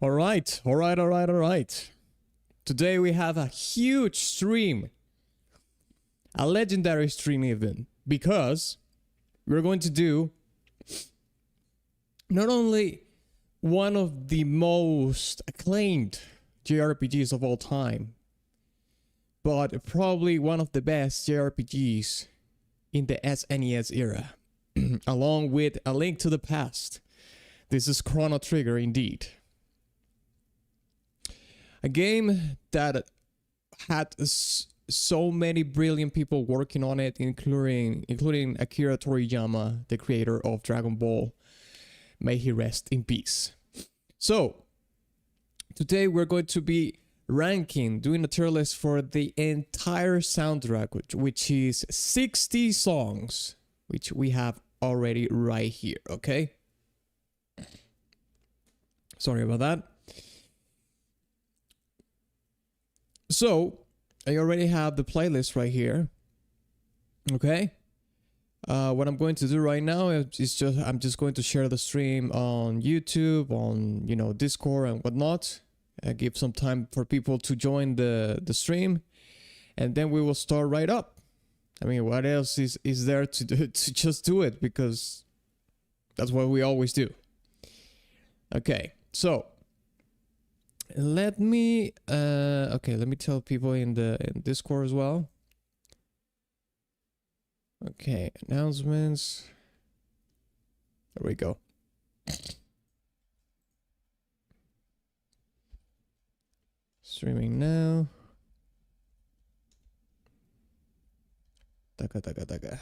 All right. Today we have a huge stream. A legendary stream even. Because we're going to do not only one of the most acclaimed JRPGs of all time, but probably one of the best JRPGs in the SNES era, along with A Link to the Past. This is Chrono Trigger indeed. A game that had so many brilliant people working on it, including Akira Toriyama, the creator of Dragon Ball. May he rest in peace. So, today we're going to be doing a tier list for the entire soundtrack, which is 60 songs, which we have already right here, okay? Sorry about that. So, I already have the playlist right here, okay? What I'm going to do right now is I'm just going to share the stream on YouTube, on Discord and whatnot. Give some time for people to join the stream, and then we will start right up. I mean, what else is there to do, to just do it, because that's what we always do. Okay, so let me tell people in Discord as well. Okay, announcements. There we go. Streaming now. Daga.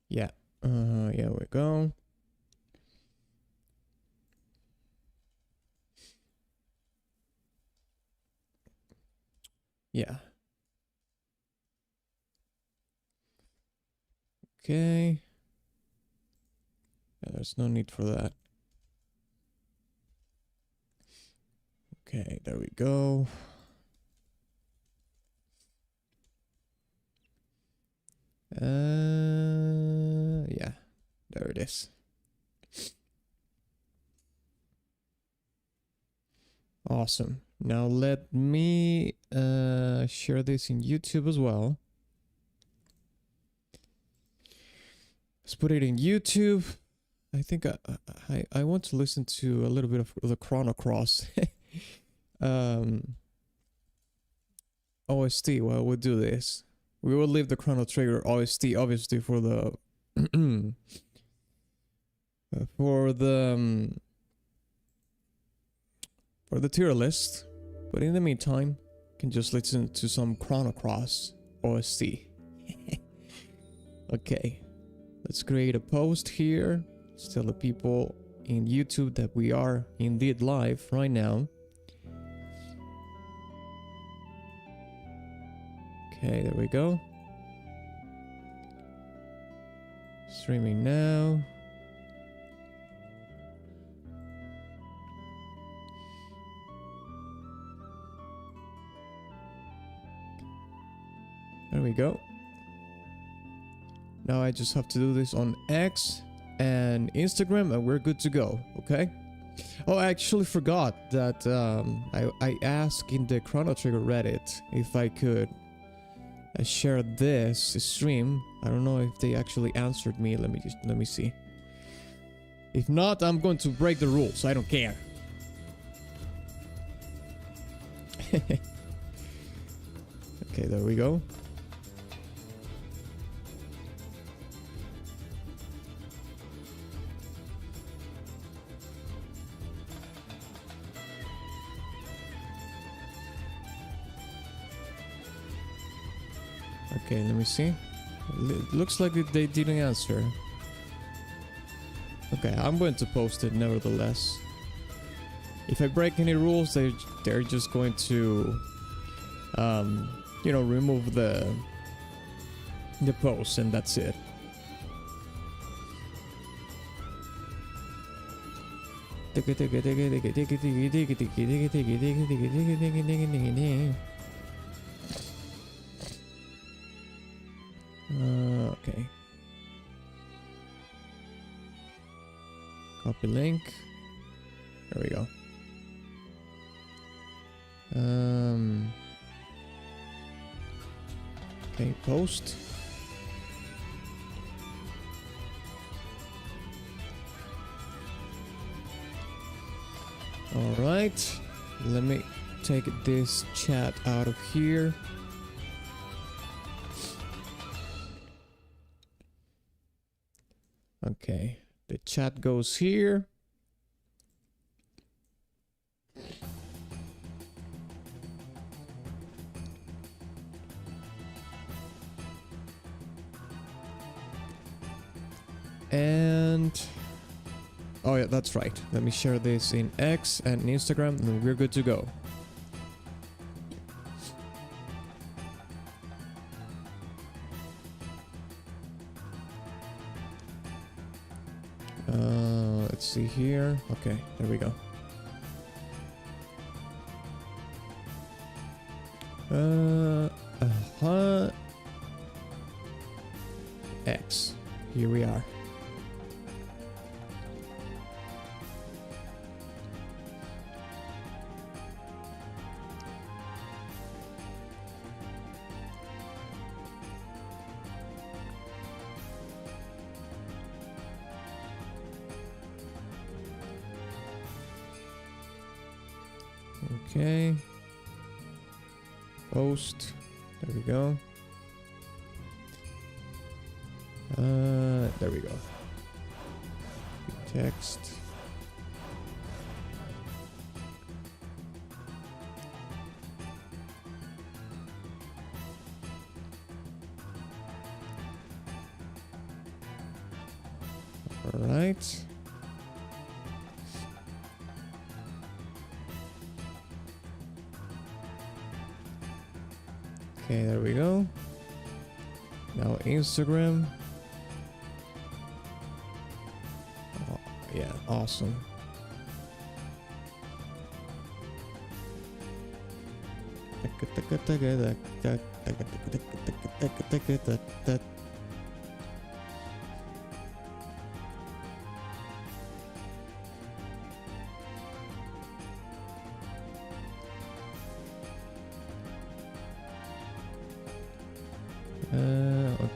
Yeah. Here we go. Yeah. Okay. Yeah, there's no need for that. Okay, there we go. Yeah, there it is. Awesome. Now let me share this in YouTube as well. Let's put it in YouTube. I think I want to listen to a little bit of the Chrono Cross OST while we do this. We will leave the Chrono Trigger OST obviously for the for the tier list, but in the meantime, you can just listen to some Chrono Cross OST. Okay, let's create a post here. Let's tell the people in YouTube that we are indeed live right now. Okay, there we go. Streaming now. There we go. Now I just have to do this on X and Instagram and we're good to go, okay? Oh, I actually forgot that I asked in the Chrono Trigger Reddit if I could share this stream. I don't know if they actually answered me. Let me see. If not, I'm going to break the rules. I don't care. Okay, there we go. Okay, let me see. It looks like they didn't answer. Okay, I'm going to post it nevertheless. If I break any rules, they're just going to remove the post and that's it. Okay. Copy link. There we go. Okay, post. All right, let me take this chat out of here. Okay, the chat goes here. And oh yeah, that's right. Let me share this in X and Instagram and we're good to go. Let's see here. Okay, there we go. X. Here we are. Okay. Post. There we go. There we go. Text. All right. Okay, there we go. Now Instagram. Oh, yeah, awesome.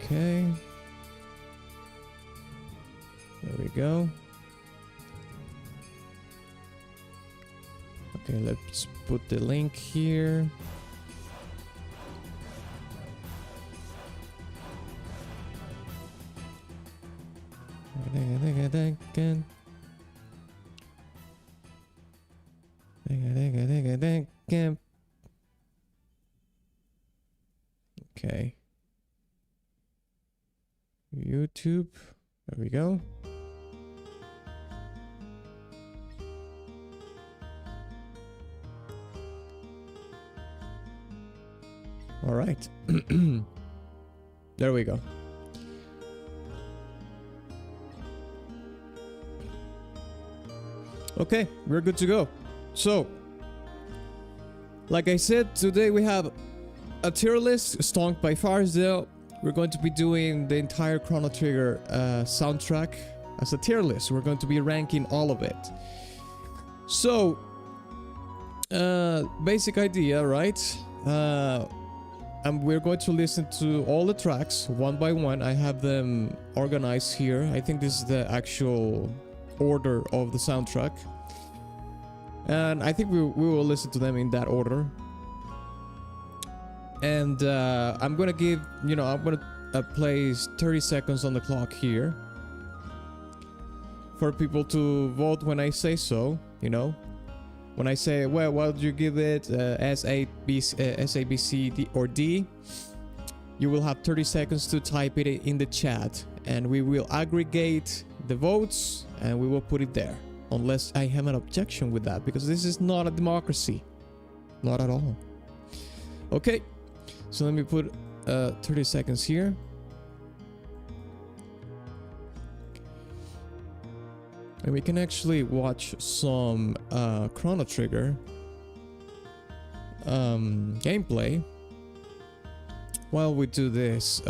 Okay. There we go. Okay, let's put the link here. Okay. YouTube. There we go. All right. There we go. Okay, we're good to go. So, like I said, today we have a tier list, Stonk by Firesdale. We're going to be doing the entire Chrono Trigger soundtrack as a tier list. We're going to be ranking all of it. So, basic idea, right? And we're going to listen to all the tracks one by one. I have them organized here. I think this is the actual order of the soundtrack. And I think we will listen to them in that order. And I'm gonna give, I'm gonna place 30 seconds on the clock here for people to vote when I say so, When I say, well, what would you give it, S, A, B, C, D, or D? You will have 30 seconds to type it in the chat, and we will aggregate the votes, and we will put it there. Unless I have an objection with that, because this is not a democracy. Not at all. Okay, so let me put 30 seconds here. And we can actually watch some Chrono Trigger gameplay while we do this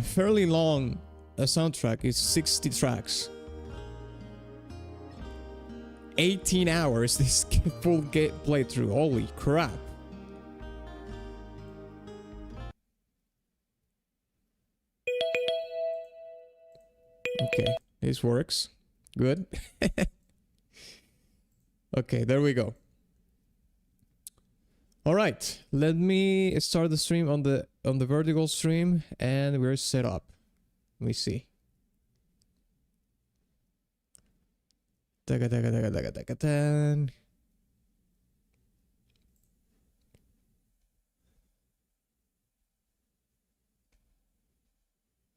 fairly long soundtrack is 60 tracks. 18 hours this full playthrough. Holy crap. Okay, this works. Good. Okay, there we go. All right, let me start the stream on the vertical stream, and we're set up. Let me see.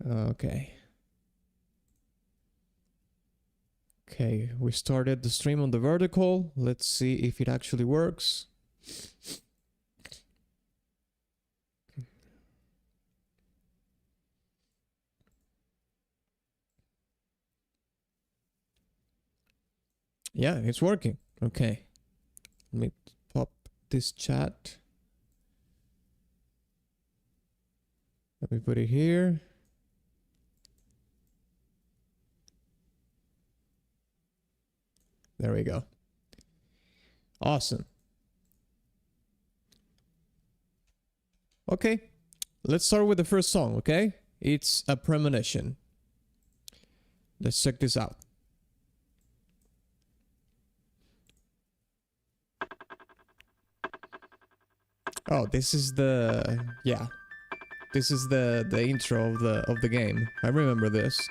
Okay. Okay, we started the stream on the vertical. Let's see if it actually works. Yeah, it's working. Okay. Let me pop this chat. Let me put it here. There we go. Awesome. Okay. Let's start with the first song, okay? It's a premonition. Let's check this out. Oh, this is the This is the intro of the game. I remember this.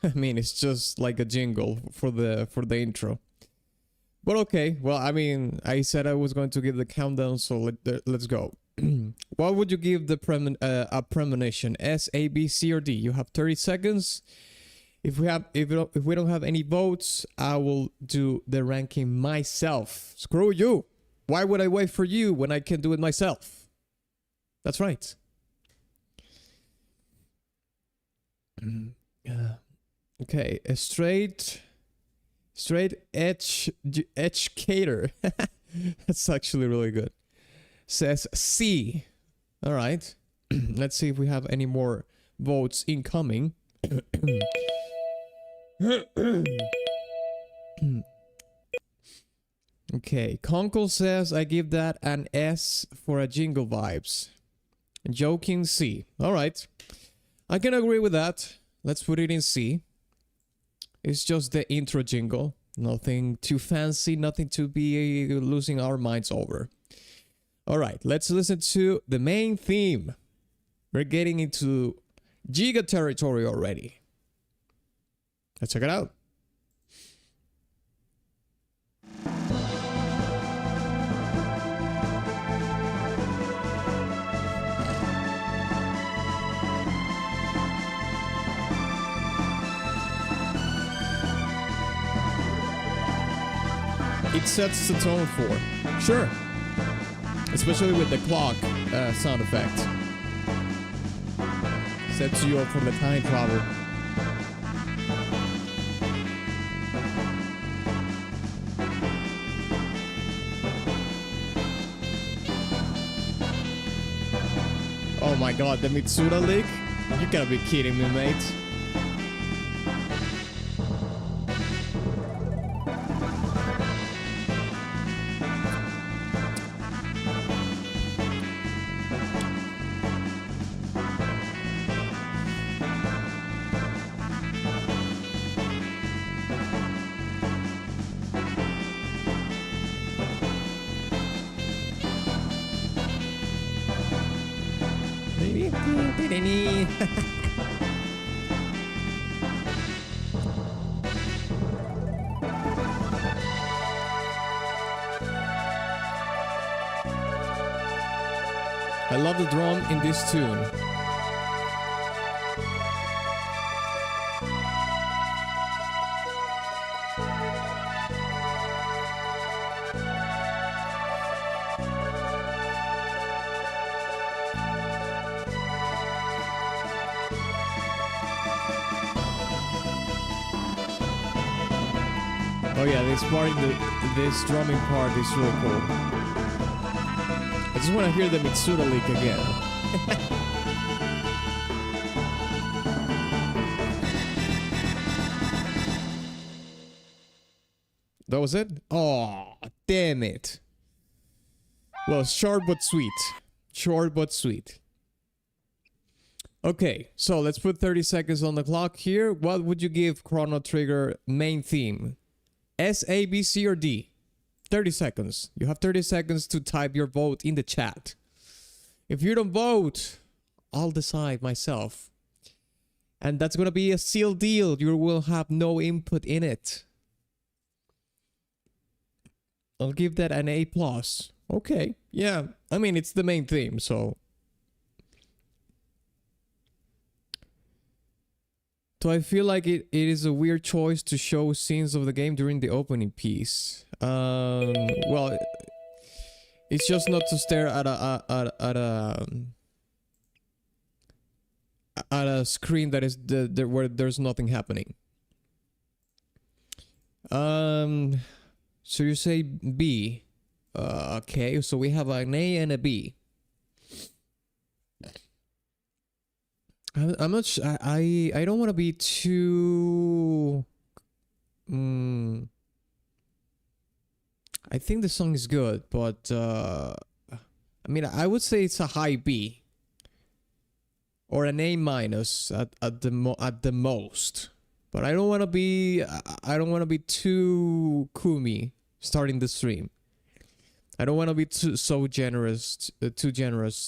I mean, it's just like a jingle for the intro. But okay, well, I mean, I said I was going to give the countdown, so let's go. What would you give the premonition? S, A, B, C, or D? You have 30 seconds. If we don't have any votes, I will do the ranking myself. Screw you! Why would I wait for you when I can do it myself? That's right. Okay, a straight edge cater. That's actually really good. Says C. All right. Let's see if we have any more votes incoming. Okay, Conkel says I give that an S for a jingle vibes. Joking C. All right. I can agree with that. Let's put it in C. It's just the intro jingle. Nothing too fancy, nothing to be losing our minds over. Alright, let's listen to the main theme. We're getting into Giga territory already. Let's check it out. It sets the tone for. Sure. Especially with the clock sound effect. Sets you up for the time travel. Oh my god, the Mitsuda leak? You gotta be kidding me, mate. I love the drum in this tune. Oh yeah, this part, this drumming part is really cool. I just want to hear the Mitsuda leak again. That was it? Oh, damn it. Well, short but sweet. Short but sweet. Okay, so let's put 30 seconds on the clock here. What would you give Chrono Trigger main theme? S, A, B, C, or D? 30 seconds. You have 30 seconds to type your vote in the chat. If you don't vote, I'll decide myself. And that's gonna be a sealed deal. You will have no input in it. I'll give that an A+. Okay, yeah. I mean, it's the main theme, so... So I feel like it is a weird choice to show scenes of the game during the opening piece. Well, it's just not to stare at a screen that is where there's nothing happening. So you say B. Okay, so we have an A and a B. I'm not sure. I don't want to be too. I think the song is good, but I mean, I would say it's a high B or an A- at the most. But I don't want to be. I don't want to be too kumi starting the stream. I don't want to be too generous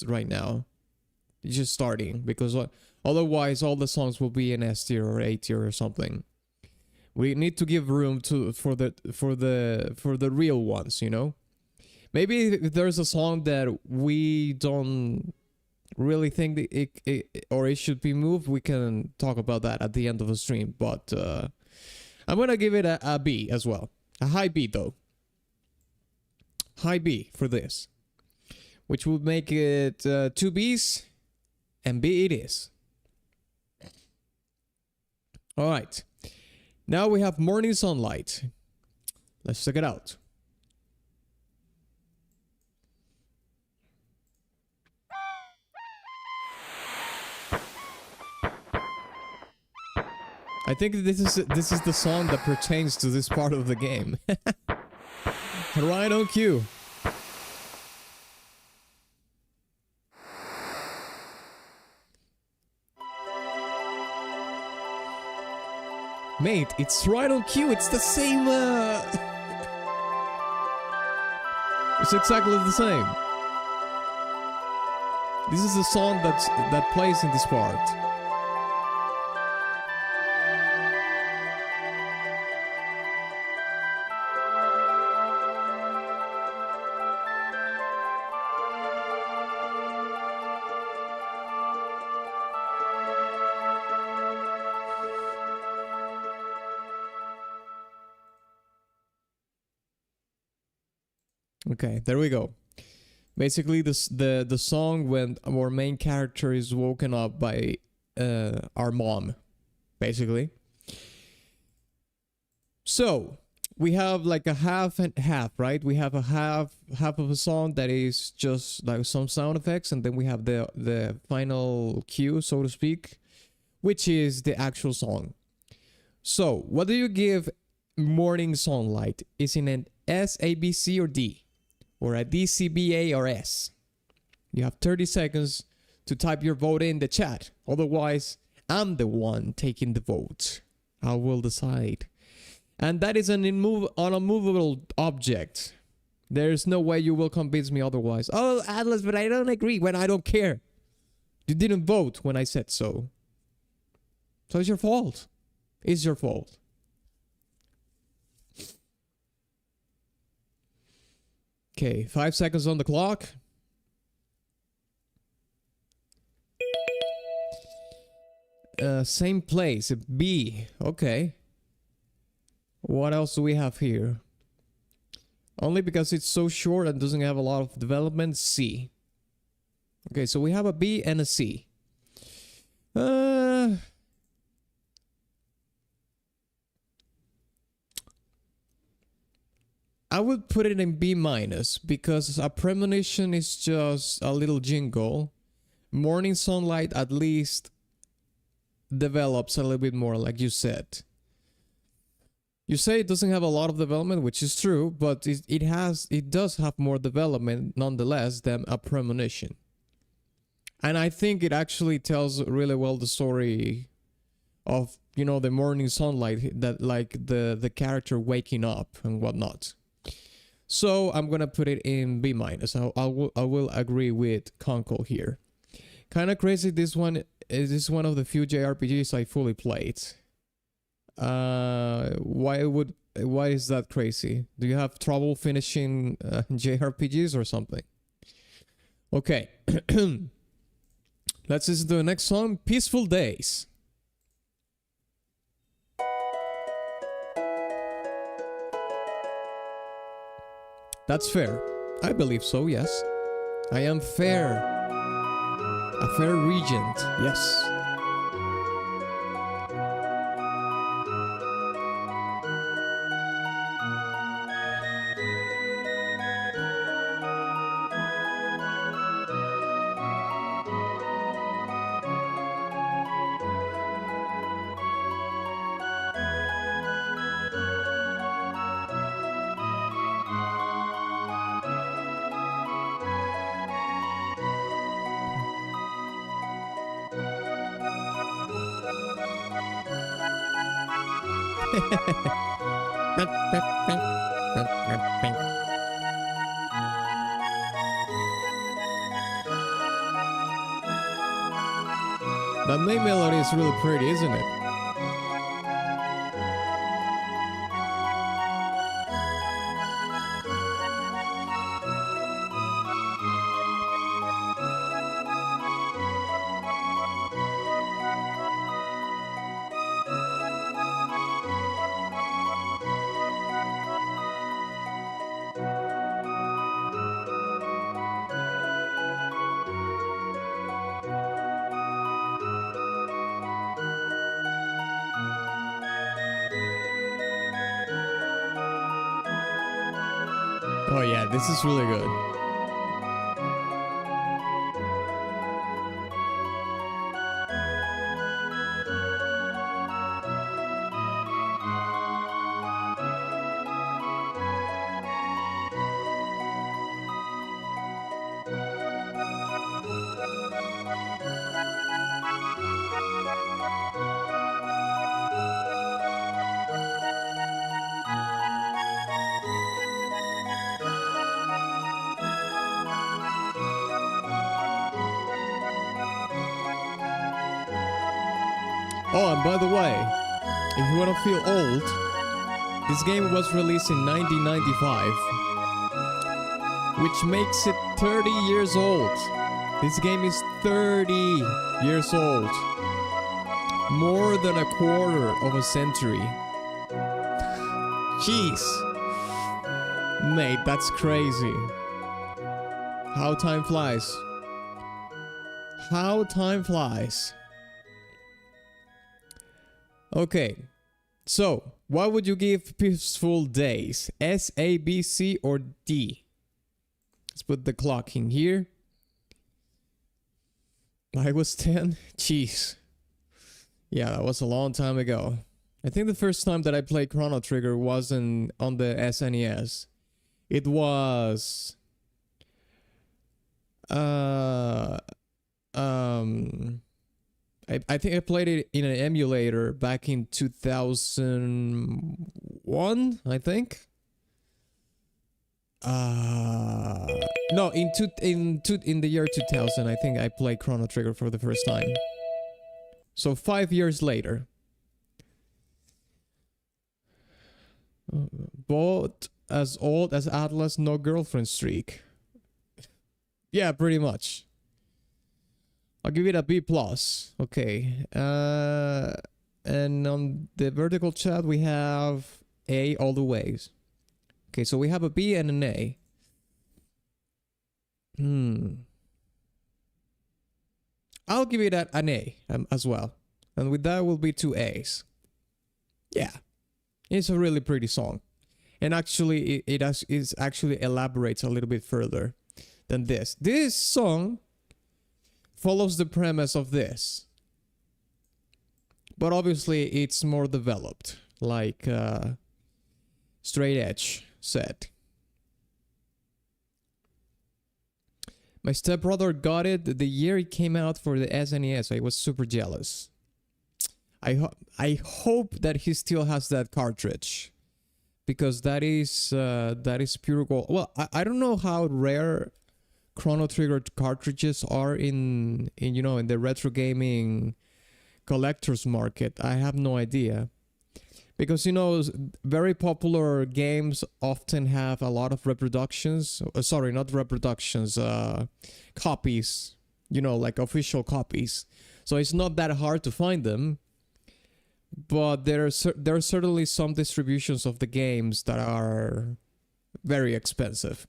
right now. Just starting, because otherwise all the songs will be in S tier or A tier or something. We need to give room for the real ones, you know. Maybe if there's a song that we don't really think that it should be moved, we can talk about that at the end of the stream. But I'm gonna give it a B as well, a high B though. High B for this, which would make it 2 Bs. And B it is. Alright. Now we have Morning Sunlight. Let's check it out. I think this is the song that pertains to this part of the game. Right on cue. Mate, it's right on cue. It's the same. It's exactly the same. This is the song that plays in this part. Okay, there we go. Basically, the song when our main character is woken up by our mom, basically. So we have like a half and half, right? We have a half of a song that is just like some sound effects, and then we have the final cue, so to speak, which is the actual song. So what do you give Morning Sunlight? Is it an S, A, B, C, or D? Or a D, C, B, A, or S? You have 30 seconds to type your vote in the chat. Otherwise, I'm the one taking the vote. I will decide. And that is an unmovable object. There's no way you will convince me otherwise. Oh, Atlas, but I don't agree when I don't care. You didn't vote when I said so. So it's your fault. It's your fault. Okay, 5 seconds on the clock. Same place, B. Okay. What else do we have here? Only because it's so short and doesn't have a lot of development, C. Okay, so we have a B and a C. I would put it in B minus because a premonition is just a little jingle. Morning sunlight at least develops a little bit more, like you said. You say it doesn't have a lot of development, which is true, but it does have more development nonetheless than a premonition. And I think it actually tells really well the story of, you know, the morning sunlight, that like the character waking up and whatnot. So I'm gonna put it in B minus. I will agree with Conkel here. Kind of crazy. This one is one of the few JRPGs I fully played. Why is that crazy? Do you have trouble finishing JRPGs or something? Okay. Let's listen to the next song, Peaceful Days. That's fair. I believe so, yes. I am fair. A fair regent, yes. That main melody is really pretty, isn't it? Oh yeah, this is really good. Oh, and by the way, if you want to feel old, this game was released in 1995, which makes it 30 years old. This game is 30 years old. More than a quarter of a century. Jeez. Mate, that's crazy. How time flies. How time flies. Okay, so what would you give Peaceful Days? S, A, B, C, or D? Let's put the clock in here. I was 10? Jeez. Yeah, that was a long time ago. I think the first time that I played Chrono Trigger wasn't on the SNES. It was... I think I played it in an emulator back in 2001, I think. No, in the year 2000, I think I played Chrono Trigger for the first time. So 5 years later. Both as old as Atlas, no girlfriend streak. Yeah, pretty much. I'll give it a B+. Okay. And on the vertical chat, we have A all the ways. Okay, so we have a B and an A. I'll give it an A as well. And with that will be 2 A's. Yeah. It's a really pretty song. And actually, it actually elaborates a little bit further than this. This song follows the premise of this, but obviously it's more developed, like Straight Edge said. My stepbrother got it the year it came out for the SNES. I was super jealous. I hope that he still has that cartridge, because that is pure gold. Well, I don't know how rare Chrono Trigger cartridges are in you know, in the retro gaming collector's market. I have no idea, because you know, very popular games often have a lot of reproductions. Sorry, not reproductions, copies. You know, like official copies. So it's not that hard to find them. But there are certainly some distributions of the games that are very expensive,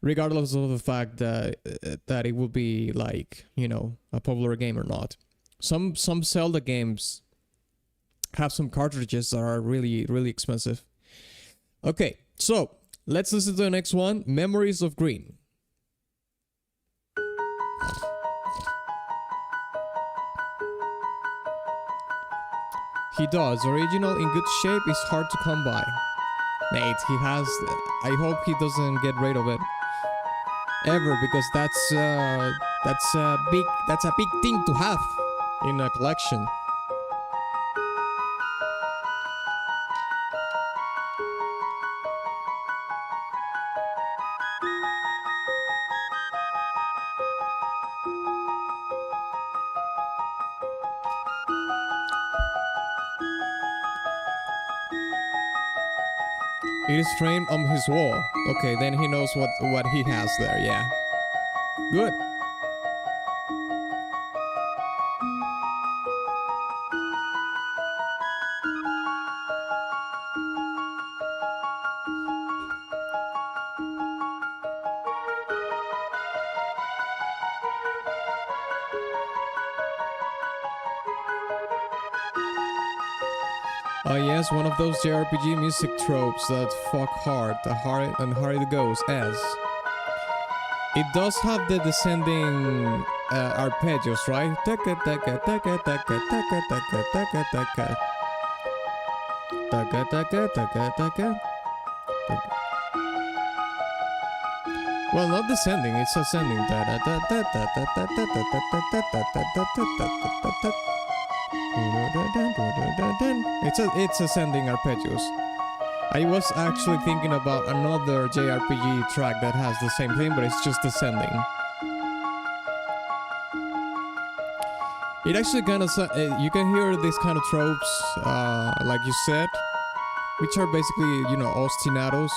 regardless of the fact that it will be, like, you know, a popular game or not. Some Zelda games have some cartridges that are really, really expensive. Okay, so let's listen to the next one, Memories of Green. He does. Original in good shape is hard to come by. Mate, he has... I hope he doesn't get rid of it ever, because that's a big thing to have in a collection. It is framed on his wall. Okay, then he knows what he has there, yeah. Good. Yes, one of those JRPG music tropes that fuck hard, and hard it goes as. It does have the descending arpeggios, right? Taka taka taka taka taka taka taka taka. Taka taka taka taka. Well, not descending, it's ascending. It's ascending arpeggios. I was actually thinking about another JRPG track that has the same thing, but it's just ascending. It actually kind of you can hear these kind of tropes, like you said, which are basically, you know, ostinatos,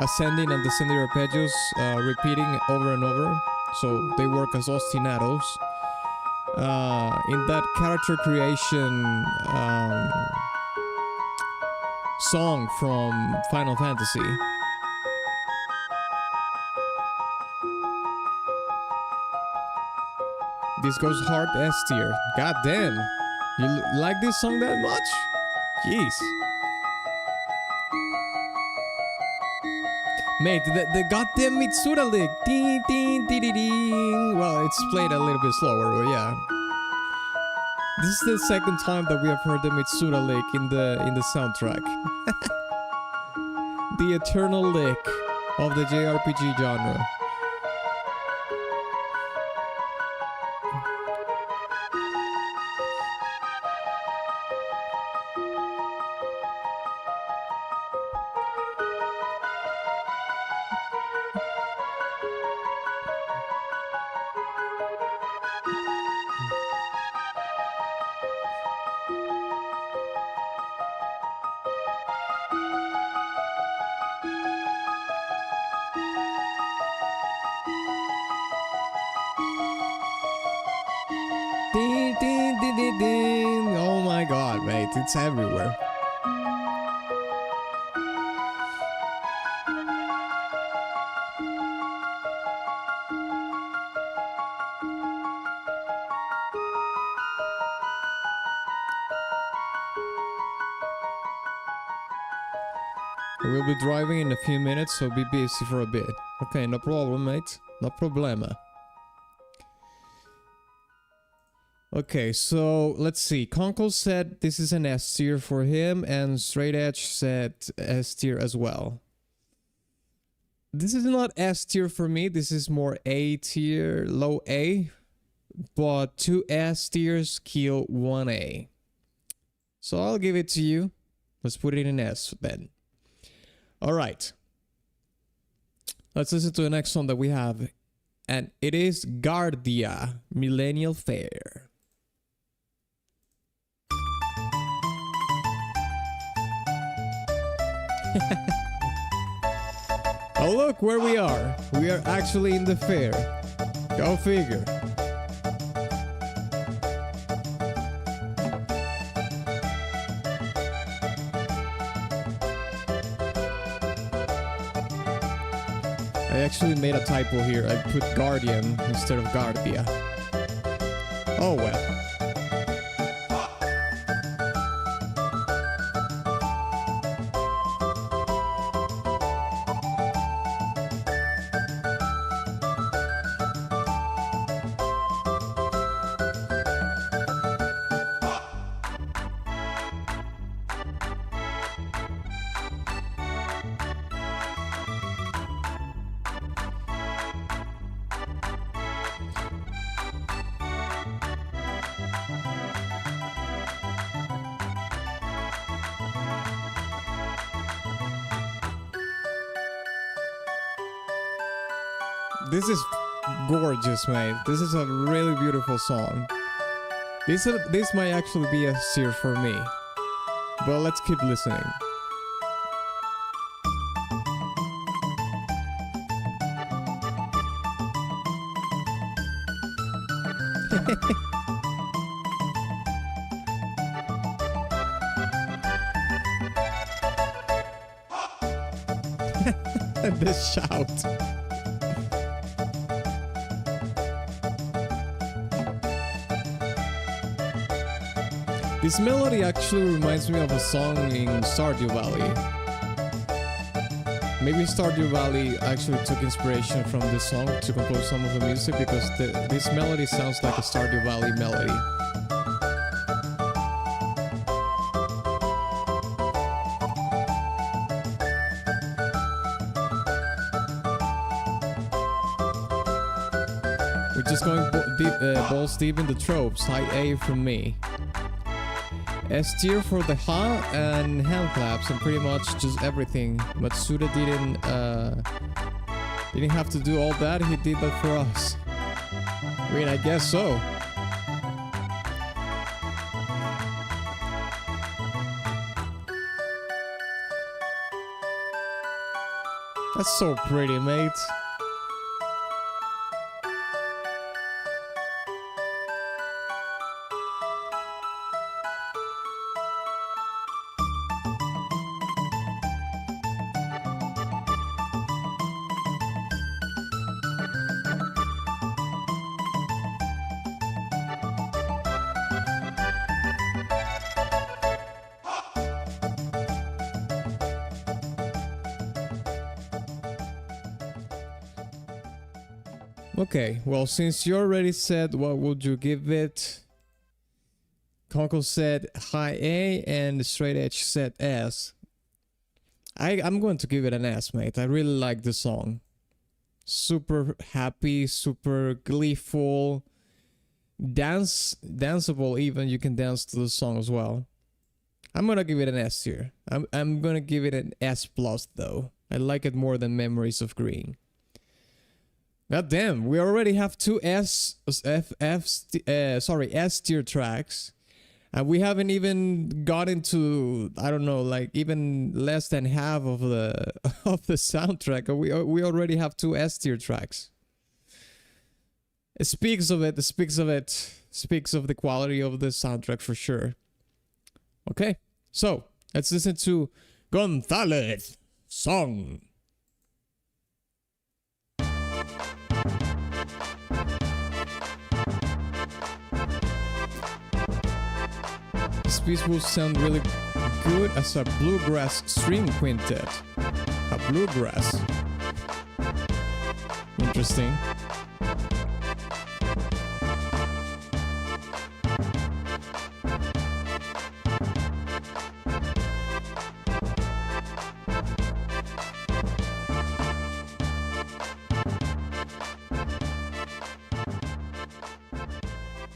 ascending and descending arpeggios, repeating over and over, so they work as ostinatos. In that character creation song from Final Fantasy. This goes hard S tier. God damn. You like this song that much? Jeez. Mate, the goddamn Mitsura lick. Ding, ding, ding, ding, ding. Well, it's played a little bit slower, but yeah. This is the second time that we have heard the Mitsura lick in the soundtrack. The eternal lick of the JRPG genre. Ding, ding, ding, ding, ding. Oh my god, mate, it's everywhere. We'll be driving in a few minutes, so be busy for a bit. Okay, no problem, mate. No problema. Okay, so let's see. Conkel said this is an S tier for him, and Straight Edge said S tier as well. This is not S tier for me. This is more A tier, low A. But 2 S tiers kill 1 A. So I'll give it to you. Let's put it in S then. Alright. Let's listen to the next song that we have. And it is Guardia, Millennial Fair. Oh look where we are. We are actually in the fair. Go figure. I actually made a typo here. I put Guardian instead of Guardia. Oh well. This is gorgeous, mate. This is a really beautiful song. This might actually be a tier for me. But let's keep listening. This shout. This melody actually reminds me of a song in Stardew Valley. Maybe Stardew Valley actually took inspiration from this song to compose some of the music because this melody sounds like a Stardew Valley melody. We're just going balls deep in the tropes. High A from me. S tier for the ha and hand claps and pretty much just everything. Matsuda didn't have to do all that. He did that for us. I mean, I guess so. That's so pretty, mate. Okay, well, since you already said what would you give it, Conkel said high A and Straight Edge said S. I'm going to give it an S, mate. I really like the song. Super happy, super gleeful, danceable even. You can dance to the song as well. I'm gonna give it an S tier. I'm gonna give it an S plus though. I like it more than Memories of Green. God damn, we already have 2 S tier tracks, and we haven't even gotten to, I don't know, like even less than half of the soundtrack. We already have 2 S tier tracks. It speaks of the quality of the soundtrack for sure. Okay, so let's listen to Gonzalez song. this piece will sound really good as a bluegrass string quintet. A bluegrass. Interesting.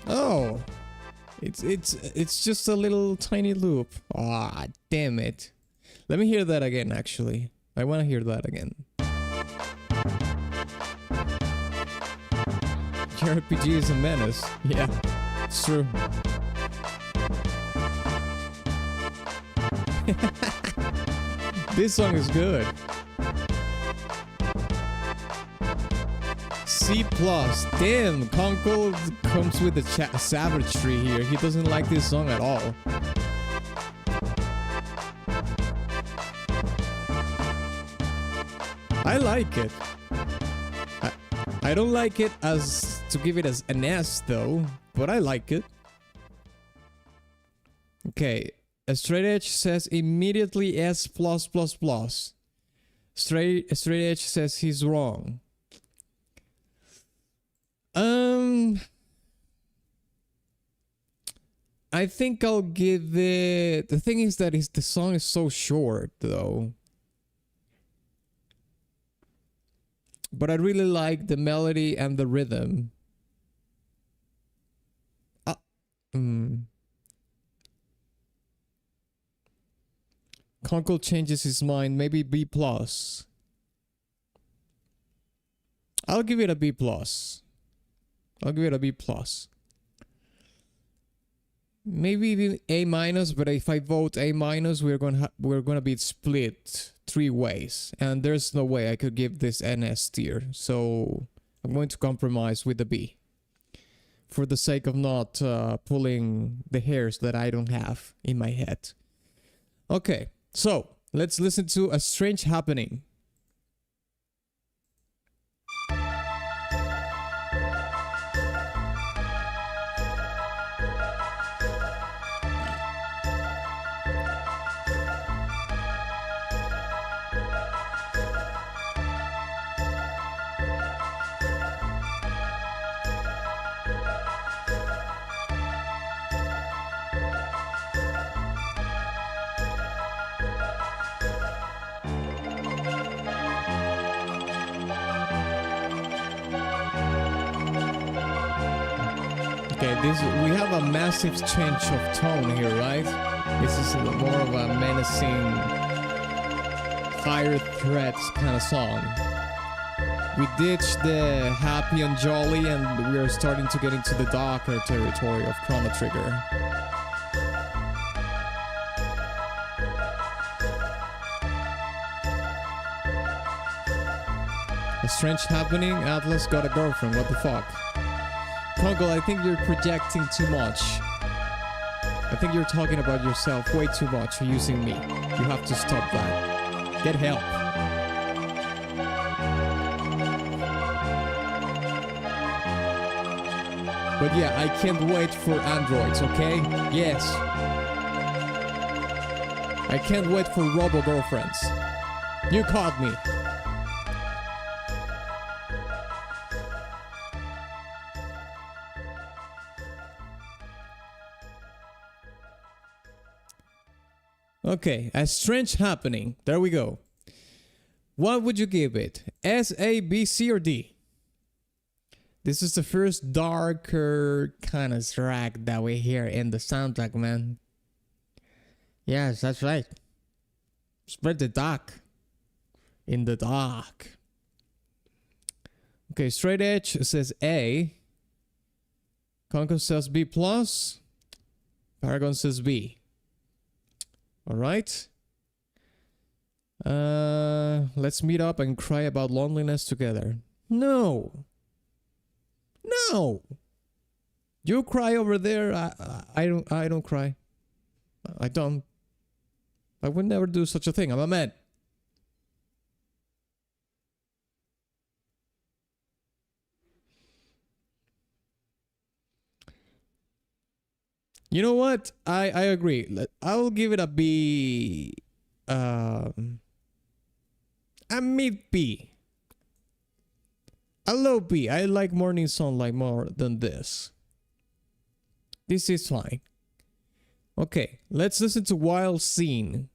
Oh, it's just a little tiny loop. Ah, damn it. Let me hear that again, actually. I want to hear that again. JRPG is a menace. Yeah, it's true. This song is good. C+. Damn, Conkel comes with the savagery here. He doesn't like this song at all. I like it. I don't like it as to give it as an S though, but I like it. Okay, a straight edge says immediately S+++. Straight edge says he's wrong. I think I'll give it... The thing is that the song is so short, though. But I really like the melody and the rhythm. Conkel changes his mind. Maybe B+. I'll give it a B+. I'll give it a B+. Maybe even A-, but if I vote A-, we're gonna be split 3 ways, and there's no way I could give this an S tier. So I'm going to compromise with the B, for the sake of not pulling the hairs that I don't have in my head. Okay, so let's listen to A Strange Happening. We have a massive change of tone here, right? This is more of a menacing fire threat kind of song. We ditched the happy and jolly, and we are starting to get into the darker territory of Chrono Trigger. A Strange Happening? Atlas got a girlfriend, what the fuck? Conkel, I think you're projecting too much. I think you're talking about yourself way too much using me. You have to stop that. Get help. But yeah, I can't wait for androids, okay? Yes. I can't wait for robo-girlfriends. You caught me. Okay, A Strange Happening. There we go. What would you give it? S, A, B, C, or D? This is the first darker kind of track that we hear in the soundtrack, man. Yes, that's right. Spread the dark. In the dark. Okay, Straight Edge says A. Conkel says B+. Paragon says B. Alright. Let's meet up and cry about loneliness together. No. No. You cry over there. I don't cry. I don't. I would never do such a thing. I'm a man. You know what? I agree. I'll give it a B. A mid B. A low B. I like Morning Sunlight more than this. This is fine. Okay, let's listen to Wild Scene.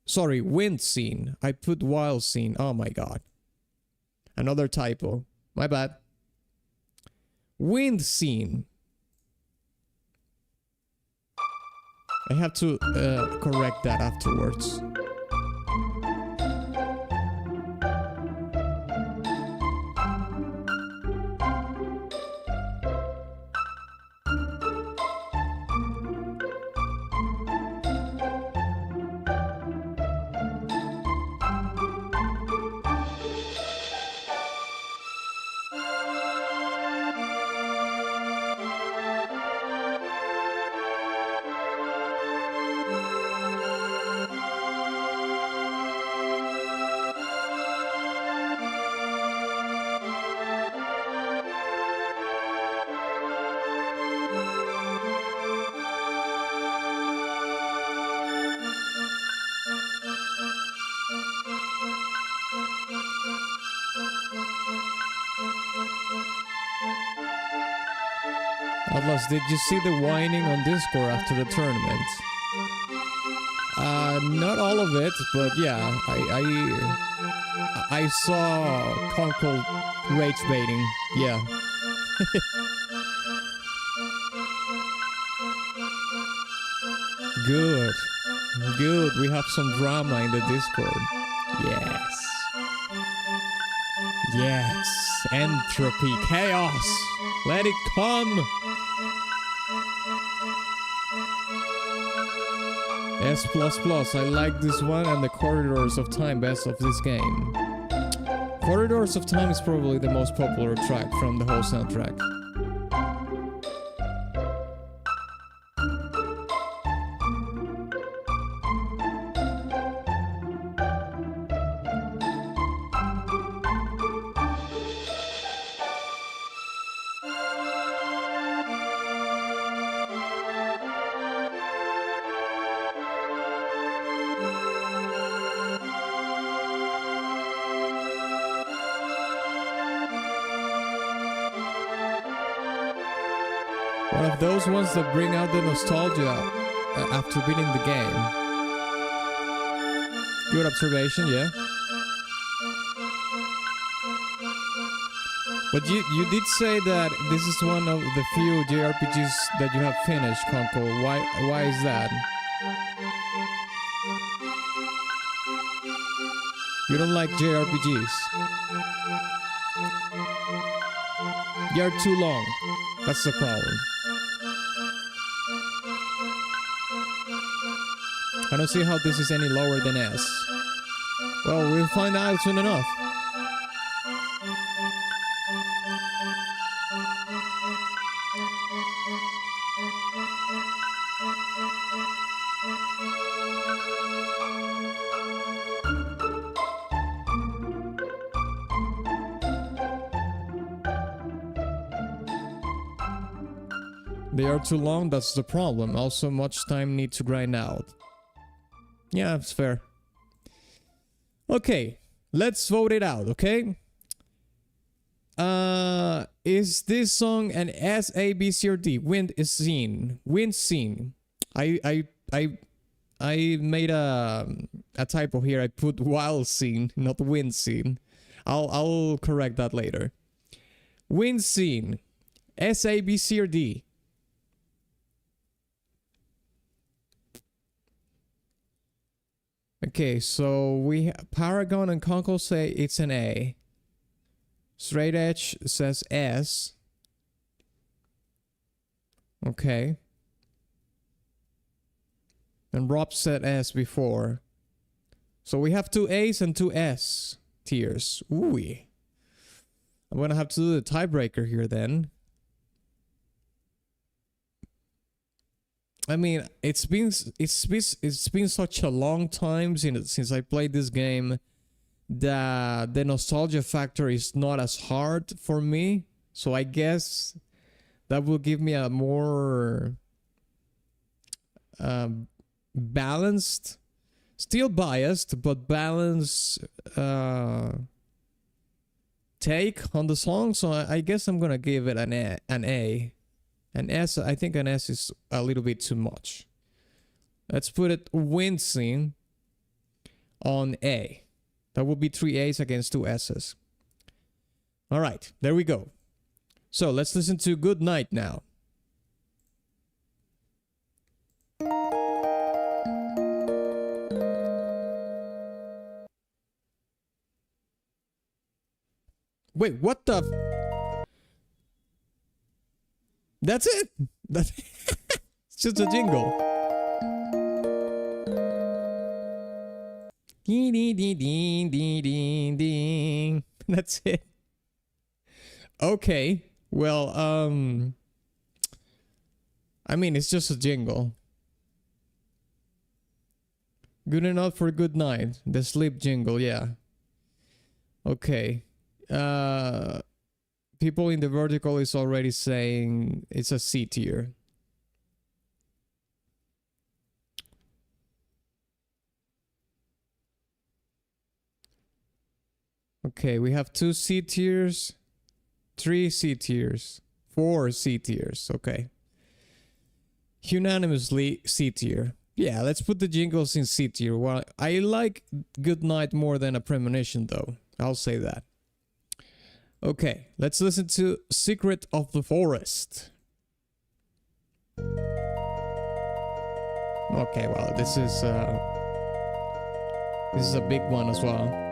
Sorry, Wind Scene. I put Wild Scene. Oh my god. Another typo. My bad. Wind Scene. I have to correct that afterwards. Atlas, did you see the whining on Discord after the tournament? Not all of it, but yeah, I saw Conkel rage baiting. Yeah. Good. Good. We have some drama in the Discord. Yes. Yes. Entropy. Chaos. Let it come. S++. I like this one and the Corridors of Time best of this game. Corridors of Time is probably the most popular track from the whole soundtrack. One of those ones that bring out the nostalgia after beating the game. Good observation, yeah. But you did say that this is one of the few JRPGs that you have finished, Conkel. Why is that? You don't like JRPGs? They're too long. That's the problem. I don't see how this is any lower than S. Well, we'll find out soon enough. They are too long, that's the problem. Also, much time need to grind out. Yeah, it's fair. Okay, let's vote it out, okay? Is this song an S, A, B, C, or D? Wind is scene. Wind scene. I made a typo here. I put wild scene, not wind scene. I'll correct that later. Wind scene. S, A, B, C, or D? Okay, so we Paragon and Conkel say it's an A. Straight Edge says S. Okay. And Rob said S before. So we have 2 A's and 2 S tiers. Ooh. I'm gonna have to do the tiebreaker here then. I mean, it's been such a long time since I played this game that the nostalgia factor is not as hard for me. So I guess that will give me a more balanced, still biased, but balanced take on the song. So I guess I'm gonna give it an A. An S, I think an S is a little bit too much. Let's put it wincing on A. That would be 3 A's against 2 S's. All right, there we go. So let's listen to Good Night now. Wait, what the? That's it. That's it's just a jingle. Ding ding ding ding ding ding ding. That's it. Okay. Well, I mean, it's just a jingle. Good enough for good night. The sleep jingle, yeah. Okay. People in the vertical is already saying it's a C tier. Okay, we have 2 C tiers, 3 C tiers, 4 C tiers. Okay. Unanimously C tier. Yeah, let's put the jingles in C tier. Well, I like Good Night more than A Premonition though. I'll say that. Okay, let's listen to Secret of the Forest. Okay, well, this is a big one as well.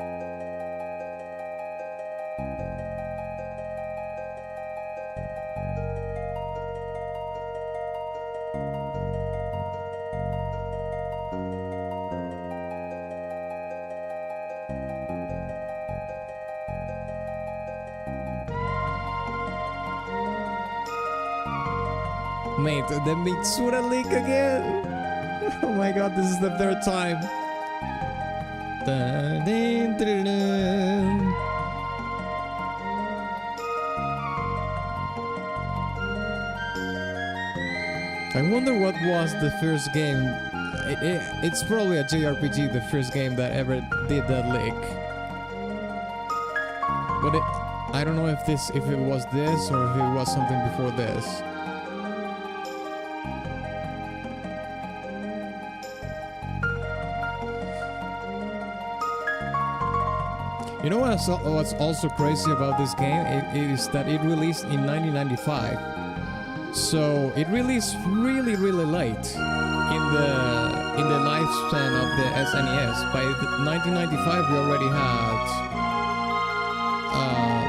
Mate, the Mitsura leak again. Oh my god, this is the 3rd time. I wonder what was the first game. It's probably a JRPG, the first game that ever did that leak. But I don't know if it was this or if it was something before this. You know what's also crazy about this game? It is that it released in 1995. So it released really late in the lifespan of the SNES. By 1995 we already had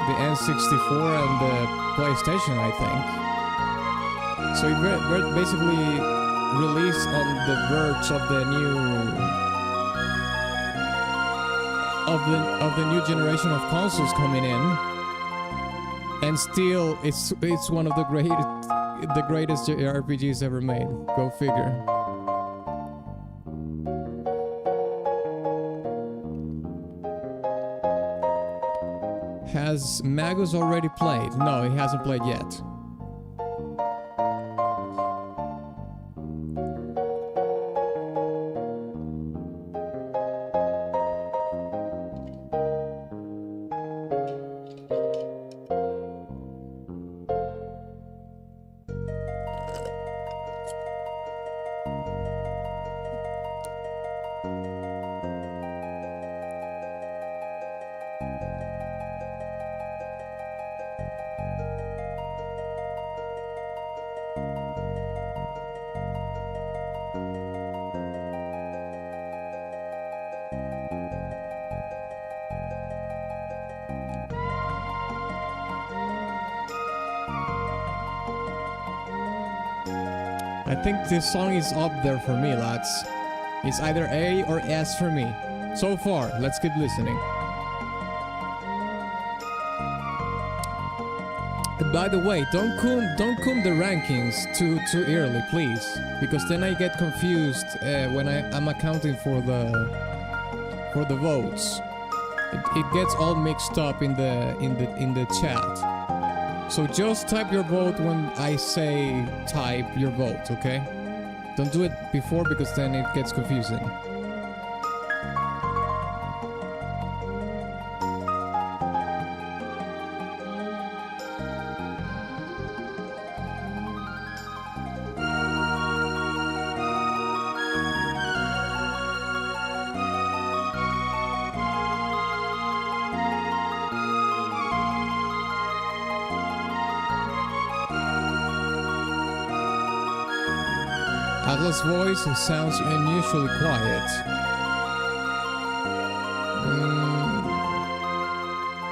the N64 and the PlayStation, I think. So it basically released on the verge of the new of the new generation of consoles coming in, and still it's one of the greatest RPGs ever made. Go figure. Has Magus already played? No, he hasn't played yet. I think this song is up there for me, lads. It's either A or S for me. So far, let's keep listening. And by the way, don't come the rankings too early, please, because then I get confused when I'm accounting for the votes. It gets all mixed up in the chat. So just type your vote when I say type your vote, okay? Don't do it before because then it gets confusing. Atlas' voice sounds unusually quiet.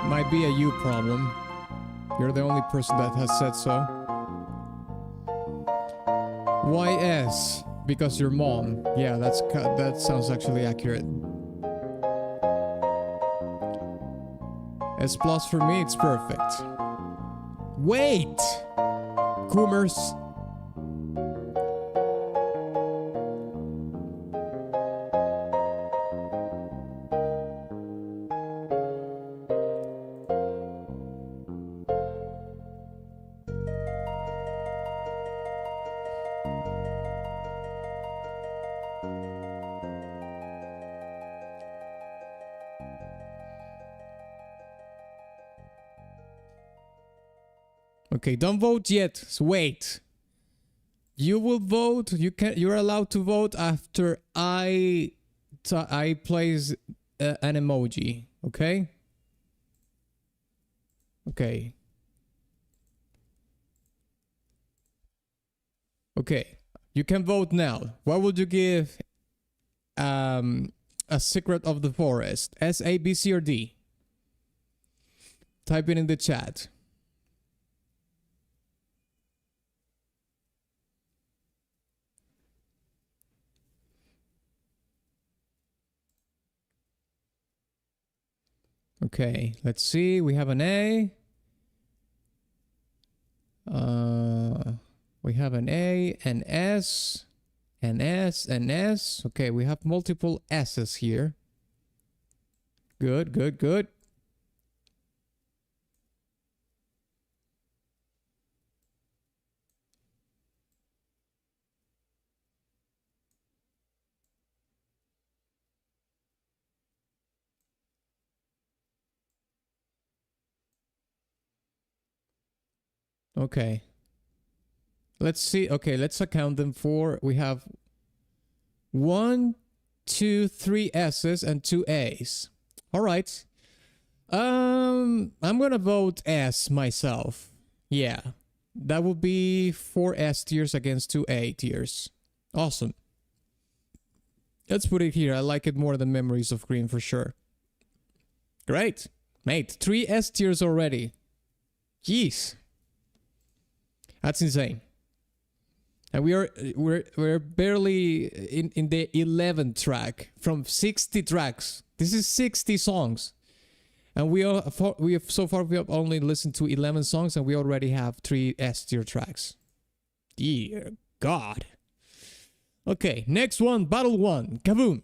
Might be a you problem. You're the only person that has said so. Why S? Because your mom. Yeah, that sounds actually accurate. S plus for me, it's perfect. Wait! Coomers. Okay, don't vote yet. So wait. You will vote. You're allowed to vote after I place an emoji. Okay. Okay. Okay. You can vote now. What would you give? A Secret of the Forest. S, A, B, C, or D? Type it in the chat. Okay, let's see. We have an A. We have an A, an S, an S, an S. Okay, we have multiple S's here. Good, good, good. Okay. Let's see. Okay, let's account them for. We have 1, 2, 3 S's and 2 A's. All right. I'm gonna vote S myself. Yeah, that would be 4 S tiers against 2 A tiers. Awesome. Let's put it here. I like it more than Memories of Green for sure. Great, mate. 3 S tiers already. Jeez. That's insane. And we're barely in the 11th track from 60 tracks. This is 60 songs. And we have only listened to 11 songs and we already have 3 S tier tracks. Dear God. Okay, next one, battle 1. Kaboom.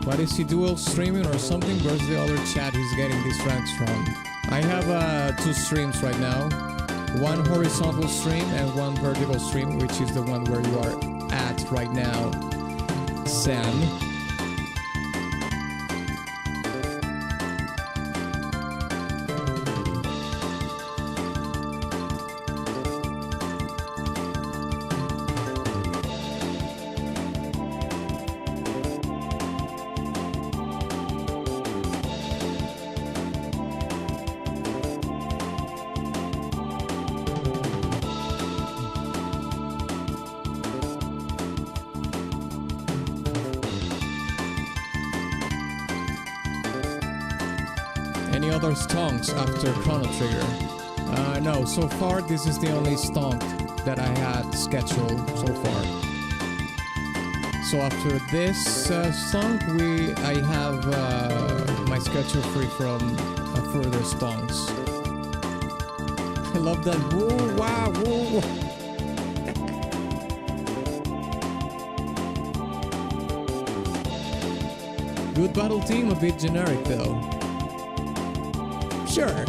What is he dual streaming or something? Where's the other chat he's getting these tracks from? I have 2 streams right now. One horizontal stream and one vertical stream, which is the one where you are at right now, Sam. Any other stonks after Chrono Trigger? No, so far this is the only stonk that I had scheduled so far. So after this stonk, I have my my schedule free from further stonks. I love that. Woo, wow, woo. Good battle team, a bit generic though. Sure.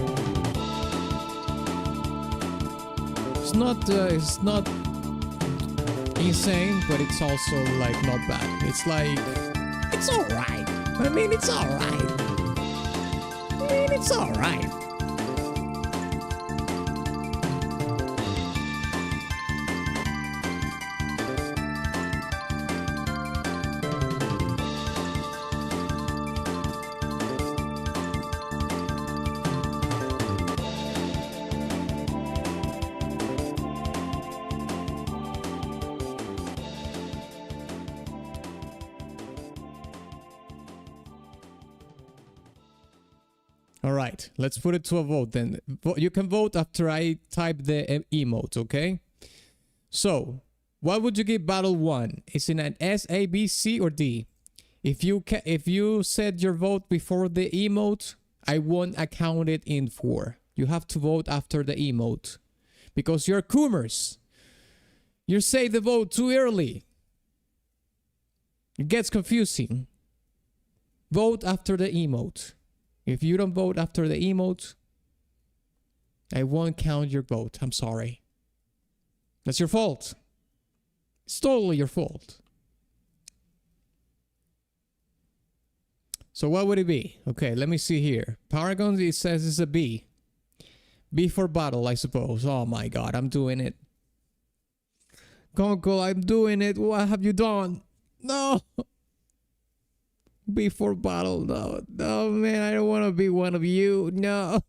It's not insane, but it's also like not bad. It's like, it's alright. I mean, it's alright. It's alright. Alright, let's put it to a vote then. You can vote after I type the emote, okay? So, what would you give battle 1? Is it an S, A, B, C, or D? If you said your vote before the emote, I won't account it in 4. You have to vote after the emote. Because you're Coomers. You say the vote too early. It gets confusing. Vote after the emote. If you don't vote after the emote, I won't count your vote. I'm sorry. That's your fault. It's totally your fault. So what would it be? Okay, let me see here. Paragon, it says it's a B. B for battle, I suppose. Oh my god, I'm doing it. Conkel, I'm doing it. What have you done? No! Before battle, no man, I don't want to be one of you, no.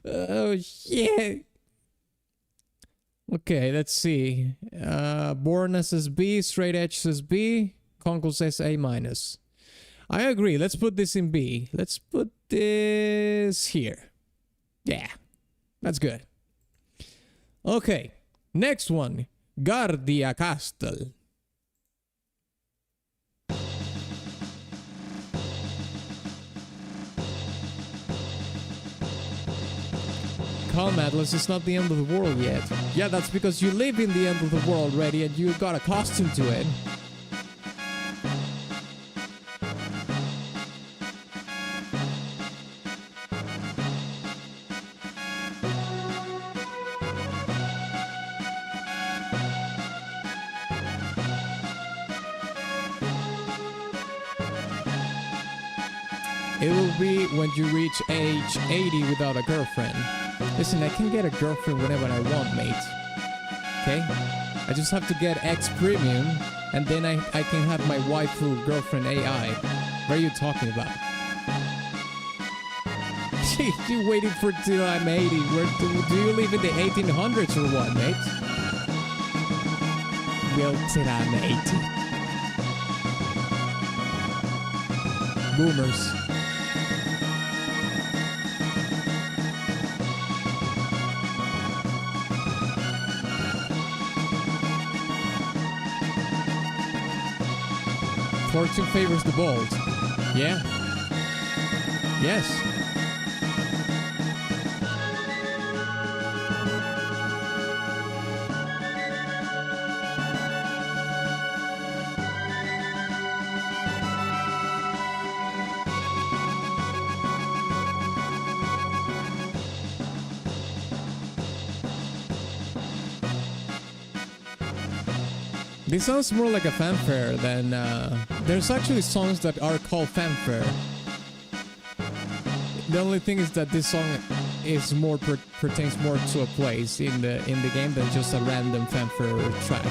Oh shit. Okay, let's see. Born says B, Straight Edge says B, Conkel says A minus. I agree, let's put this in B. Let's put this here. Yeah, that's good. Okay, next one. Guardia Castle. Calm, Atlas, it's not the end of the world yet. Yeah, that's because you live in the end of the world already and you got accustomed to it. It will be when you reach age 80 without a girlfriend. Listen, I can get a girlfriend whenever I want, mate. Okay? I just have to get X Premium, and then I can have my waifu girlfriend AI. What are you talking about? You waited for till I'm 80. Do you live in the 1800s or what, mate? Well, till I'm 80. Boomers. Fortune favors the bold. Yeah. Yes. This sounds more like a fanfare than... there's actually songs that are called fanfare. The only thing is that this song is more pertains more to a place in the game than just a random fanfare track.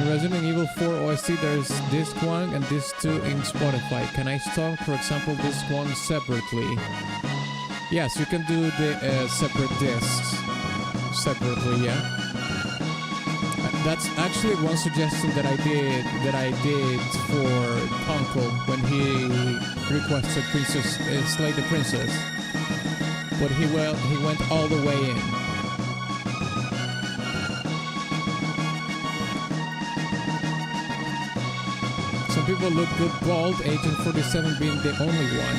Resident Evil 4 OST, there's disc 1 and disc 2 in Spotify. Can I stomp, for example, disc 1 separately? Yes, you can do the separate discs separately, yeah. That's actually one suggestion that I did for Conkel when he requested Princess Slay the Princess. But he went all the way in. Some people look good bald, Agent 47 being the only one.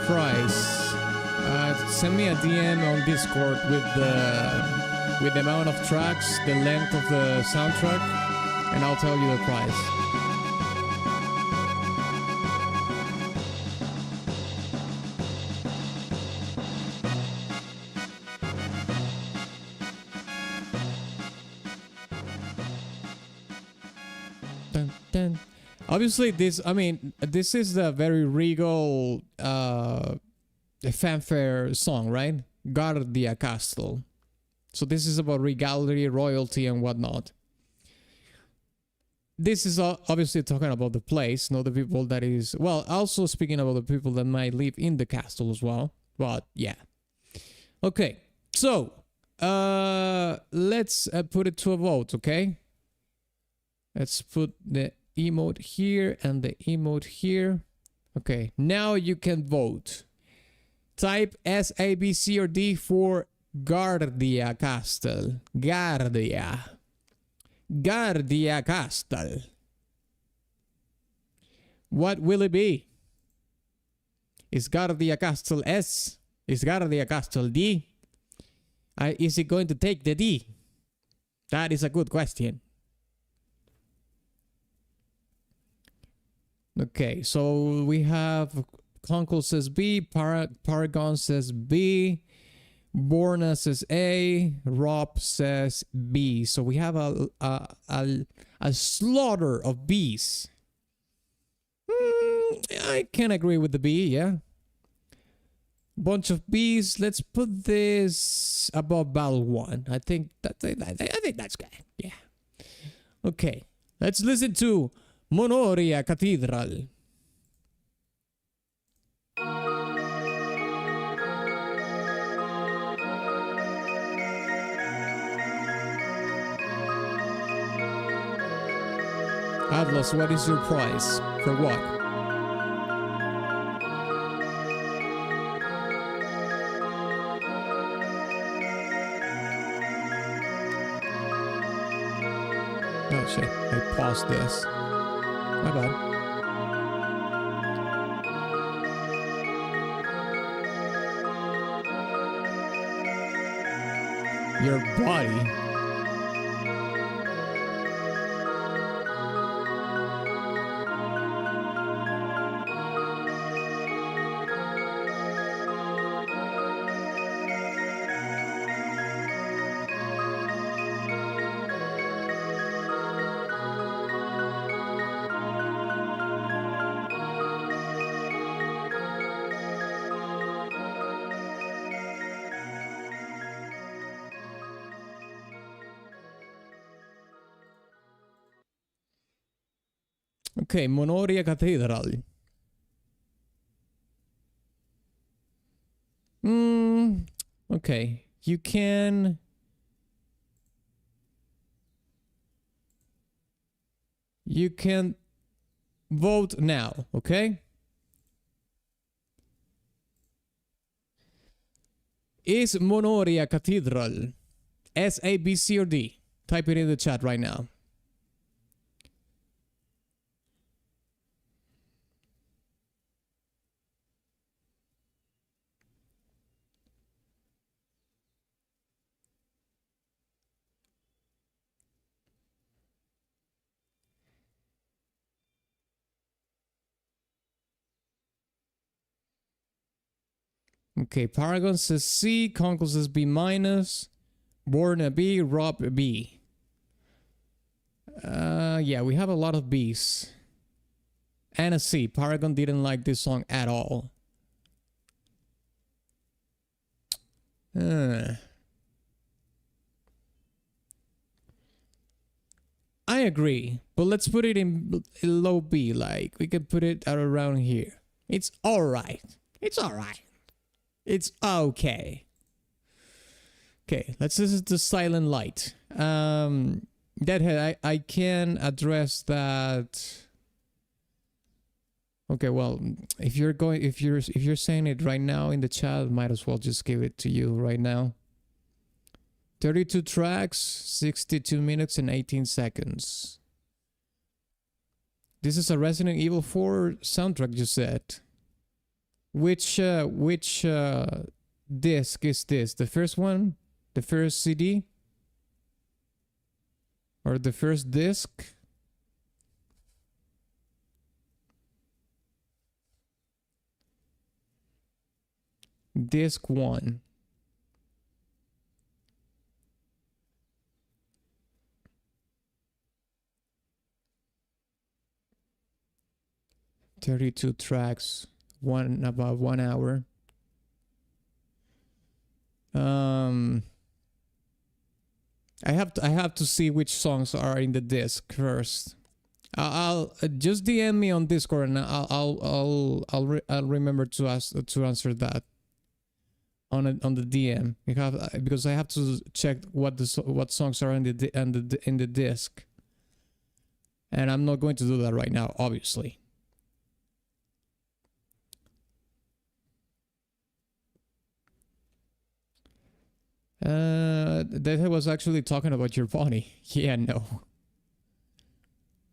Price. Send me a DM on Discord with the amount of tracks, the length of the soundtrack, and I'll tell you the price. Dun, dun. Obviously, this is the very regal fanfare song, right? Guardia Castle. So this is about regality, royalty, and whatnot. This is obviously talking about the place, not the people that is... Well, also speaking about the people that might live in the castle as well. But, yeah. Okay, so... let's put it to a vote, okay? Let's put the emote here and the emote here. Okay, now you can vote. Type S, A, B, C, or D for Guardia Castle. Guardia Castle. What will it be? Is Guardia Castle S? Is Guardia Castle D? Is it going to take the D? That is a good question. Okay, so we have... Conkel says B, Paragon says B, Borna says A, Rob says B. So we have a slaughter of B's. I can agree with the B, yeah. Bunch of B's. Let's put this above Battle 1. I think that's good. Yeah. Okay. Let's listen to Monoria Cathedral. Atlas, what is your price? For what? Oh shit, I paused this. My bad. Your body? Okay, Monoria Cathedral. Okay, you can... You can vote now, okay? Is Monoria Cathedral S, A, B, C, or D? Type it in the chat right now. Okay, Paragon says C, Conkel says B minus, Borna B, Rob B. Yeah, we have a lot of B's. And a C. Paragon didn't like this song at all. I agree, but let's put it in low B, like we could put it at around here. It's alright. It's alright. It's okay. Okay, let's listen to Silent Light. Deadhead, I can address that. Okay, well, if you're saying it right now in the chat, might as well just give it to you right now. 32 tracks, 62 minutes and 18 seconds. This is a Resident Evil 4 soundtrack, you said. Which disc is this? The first one? The first CD? Or the first disc? Disc 1. "32 tracks, about 1 hour." I have to see which songs are in the disc first. I'll just DM me on Discord and I'll remember to answer that on the DM because I have to check what songs are in the disc, and I'm not going to do that right now, obviously. That was actually talking about your body. Yeah, no.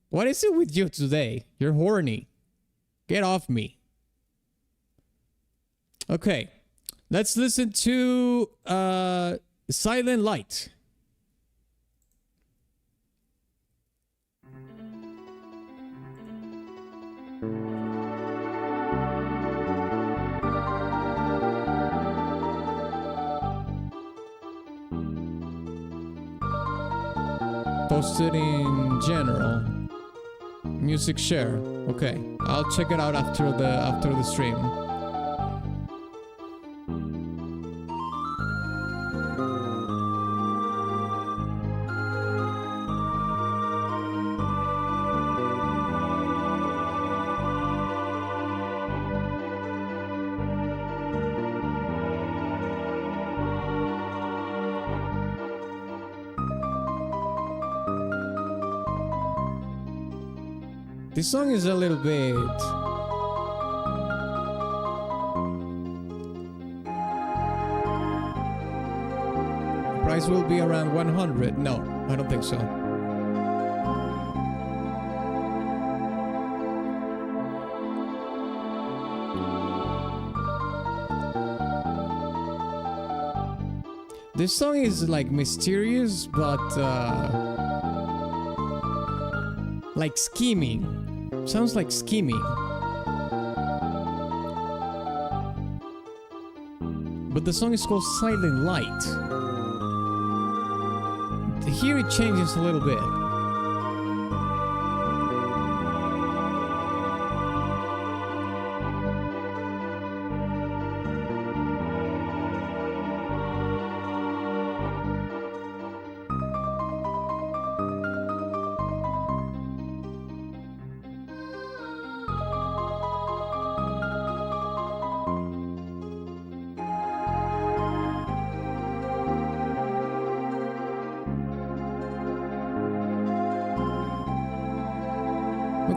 What is it with you today? You're horny. Get off me. Okay. Let's listen to Silent Light. Posted in general. Music share. Okay, I'll check it out after the stream. This song is a little bit... Price will be around 100. No, I don't think so. This song is like mysterious, but like scheming. Sounds like scheming. But the song is called Silent Light. Here it changes a little bit.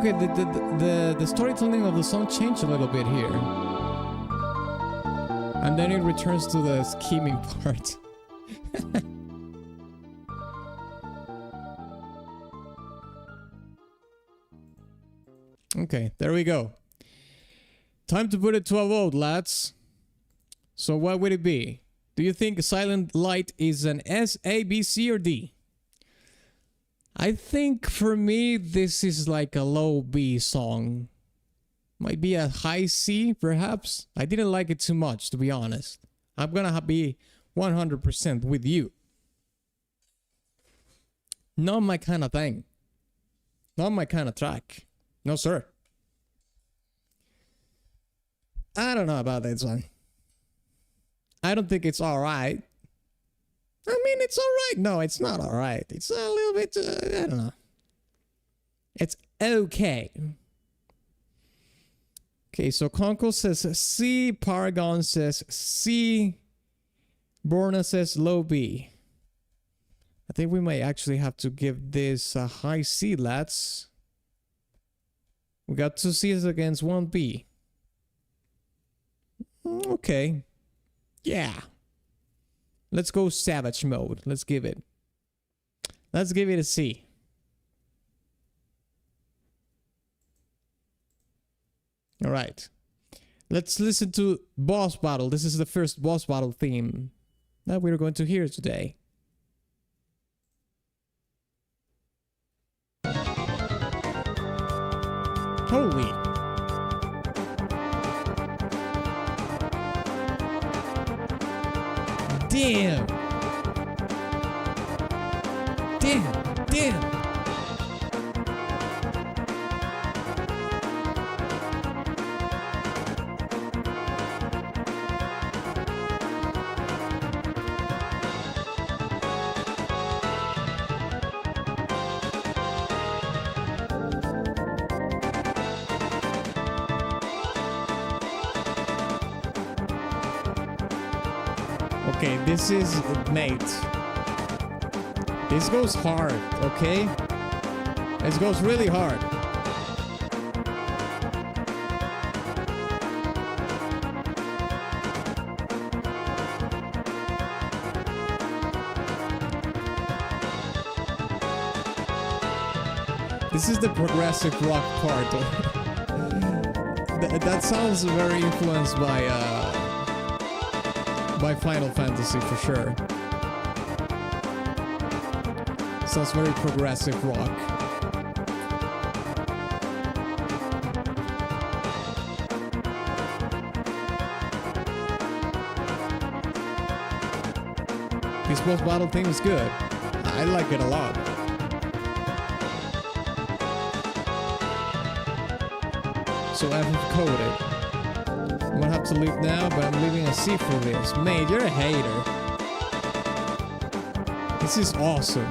Okay, the storytelling of the song changed a little bit here. And then it returns to the scheming part. Okay, there we go. Time to put it to a vote, lads. So what would it be? Do you think Silent Light is an S, A, B, C, or D? I think for me, this is like a low B song. Might be a high C, perhaps. I didn't like it too much, to be honest. I'm gonna be 100% with you. Not my kind of thing. Not my kind of track. No, sir. I don't know about this one. I don't think it's alright. I mean, it's alright. No, it's not alright. It's a little bit, I don't know. It's okay. Okay, so Conkel says C, Paragon says C, Borna says low B. I think we might actually have to give this a high C, lads. We got 2 C's against 1 B. Okay. Yeah. Let's go savage mode. Let's give it a C. All right. Let's listen to boss battle. This is the first boss battle theme that we're going to hear today. Holy. Damn. Damn. Okay, this is mate. This goes hard, okay? This goes really hard. This is the progressive rock part. That sounds very influenced by Final Fantasy for sure. Sounds very progressive rock. This boss battle theme is good. I like it a lot. So I have coded. I'm gonna have to leave now, but I'm leaving a C for this. Mate, you're a hater. This is awesome.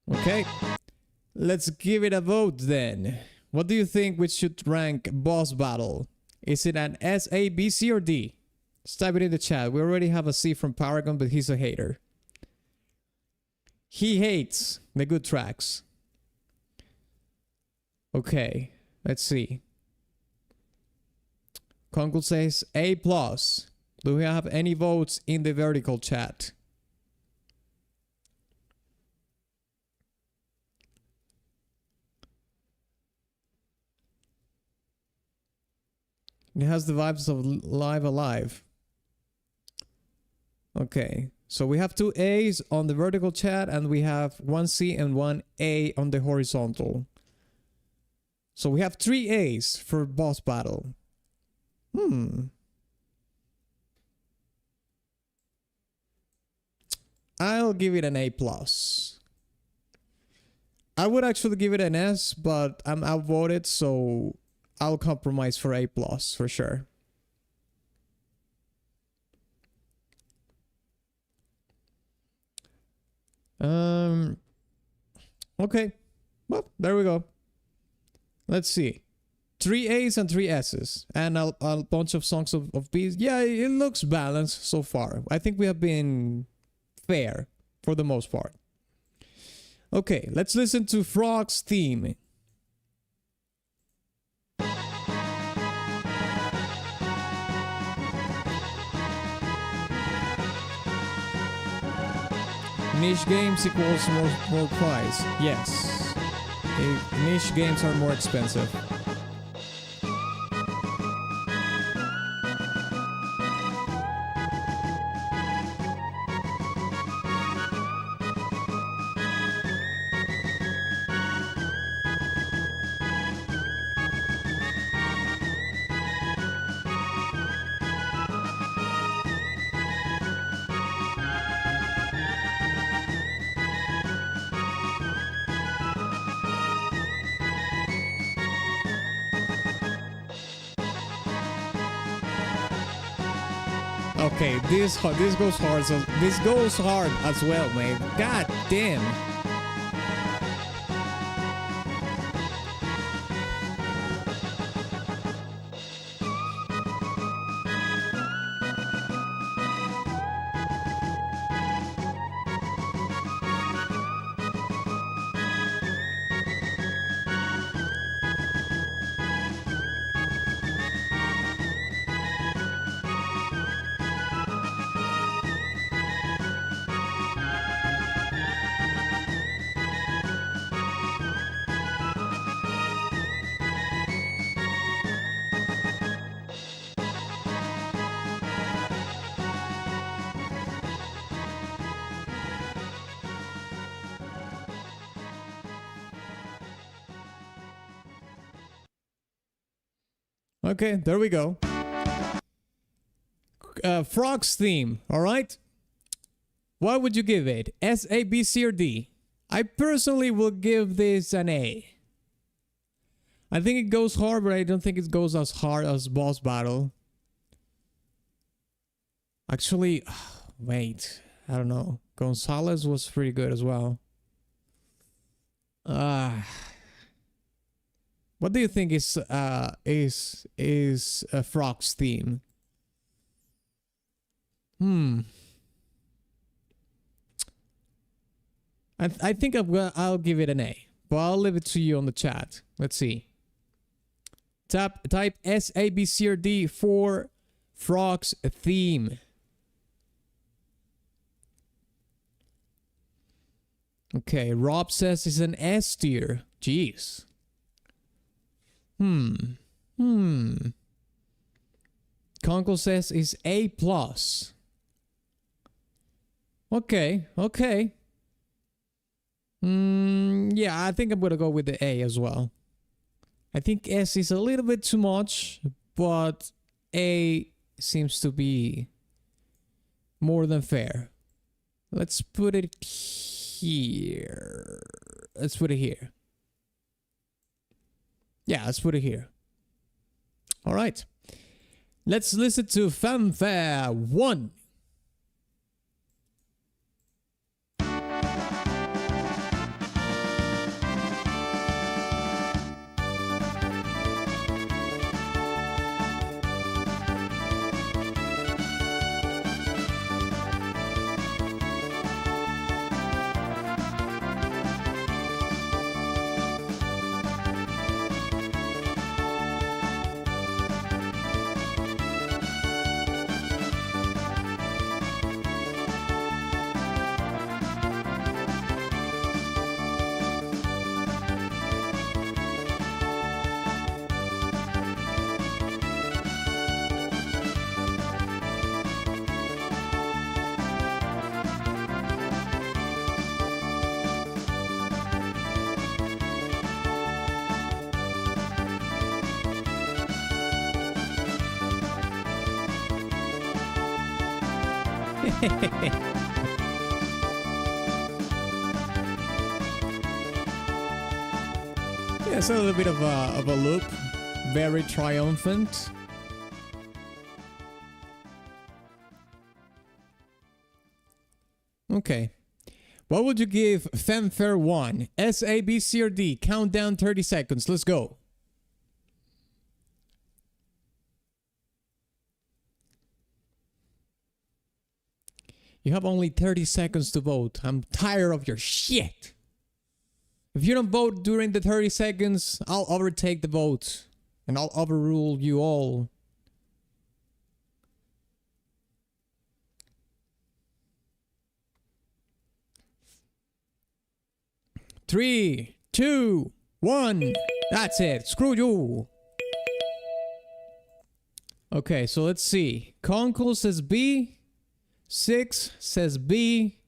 Okay, let's give it a vote then. What do you think we should rank boss battle? Is it an S, A, B, C, or D? Just type it in the chat. We already have a C from Paragon, but he's a hater. He hates the good tracks. Okay, let's see. Conkel says A+. Do we have any votes in the vertical chat? It has the vibes of Live Alive. Okay, so we have 2 A's on the vertical chat and we have 1 C and 1 A on the horizontal. So we have 3 A's for boss battle. I'll give it an A+. I would actually give it an S, but I'm outvoted, so I'll compromise for A+ for sure. Okay. Well, there we go. Let's see. 3 A's and 3 S's. And a bunch of songs of B's. Yeah, it looks balanced so far. I think we have been fair for the most part. Okay, let's listen to Frog's theme. Niche games equals more price. Yes. Niche games are more expensive. Okay, this goes hard. So this goes hard as well, mate. God damn. Okay, there we go. Frogs theme, alright? What would you give it? S, A, B, C, or D? I personally will give this an A. I think it goes hard, but I don't think it goes as hard as boss battle. Actually, wait, I don't know. Gonzalez was pretty good as well. What do you think is a Frog's theme? I think I'll give it an A, but I'll leave it to you on the chat. Let's see. Type S, A, B, C, or D for Frog's theme. Okay, Rob says it's an S tier. Jeez. Conkel says it's A plus. Okay. Yeah, I think I'm gonna go with the A as well. I think S is a little bit too much, but A seems to be more than fair. Let's put it here. Let's put it here. Yeah, let's put it here. All right. Let's listen to Fanfare 1. Yeah, it's a little bit of a loop. Very triumphant. Okay. What would you give Fanfare 1? S, A, B, C, or D? Countdown 30 seconds. Let's go. You have only 30 seconds to vote. I'm tired of your shit. If you don't vote during the 30 seconds, I'll overtake the vote. And I'll overrule you all. Three, two, one. That's it. Screw you. Okay, so let's see. Conkel says B. 6 says B.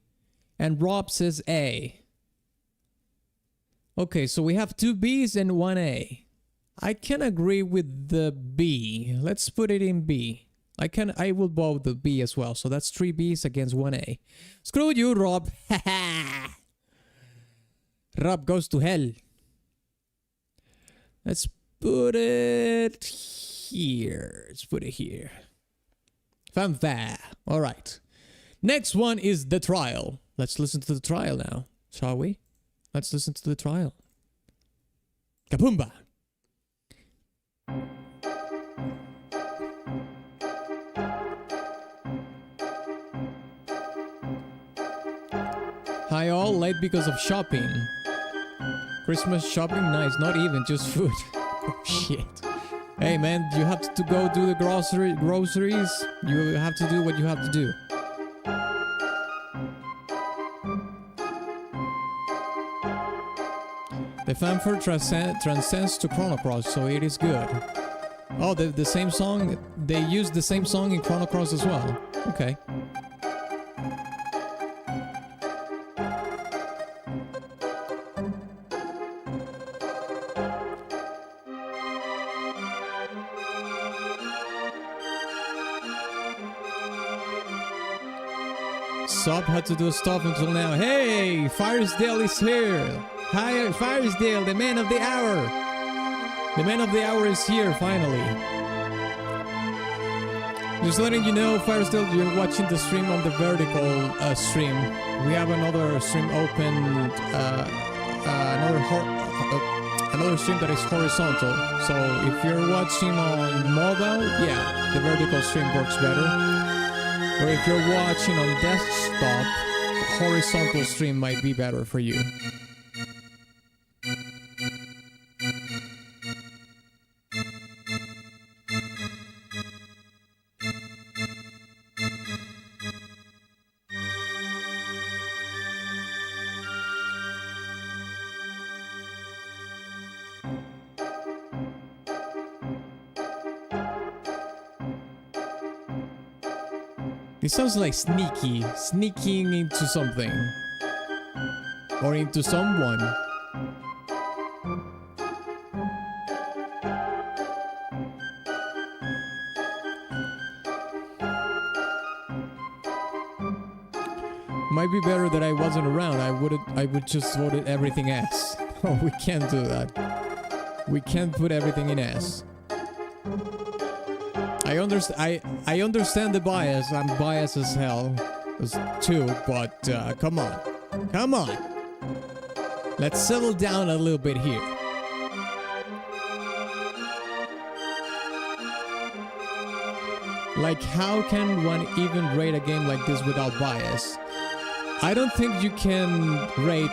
And Rob says A. Okay, so we have 2 B's and 1 A. I can agree with the B. Let's put it in B. I will vote the B as well. So that's 3 B's against 1 A. Screw you, Rob. Rob goes to hell. Let's put it here. Let's put it here. Fanfare. All right. Next one is the trial. Let's listen to the trial now, shall we? Let's listen to the trial. Kapoomba. Hi all, late because of shopping. Christmas shopping? Nice, not even, just food. Oh shit. Hey man, you have to go do the groceries. You have to do what you have to do. The fanfare transcends to Chrono Cross, so it is good. Oh, the same song? They used the same song in Chrono Cross as well. Okay. up? How to do stuff until now. Hey, Firesdale is here. Hi, Firesdale, the man of the hour. The man of the hour is here, finally. Just letting you know, Firesdale, you're watching the stream on the vertical stream. We have another stream open, another stream that is horizontal. So if you're watching on mobile, yeah, the vertical stream works better. Or if you're watching on desktop, horizontal stream might be better for you. It sounds like sneaking into something. Or into someone. Might be better that I wasn't around. I would just vote everything S. Oh, we can't do that. We can't put everything in S. I understand the bias. I'm biased as hell too, but come on. Come on. Let's settle down a little bit here. Like, how can one even rate a game like this without bias? I don't think you can rate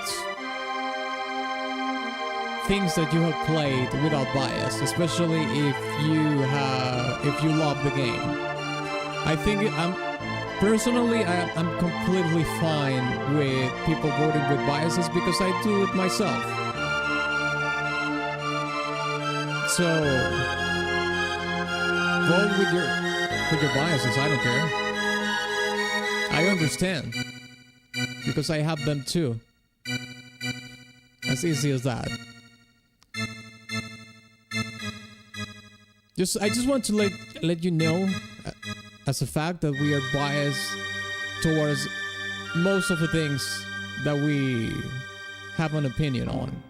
things that you have played without bias, especially if you love the game. I think I'm completely fine with people voting with biases because I do it myself. So vote with your biases. I don't care. I understand because I have them too. As easy as that. I just want to let you know as a fact that we are biased towards most of the things that we have an opinion on.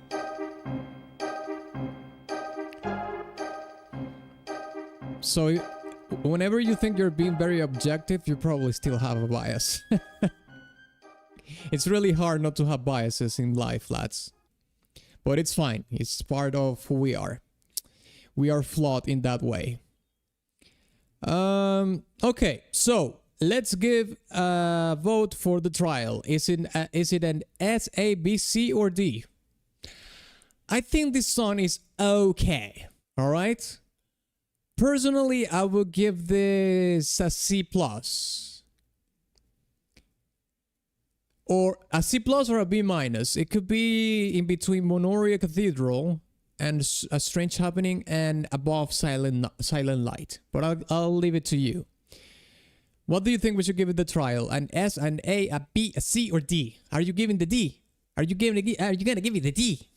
So whenever you think you're being very objective, you probably still have a bias. It's really hard not to have biases in life, lads. But it's fine. It's part of who we are. We are flawed in that way. Okay, so let's give a vote for the trial. Is it an S, A, B, C, or D? I think this song is okay. All right. Personally, I would give this a C+. Or a C+ or a B-. It could be in between Monoria Cathedral and A Strange Happening and above Silent Light. But I'll leave it to you. What do you think we should give it the trial? An S, an A, a B, a C, or D? Are you giving the D? Are you gonna give me the D?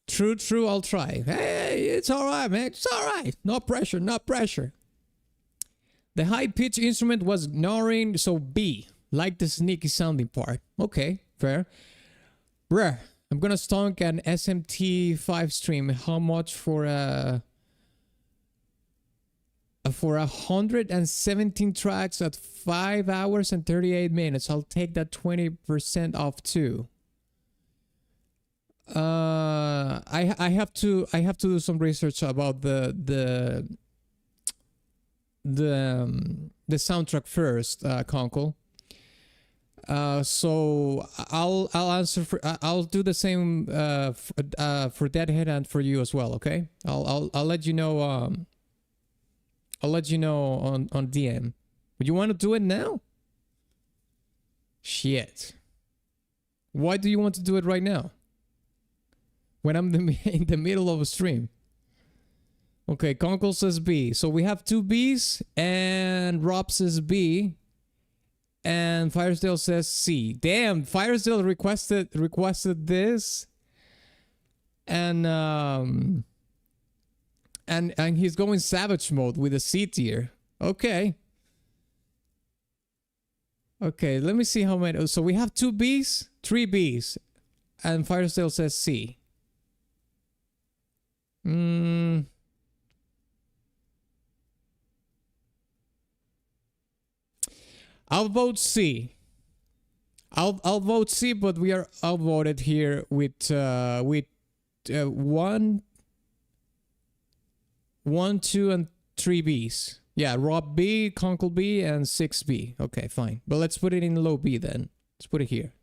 True, I'll try. Hey, it's alright, man. It's alright. No pressure, no pressure. The high-pitched instrument was ignoring, so B. Like the sneaky sounding part. Okay, fair. Bruh, I'm gonna stonk an SMT5 stream. How much for a 117 tracks at 5 hours and 38 minutes? I'll take that 20% off too. I have to do some research about the soundtrack first, Conkel. So I'll answer for I'll do the same for Deadhead and for you as well. Okay, I'll let you know. I'll let you know on DM. Would you want to do it now? Shit. Why do you want to do it right now? When I'm in the middle of a stream. Okay, Conkel says B. So we have two Bs, and Rob says B, and Firesdale says C. Damn, Firesdale requested this, and And he's going savage mode with a C tier. Okay. Okay, let me see how many. So we have 2 Bs, 3 Bs, and Firesdale says C. I'll vote C. I'll vote C, but we are outvoted here with 1, 2, and 3 Bs. Yeah, Rob B, Conkel B, and 6B. Okay, fine. But let's put it in low B then. Let's put it here.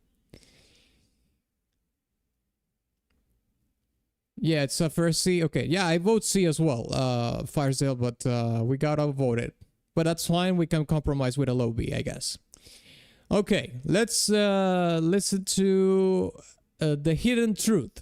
Yeah, it's a first C. Okay, yeah, I vote C as well, Firesdale, but we got outvoted. But that's fine. We can compromise with a low B, I guess. Okay, let's listen to The Hidden Truth.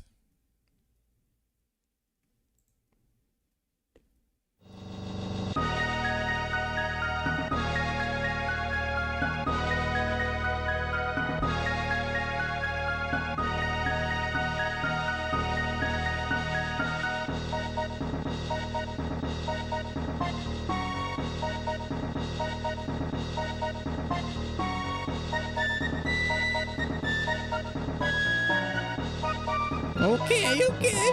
Okay, okay.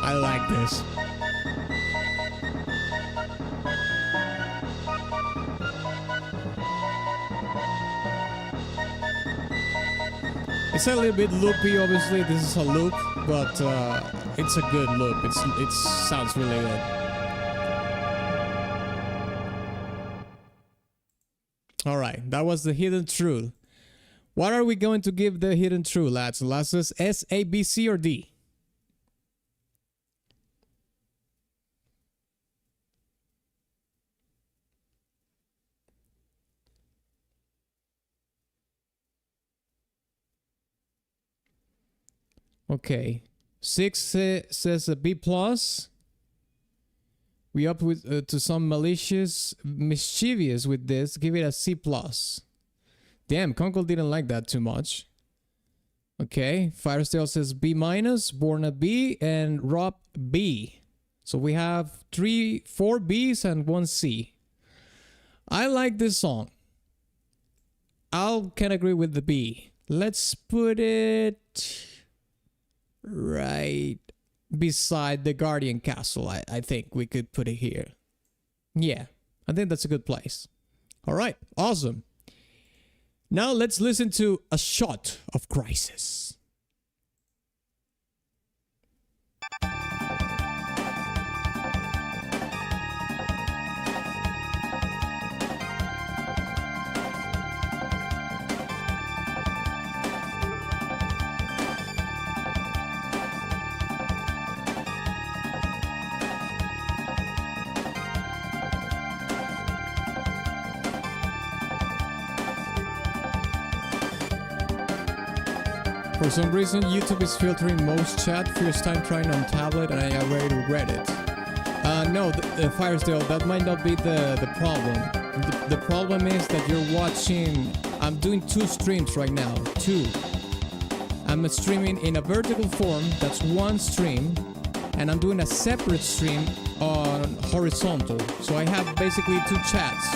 I like this. It's a little bit loopy, obviously. This is a loop, but it's a good loop. It sounds really good. All right, that was The Hidden Truth. What are we going to give The Hidden Truth, lads? Lasses, S, A, B, C, or D? Okay, 6 says a B plus. We up with to some mischievous with this. Give it a C plus. Damn, Conkel didn't like that too much. Okay, Firesdale says B minus, Born a B, and Rob B. So we have 4 Bs and 1 C. I like this song. I can agree with the B. Let's put it right beside the Guardian Castle. I think we could put it here. Yeah, I think that's a good place. All right, awesome. Now let's listen to A Shot of Crisis. For some reason, YouTube is filtering most chat. First time trying on tablet, and I already regret it. No, Firesdale, that might not be the problem. The problem is that you're watching. I'm doing 2 streams right now. 2. I'm streaming in a vertical form. That's 1 stream, and I'm doing a separate stream on horizontal. So I have basically 2 chats.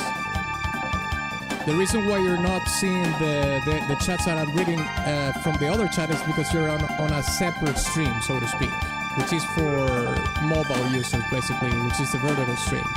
The reason why you're not seeing the chats that I'm reading from the other chat is because you're on a separate stream, so to speak, which is for mobile users, basically, which is the vertical stream.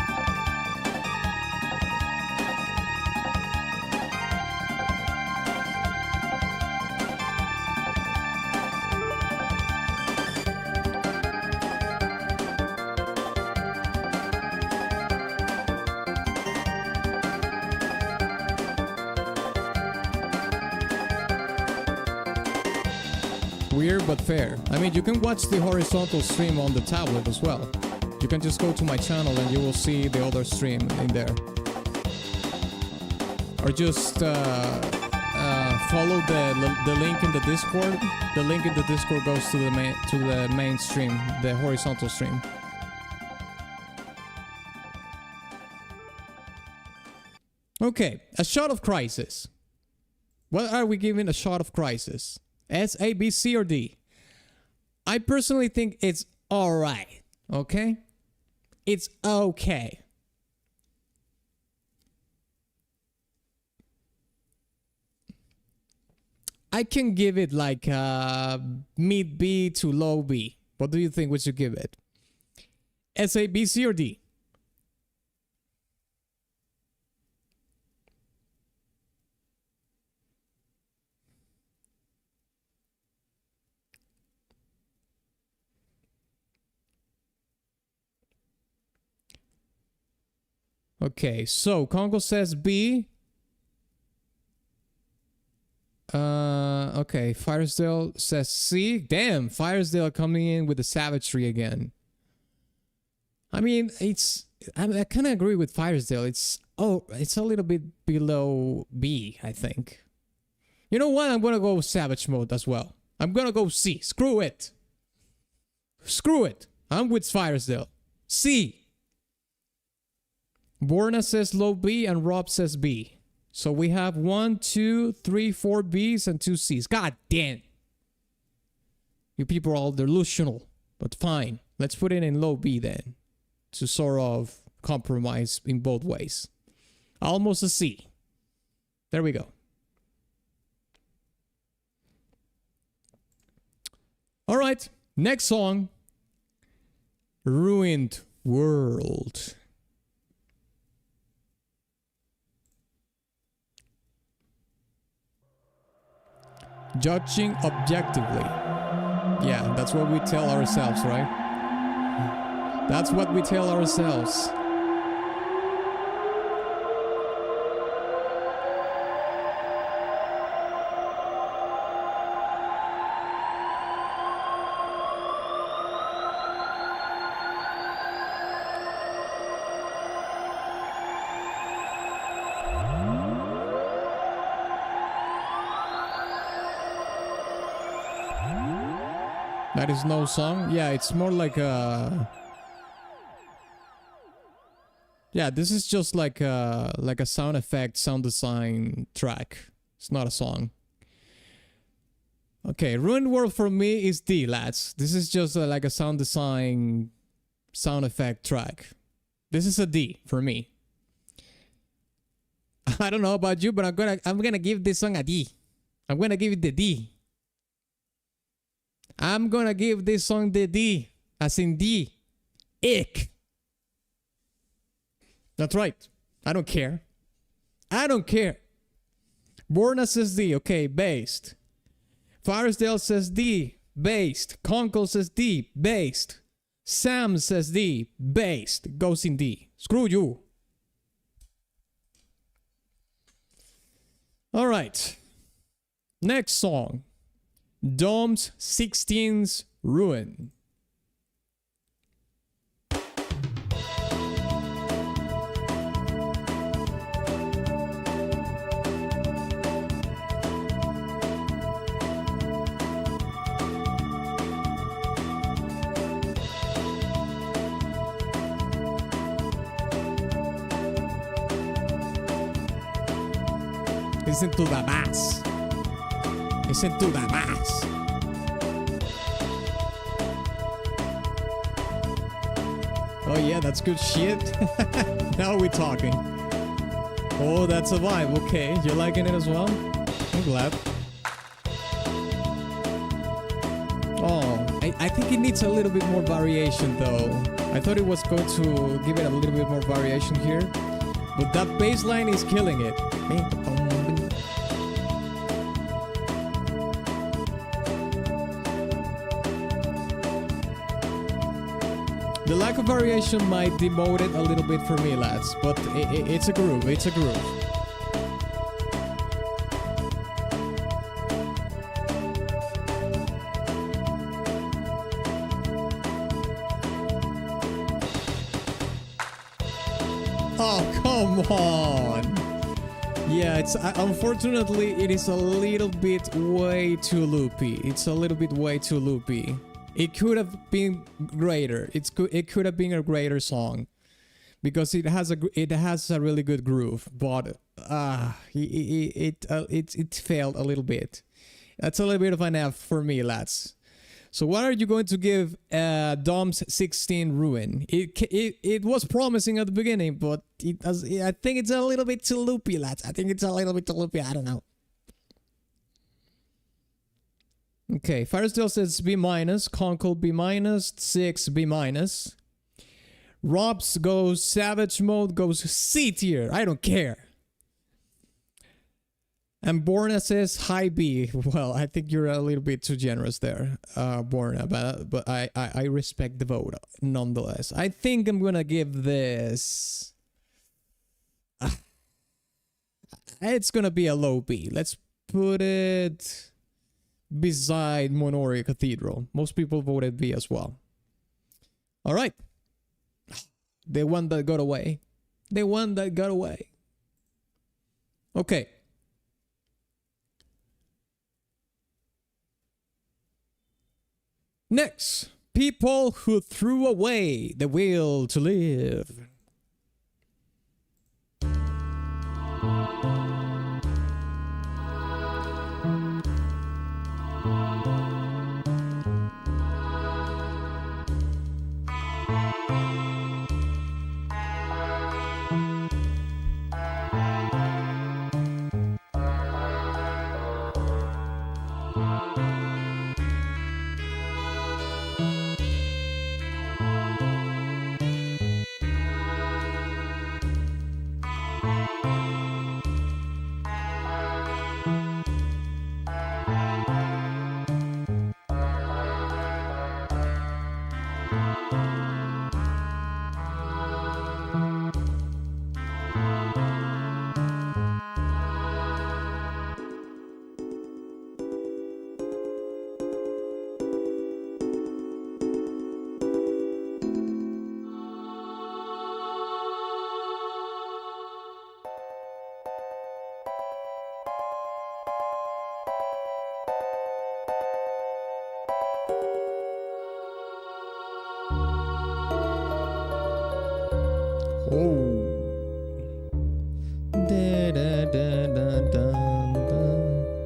Weird but fair. I mean, you can watch the horizontal stream on the tablet as well. You can just go to my channel and you will see the other stream in there. Or just follow the link in the Discord. The link in the Discord goes to the main stream, the horizontal stream. Okay, A Shot of Crisis. What are we giving a shot of crisis? S, A, B, C, or D? I personally think it's alright. Okay? It's okay. I can give it like mid B to low B. What do you think we should give it? S, A, B, C, or D? Okay, so Conkel says B. Okay, Firesdale says C. Damn, Firesdale coming in with the savagery again. I mean, I kind of agree with Firesdale. It's a little bit below B, I think. You know what? I'm gonna go savage mode as well. I'm gonna go C. Screw it. Screw it. I'm with Firesdale. C. Borna says low B and Rob says B. So we have 1, 2, 3, 4 Bs and 2 Cs. God damn. You people are all delusional. But fine. Let's put it in low B then. To sort of compromise in both ways. Almost a C. There we go. Alright. Next song. Ruined World. Judging objectively. Yeah, that's what we tell ourselves, right? That's what we tell ourselves. That is no song. Yeah, it's more like a... Yeah, this is just like a sound effect, sound design track. It's not a song. Okay, Ruined World for me is D, lads. This is just like a sound design, sound effect track. This is a D for me. I don't know about you, but I'm gonna give this song a D. I'm gonna give it the D. I'm gonna give this song the D, as in D. Ick. That's right. I don't care. I don't care. Borna says D. Okay, based. Firesdale says D. Based. Conkel says D. Based. Sam says D. Based. Goes in D. Screw you. Alright. Next song. Dom's 16's Ruin. Listen to the bass. Listen to the bass. Oh yeah, that's good shit. Now we're talking. Oh, that's a vibe. Okay, you're liking it as well? I'm glad. Oh, I think it needs a little bit more variation though. I thought it was going to give it a little bit more variation here. But that bass line is killing it. The lack of variation might demote it a little bit for me, lads, but it's a groove, it's a groove. Oh, come on! Yeah, it's unfortunately it is a little bit way too loopy. It's a little bit way too loopy. It could have been greater. It could have been a greater song, because it has a really good groove. But it failed a little bit. That's a little bit of an F for me, lads. So what are you going to give Dom's 16 Ruin? It was promising at the beginning, but I think it's a little bit too loopy, lads. I think it's a little bit too loopy. I don't know. Okay, Firesdale says B-, Conkel B-, 6 B-. Robs goes Savage Mode, goes C tier. I don't care. And Borna says high B. Well, I think you're a little bit too generous there, Borna, but I respect the vote nonetheless. I think I'm gonna give this. It's gonna be a low B. Let's put it beside Monoria Cathedral. Most people voted B as well. All right. The one that got away. The one that got away. Okay. Next, people who threw away the will to live.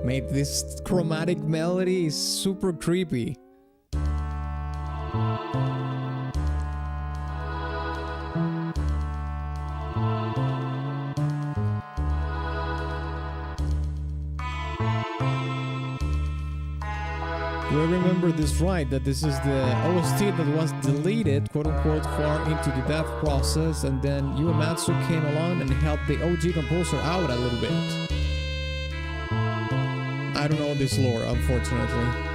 Mate, this chromatic melody is super creepy. Do I remember this right? That this is the OST that was deleted, quote unquote, far into the dev process, and then Uematsu came along and helped the OG composer out a little bit. I don't know this lore, unfortunately.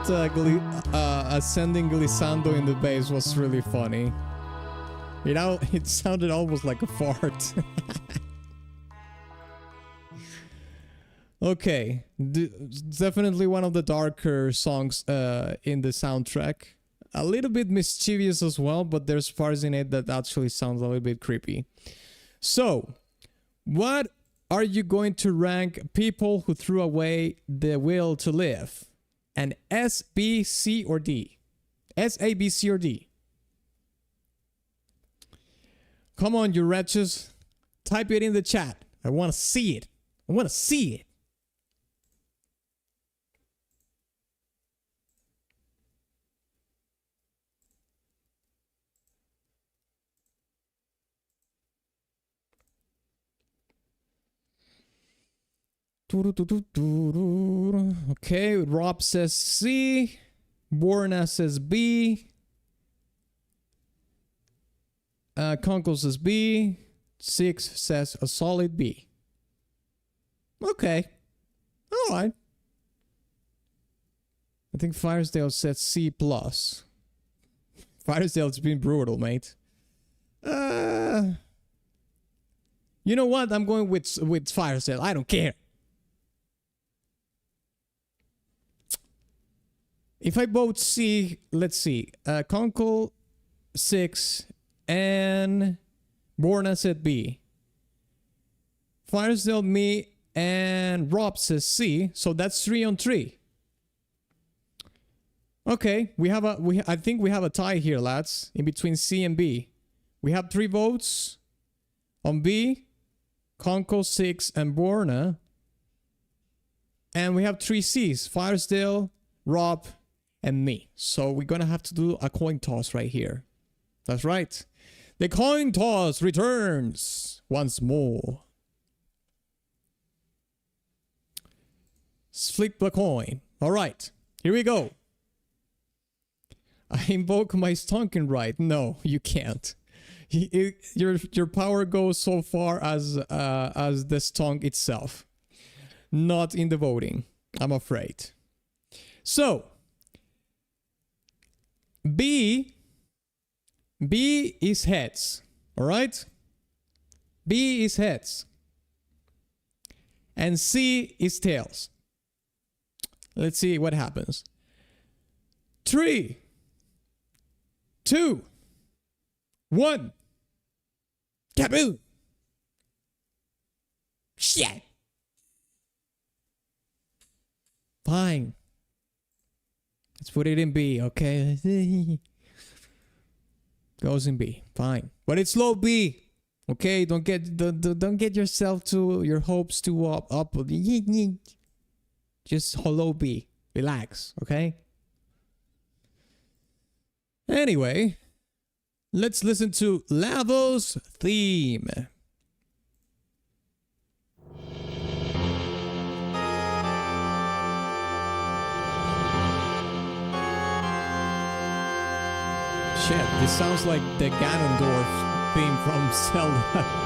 that ascending glissando in the bass was really funny. You know, it sounded almost like a fart. Okay, definitely one of the darker songs in the soundtrack. A little bit mischievous as well, but there's parts in it that actually sounds a little bit creepy. So, what are you going to rank people who threw away the will to live? An S, B, C, or D? S, A, B, C, or D? Come on, you wretches. Type it in the chat. I want to see it. I want to see it. Okay, Rob says C. Borna says B. Conkel says B. 6 says a solid B. Okay. Alright. I think Firesdale said C+. Firesdale's been brutal, mate. You know what? I'm going with Firesdale. I don't care. If I vote C, let's see. Conkel 6 and Borna said B. Firesdale, me, and Rob says C. So that's 3 on 3. Okay, I think we have a tie here, lads, in between C and B. We have 3 votes on B, Conkel 6 and Borna. And we have 3 C's, Firesdale, Rob, and me. So we're gonna have to do a coin toss right here. That's right. The coin toss returns once more. Flip the coin. All right, here we go. I invoke my stonking right. No, you can't. Your power goes so far as the stonk itself, not in the voting, I'm afraid. So B is heads. All right, B is heads, and C is tails. Let's see what happens. 3, 2, 1. Kaboom! Shit! Fine. Let's put it in B, okay? Goes in B. Fine. But it's low B. Okay? Don't get yourself to your hopes too up. Just low B. Relax, okay? Anyway, let's listen to Lavo's theme. Shit, this sounds like the Ganondorf theme from Zelda.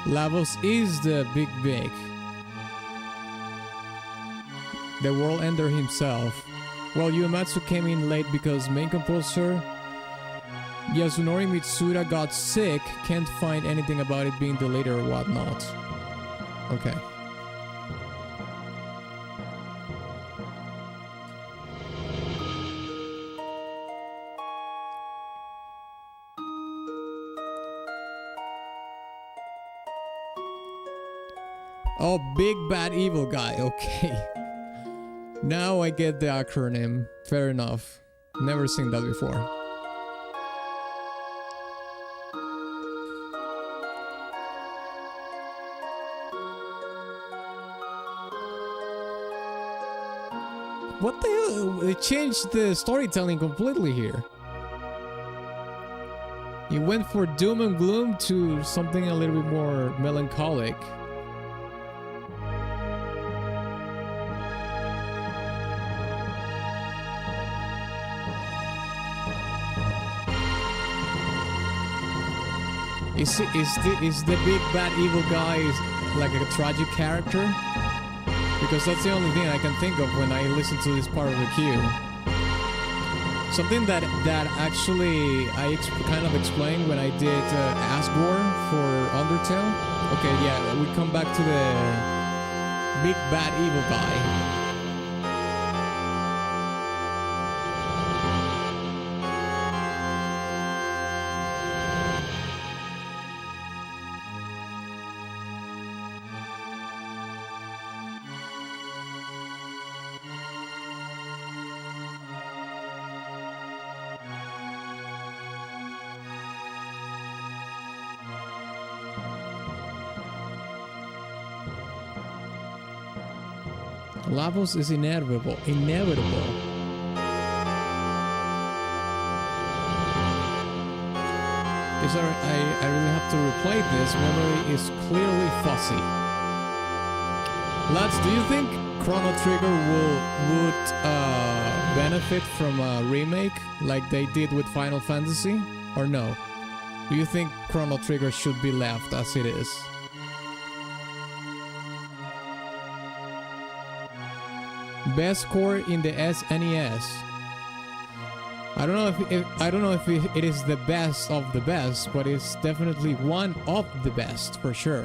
Lavos is the big. The world ender himself. Well, Uematsu came in late because main composer Yasunori Mitsuda got sick. Can't find anything about it being delayed or whatnot. Okay. Oh, big bad evil guy. Okay. Now I get the acronym. Fair enough. Never seen that before. What the hell? They changed the storytelling completely here. It went for doom and gloom to something a little bit more melancholic. Is the big bad evil guy like a tragic character? Because that's the only thing I can think of when I listen to this part of the queue. Something that actually I kind of explained when I did Asgore for Undertale. Okay, yeah, we come back to the big bad evil guy. Lavos is inevitable. Inevitable. I really have to replay this. Memory is clearly fuzzy. Lads, do you think Chrono Trigger would benefit from a remake like they did with Final Fantasy? Or no? Do you think Chrono Trigger should be left as it is? Best score in the SNES. I don't know if it is the best of the best, but it's definitely one of the best for sure.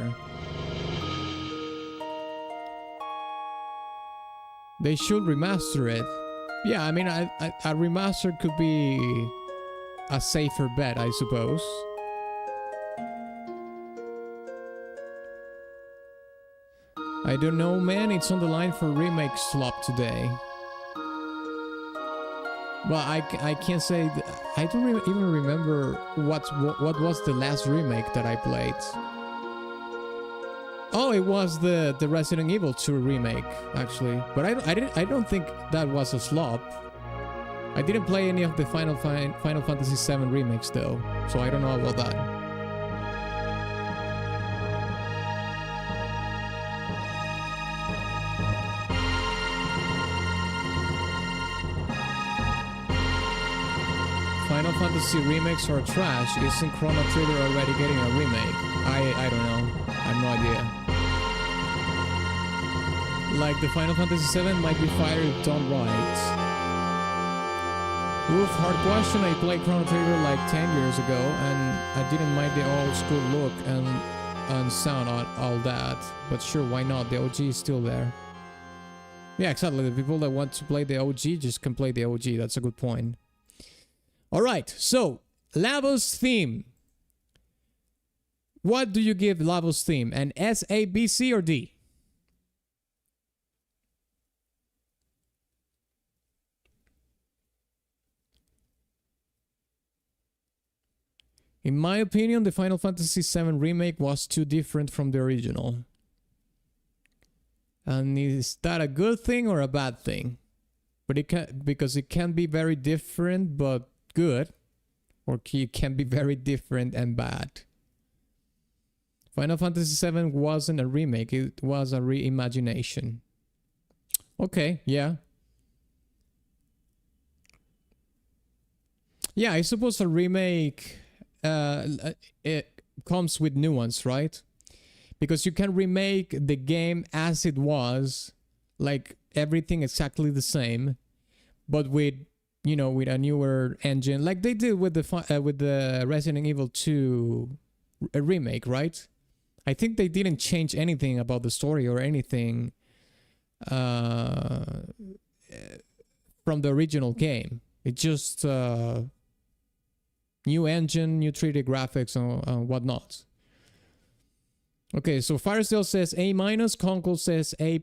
They should remaster it. Yeah, I mean, a remaster could be a safer bet, I suppose. I don't know, man. It's on the line for remake slop today. Well, I can't say. I don't even remember what was the last remake that I played. Oh, it was the Resident Evil 2 remake, actually. But I don't think that was a slop. I didn't play any of the Final Fantasy 7 remakes though, so I don't know about that. Final Fantasy remakes are trash. Isn't Chrono Trigger already getting a remake? I don't know. I have no idea. Like the Final Fantasy 7 might be fired if done right. Oof, hard question. I played Chrono Trigger like 10 years ago and I didn't mind the old school look and sound on all that. But sure, why not? The OG is still there. Yeah, exactly. The people that want to play the OG just can play the OG. That's a good point. Alright, so Lavos theme. What do you give Lavos theme? An S, A, B, C, or D? In my opinion, the Final Fantasy VII remake was too different from the original. And is that a good thing or a bad thing? But because it can be very different, but good, or it can be very different and bad. Final Fantasy VII wasn't a remake, it was a reimagination. Okay, yeah. Yeah, I suppose a remake it comes with nuance, right? Because you can remake the game as it was, like everything exactly the same, but with, you know, with a newer engine, like they did with the Resident Evil 2 remake, right? I think they didn't change anything about the story or anything from the original game. It just new engine, new 3D graphics and whatnot. Okay, so Firesdale says A-, Conkel says A+,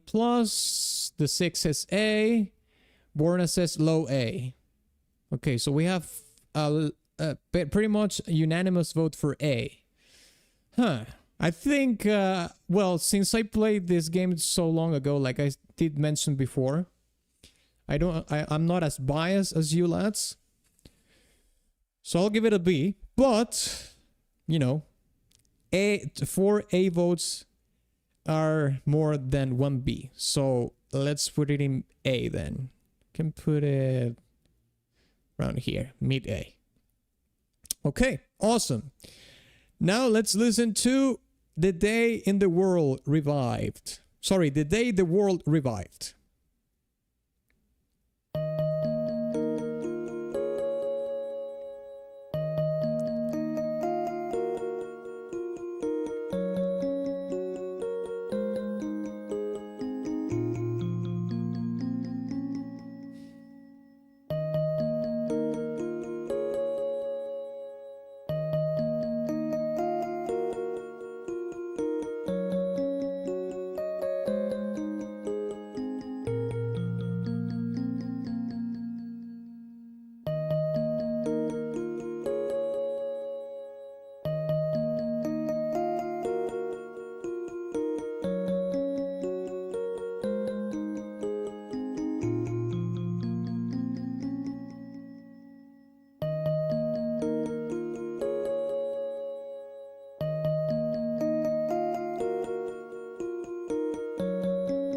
the 6 says A, Borna says low A. Okay, so we have pretty much unanimous vote for A. Huh. I think, well, since I played this game so long ago, like I did mention before, I'm not as biased as you lads. So I'll give it a B, but, you know, 4 A votes are more than 1 B. So let's put it in A then. Can put it around here, mid A. Okay, awesome. Now let's listen to The Day in the World Revived. Sorry, The Day the World Revived.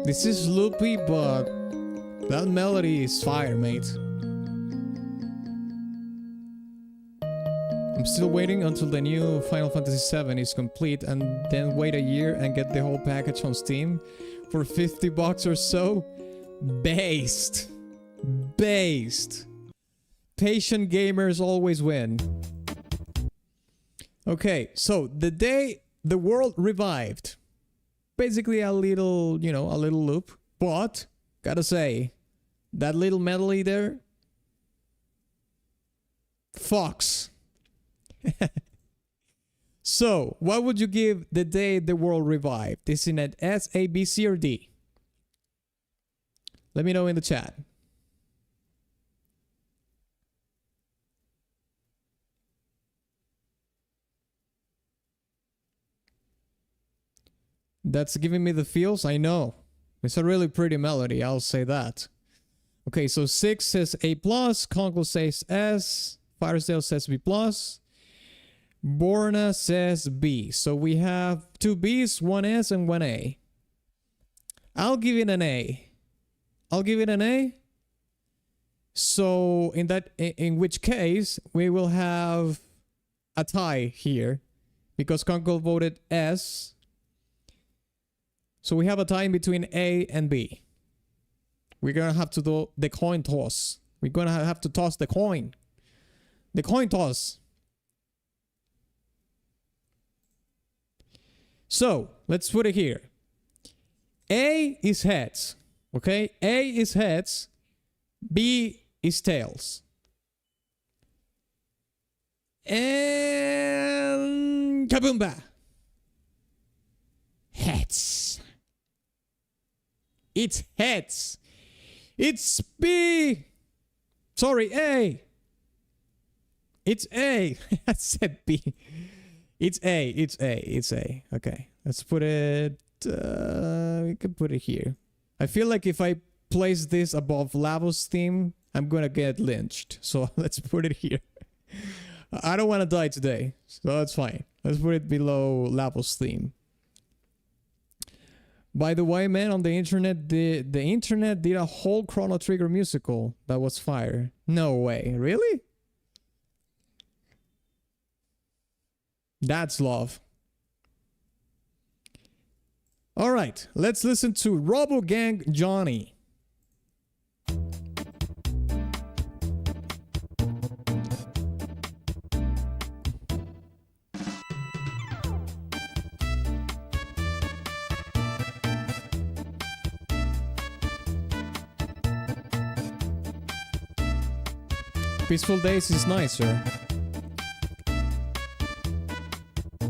This is loopy, but that melody is fire, mate. I'm still waiting until the new Final Fantasy VII is complete and then wait a year and get the whole package on Steam for $50 or so. Based. Patient gamers always win. Okay, so the day the world revived. Basically a little, you know, a little loop. But, gotta say, that little melody there. Fox. So, what would you give the day the world revived? Is it an S, A, B, C, or D? Let me know in the chat. That's giving me the feels, I know. It's a really pretty melody, I'll say that. Okay, so 6 says A+, Conkel says S, Firesdale says B+, Borna says B. So we have 2 B's, 1 S, and 1 A. I'll give it an A. So in which case we will have a tie here because Conkel voted S. So we have a tie in between A and B. We're gonna have to do the coin toss. We're gonna have to toss the coin. The coin toss. So let's put it here. A is heads. Okay, A is heads, B is tails. And kaboomba! Heads. It's heads. It's B. Sorry, A. It's A. I said B. It's A. Okay, let's put it, we can put it here. I feel like if I place this above Lavos theme, I'm gonna get lynched. So let's put it here. I don't want to die today, so that's fine. Let's put it below Lavos theme. By the way, man, on the internet, the internet did a whole Chrono Trigger musical that was fire. No way, really? That's love. All right, let's listen to RoboGang Johnny. Peaceful Days is nicer.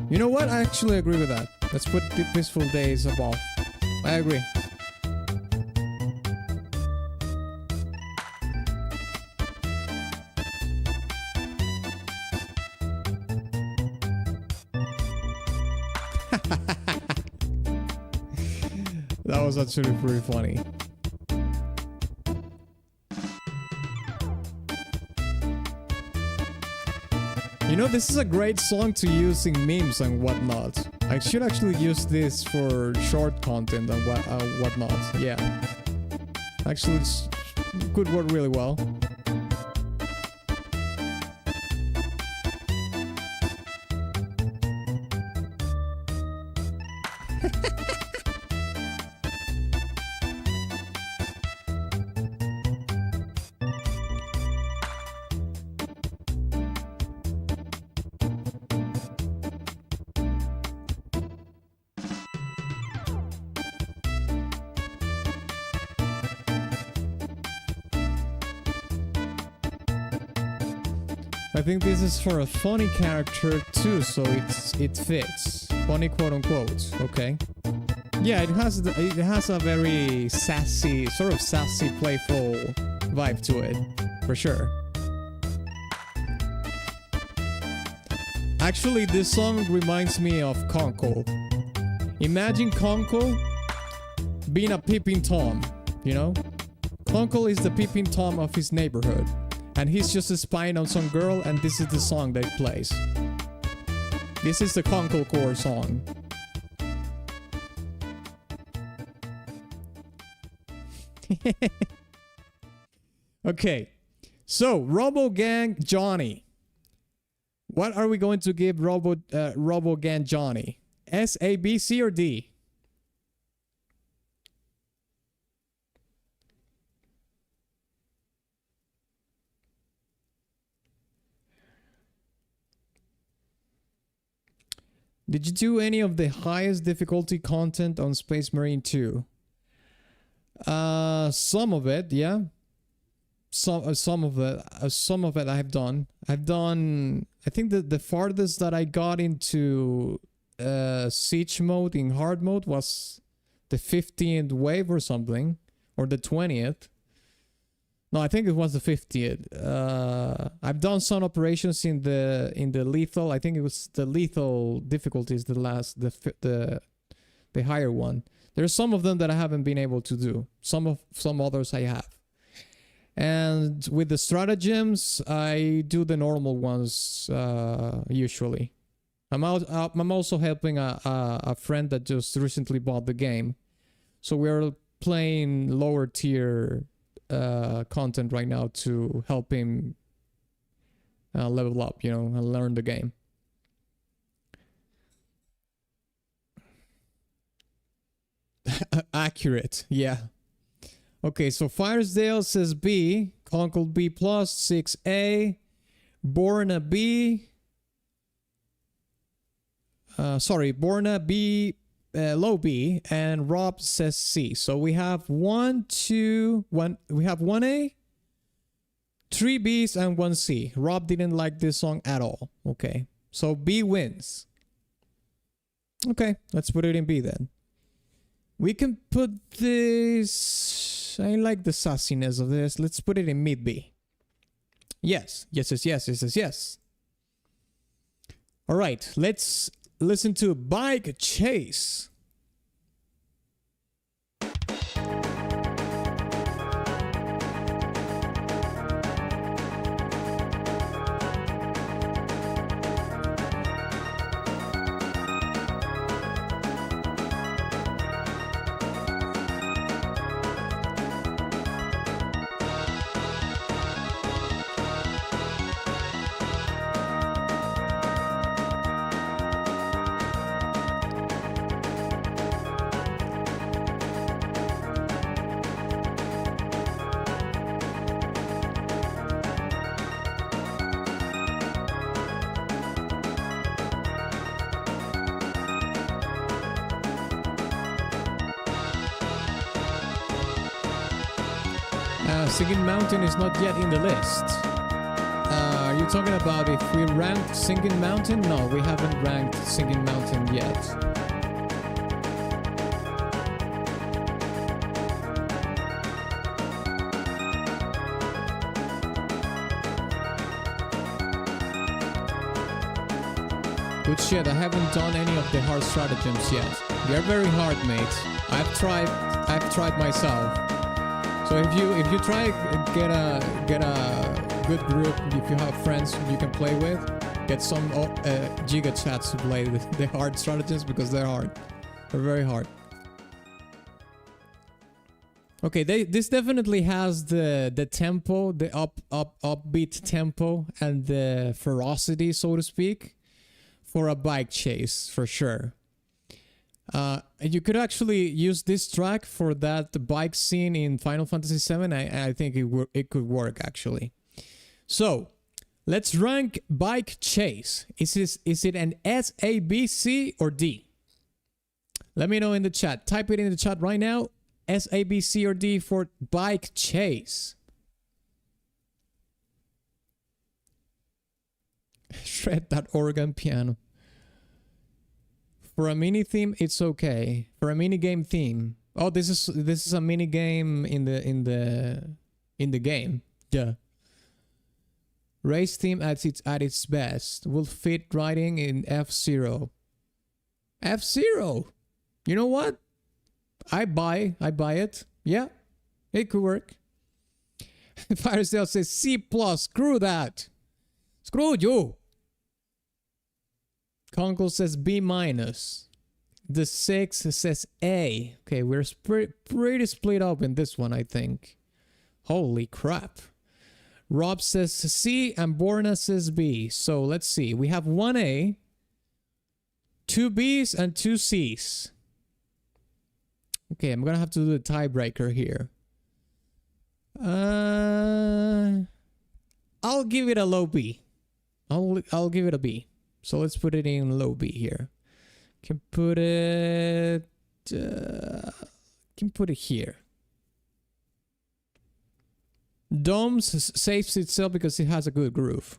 You know what? I actually agree with that. Let's put the Peaceful Days above. I agree. That was actually pretty funny. You know, this is a great song to use in memes and whatnot. I should actually use this for short content and whatnot. Yeah. Actually, it could work really well. I think this is for a funny character too, so it fits. Funny, quote unquote. Okay. Yeah, it has a very sassy, sort of sassy, playful vibe to it, for sure. Actually, this song reminds me of Conkel. Imagine Conkel being a peeping Tom, you know? Conkel is the peeping Tom of his neighborhood. And he's just spying on some girl, and this is the song that plays. This is the Conkel core song. Okay. So, RoboGang Johnny. What are we going to give RoboGang Johnny? S, A, B, C, or D? Did you do any of the highest difficulty content on Space Marine 2? Some of it, yeah. Some of it I have done. I think that the farthest that I got into siege mode in hard mode was the 15th wave or something, or the 20th. No, I think it was the 50th. I've done some operations in the lethal. I think it was the lethal difficulties, the higher one. There's some of them that I haven't been able to do. Some others I have. And with the stratagems, I do the normal ones usually. I'm also helping a friend that just recently bought the game, so we're playing lower tier content right now to help him level up, you know, and learn the game. Accurate, yeah. Okay, so Firesdale says B, Conkel B plus, 6A, Borna B, Borna B, low B, and Rob says C. So we have 1, 2, 1. We have 1A, 3 B's, and 1 C. Rob didn't like this song at all. Okay, so B wins. Okay, let's put it in B then. We can put this. I like the sassiness of this. Let's put it in mid B. Yes. All right, let's listen to Bike Chase. Singing Mountain is not yet in the list. Are you talking about if we ranked Singing Mountain? No, we haven't ranked Singing Mountain yet. Good shit, I haven't done any of the hard stratagems yet. They're very hard, mate. I've tried myself. So if you try get a good group, if you have friends you can play with, get some giga chats to play the hard strategies because they're hard. They're very hard. Okay, this definitely has the tempo, the upbeat tempo and the ferocity, so to speak, for a bike chase for sure. You could actually use this track for that bike scene in Final Fantasy VII. I think it could work actually. So let's rank Bike Chase. Is it an S, A, B, C, or D? Let me know in the chat. Type it in the chat right now. S, A, B, C, or D for Bike Chase. Shred that organ piano. For a mini theme, it's okay. For a mini game theme, oh, this is a mini game in the game. Yeah. Race theme at its best will fit riding in F-Zero. F-Zero. You know what? I buy it. Yeah, it could work. Firesdale says C+. Screw that. Screw you. Conkel says B-. The 6 says A. Okay, we're pretty split up in this one, I think. Holy crap. Rob says C and Borna says B. So let's see. We have 1 A, 2 B's, and 2 C's. Okay, I'm gonna have to do the tiebreaker here. I'll give it a low B. I'll give it a B. So let's put it in low B here. Can put it here. Domes saves itself because it has a good groove,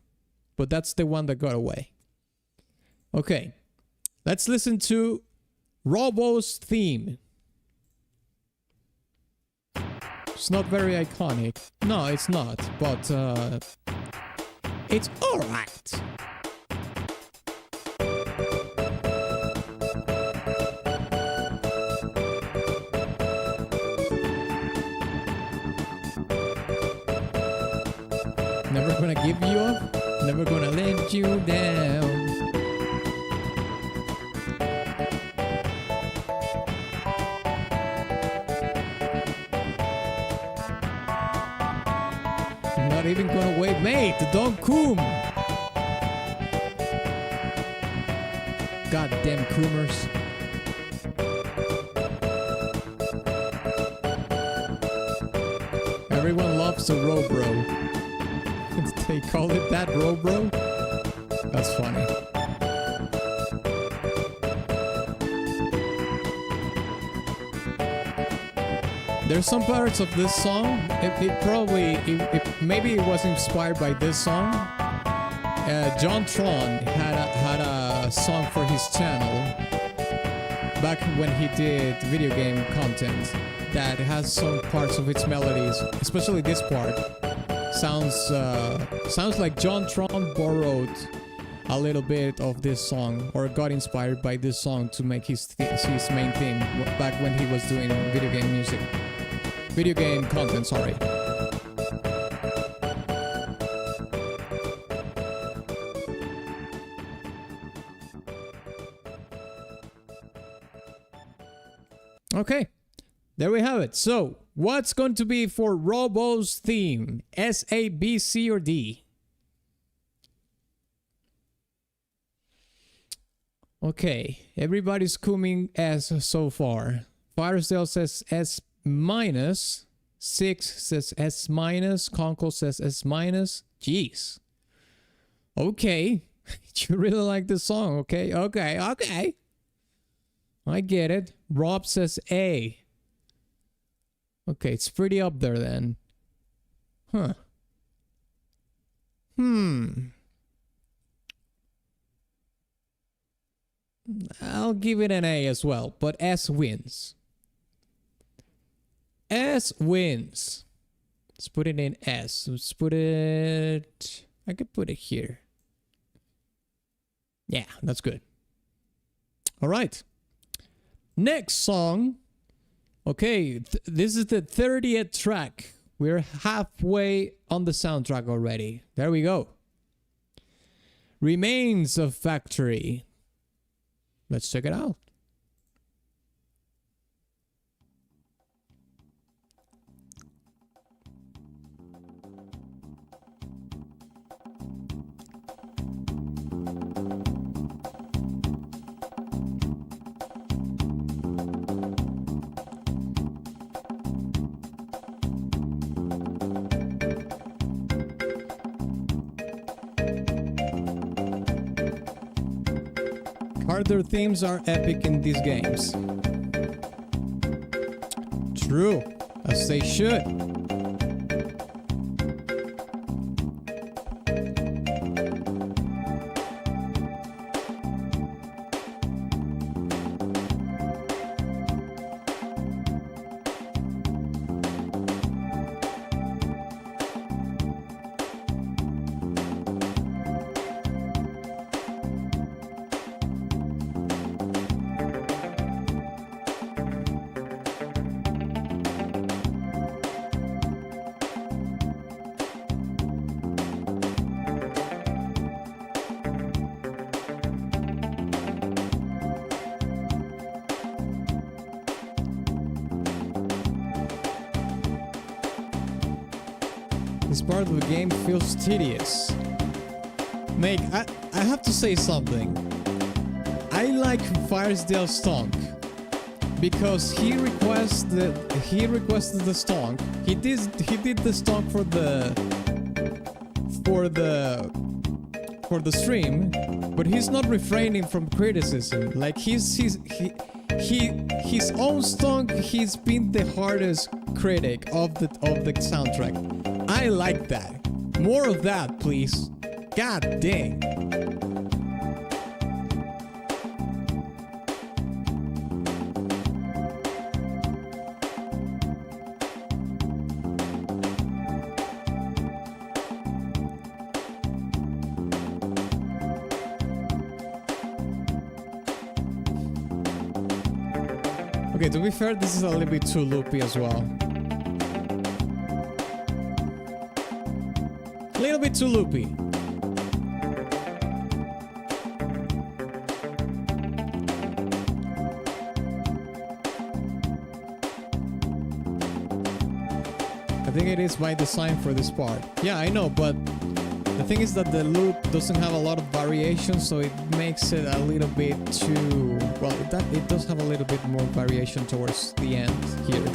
but that's the one that got away. Okay, let's listen to Robo's theme. It's not very iconic. No, it's not, but it's alright. Never gonna give you up, never gonna let you down. Not even gonna wait, mate, don't coom. Goddamn coomers. Everyone loves a Robro. They call it that, Robro? That's funny. There's some parts of this song, maybe it was inspired by this song. John Tron had a song for his channel back when he did video game content that has some parts of its melodies, especially this part. Sounds like John Tron borrowed a little bit of this song, or got inspired by this song to make his main theme back when he was doing video game content, sorry. Okay, there we have it. So, what's going to be for Robo's theme? S, A, B, C, or D? Okay, everybody's coming S so far. Firesdale says S minus. 6 says S minus. Conkel says S minus. Jeez. Okay, you really like this song, okay? Okay. I get it. Rob says A. Okay, it's pretty up there then. Huh. I'll give it an A as well, but S wins. S wins. Let's put it in S. Let's put it... I could put it here. Yeah, that's good. All right. Next song. Okay, this is the 30th track. We're halfway on the soundtrack already. There we go. Remains of Factory. Let's check it out. Harder themes are epic in these games. True, as they should. this part of the game feels tedious. Mate, I have to say something. I like Firesdale stonk because he requested the stonk. He did the stonk for the stream, but he's not refraining from criticism. Like his own stonk, he's been the hardest critic of the soundtrack. I like that. More of that, please. God dang. Okay, to be fair, this is a little bit too loopy as well. A little bit too loopy. I think it is by design for this part. Yeah, I know, but the thing is that the loop doesn't have a lot of variation, so it makes it a little bit too... Well, it does have a little bit more variation towards the end here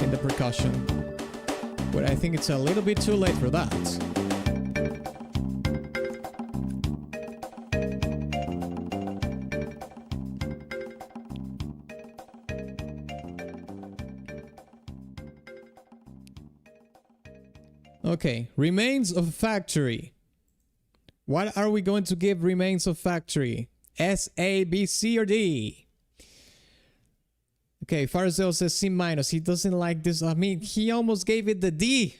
in the percussion. But I think it's a little bit too late for that. Okay, Remains of Factory. What are we going to give Remains of Factory? S, A, B, C, or D? Okay, Firesdale says C minus. He doesn't like this. I mean, he almost gave it the D.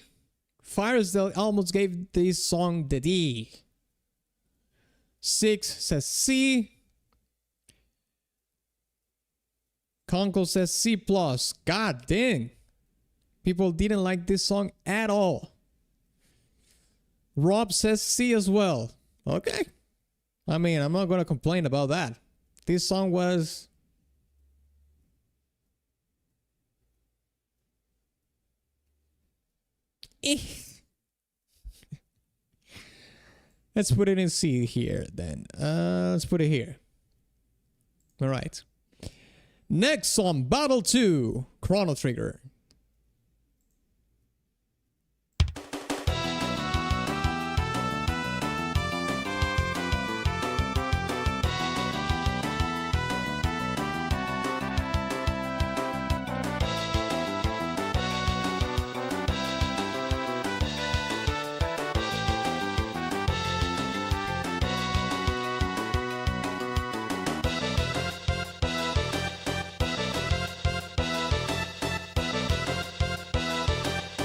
Firesdale almost gave this song the D. 6 says C. Conkel says C plus. God dang. People didn't like this song at all. Rob says C as well. Okay. I mean, I'm not gonna complain about that. This song was... Let's put it in C here then. Let's put it here. Alright. Next song, Battle 2, Chrono Trigger.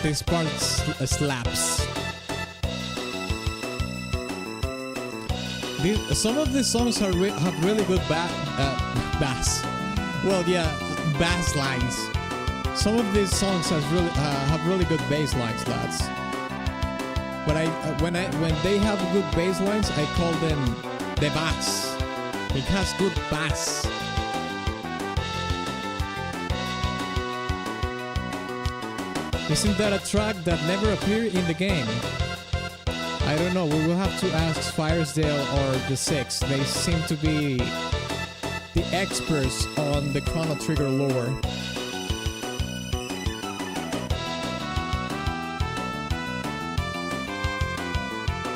This part slaps. Some of these songs have really good bass. Well, yeah, bass lines. Some of these songs have really good bass lines, lads. But when they have good bass lines, I call them the bass. It has good bass. Isn't that a track that never appeared in the game? I don't know, we will have to ask Firesdale or the Six. They seem to be the experts on the Chrono Trigger lore.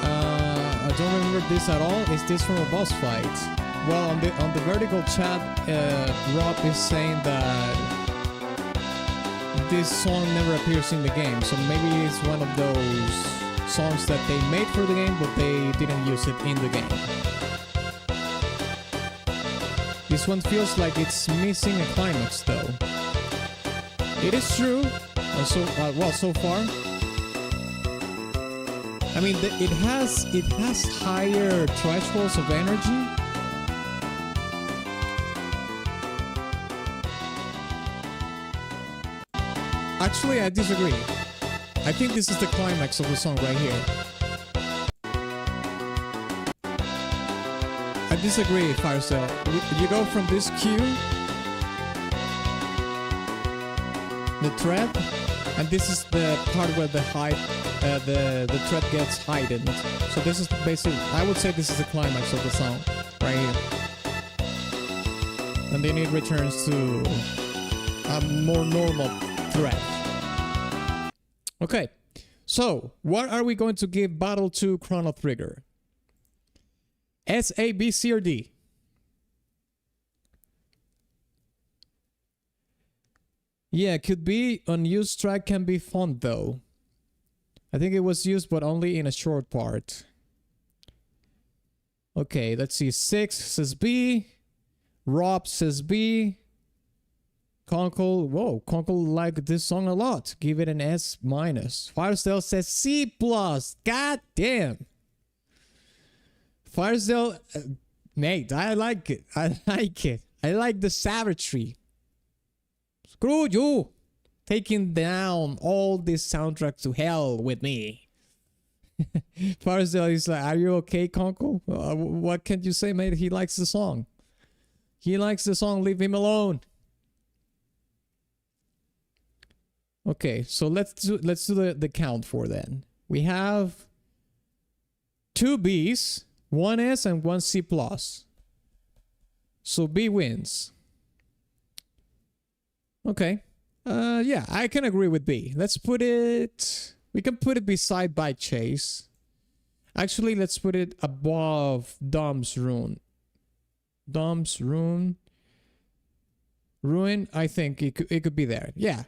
I don't remember this at all. Is this from a boss fight? Well, on the vertical chat, Rob is saying that this song never appears in the game, so maybe it's one of those songs that they made for the game, but they didn't use it in the game. This one feels like it's missing a climax, though. It is true, so far. I mean, it has higher thresholds of energy. Actually, I disagree. I think this is the climax of the song right here. I disagree, Firesdale. You go from this cue, the thread, And this is the part where the thread gets heightened. So this is basically, I would say this is the climax of the song right here. And then it returns to a more normal thread. Okay, so what are we going to give Battle to Chrono Trigger? S, A, B, C, or D? Yeah, could be. Unused track can be fun though. I think it was used but only in a short part. Okay, let's see. 6 says B. Rob says B. Conkel, whoa, Conkel liked this song a lot. Give it an S minus. Firesdale says C plus. God damn. Firesdale, mate, I like it. I like it. I like the savagery. Screw you. Taking down all this soundtrack to hell with me. Firesdale is like, are you okay, Conkel? What can you say, mate? He likes the song. He likes the song. Leave him alone. Okay, so let's do the count for then. We have 2 B's, 1 S, and 1 C plus. So B wins. Okay. Yeah, I can agree with B. Let's put it... We can put it beside by Chase. Actually, let's put it above Dom's Rune. Dom's Rune. Ruin, I think it could be there. Yeah.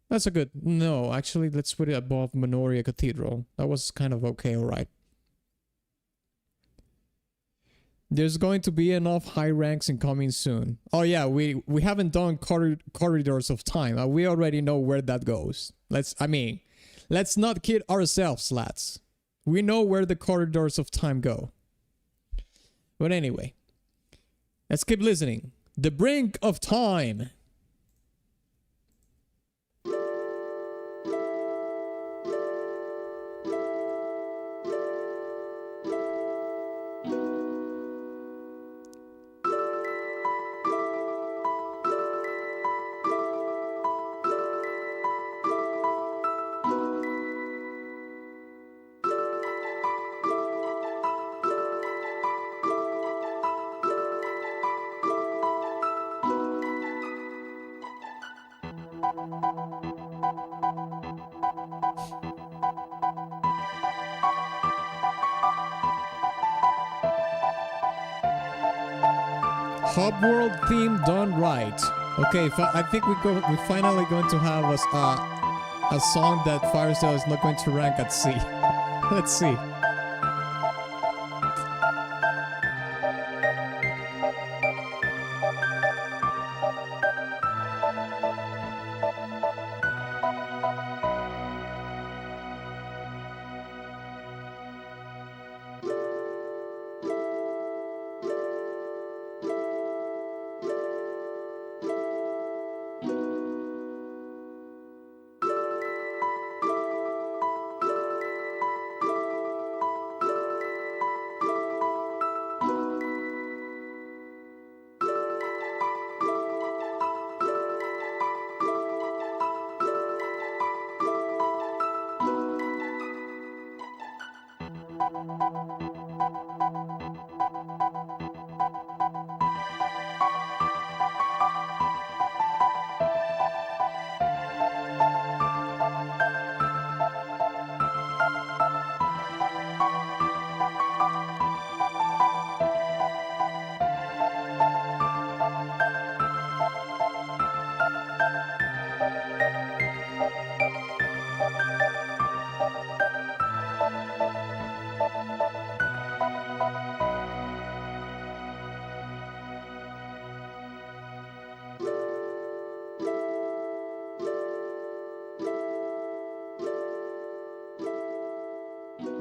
That's a good... No, actually, let's put it above Minoria Cathedral. That was kind of okay, alright. There's going to be enough high ranks incoming soon. Oh yeah, we haven't done corridors of time. We already know where that goes. Let's not kid ourselves, lads. We know where the corridors of time go. But anyway, let's keep listening. The Brink of Time. Hub World theme done right. Okay, I think we're finally going to have a song that Firesdale is not going to rank at C. Let's see.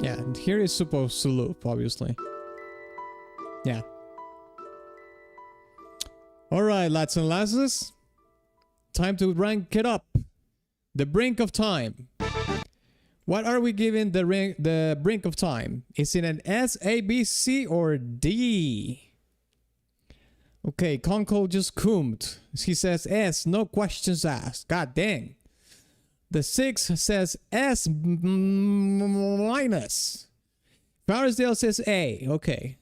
Yeah, here is supposed to loop, obviously. Yeah. Alright, lads and lasses. Time to rank it up. The Brink of Time. What are we giving the Brink of Time? Is it an S, A, B, C, or D? Okay, Conkel just coomed. He says S, no questions asked. God dang. The 6 says S minus. Firesdale says A. Okay.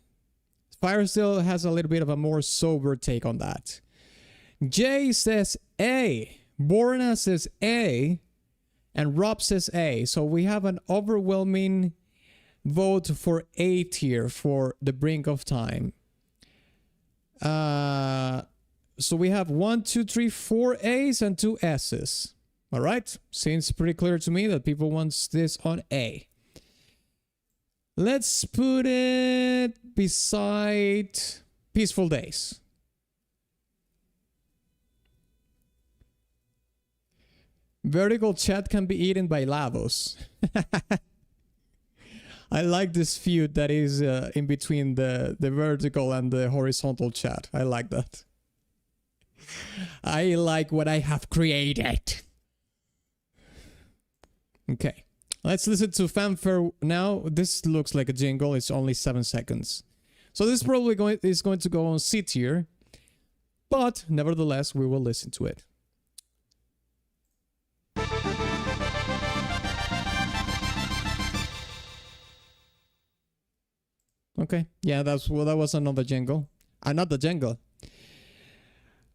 Firesdale has a little bit of a more sober take on that. Jay says A. Borna says A. And Rob says A. So we have an overwhelming vote for A tier for The Brink of Time. So we have 1, 2, 3, 4 A's and 2 S's. All right. Seems pretty clear to me that people want this on A. Let's put it beside Peaceful Days. Vertical chat can be eaten by Lavos. I like this feud that is in between the vertical and the horizontal chat. I like that. I like what I have created. Okay. Let's listen to fanfare now. This looks like a jingle. It's only 7 seconds. So this is probably going to go on C tier. But nevertheless, we will listen to it. Okay. Yeah, that was another jingle. Another jingle.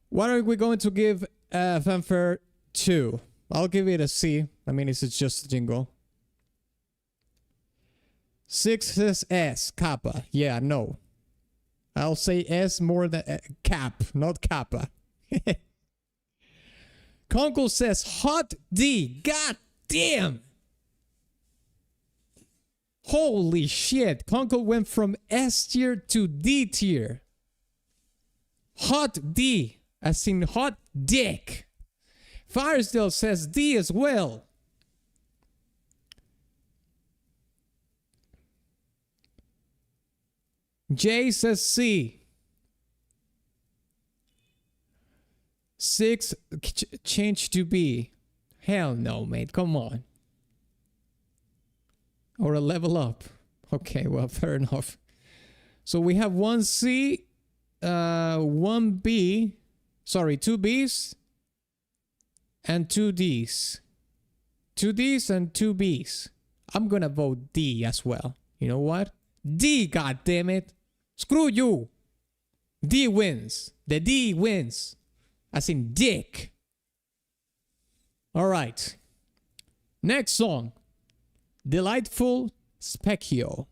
What are we going to give fanfare 2? I'll give it a C. I mean, it's just a jingle. 6 says S, kappa. Yeah, no. I'll say S more than cap, not kappa. Conkel says hot D. God damn. Holy shit. Conkel went from S tier to D tier. Hot D, as in hot dick. Firesdale says D as well. Jay says C. 6 change to B. Hell no, mate. Come on. Or a level up. Okay, well, fair enough. So we have 1 C, 1 B. Sorry, 2 B's and 2 D's. 2 D's and 2 B's. I'm gonna vote D as well. You know what? D, goddammit. Screw you. D wins. The D wins. As in dick. Alright. Next song. Delightful Specchio.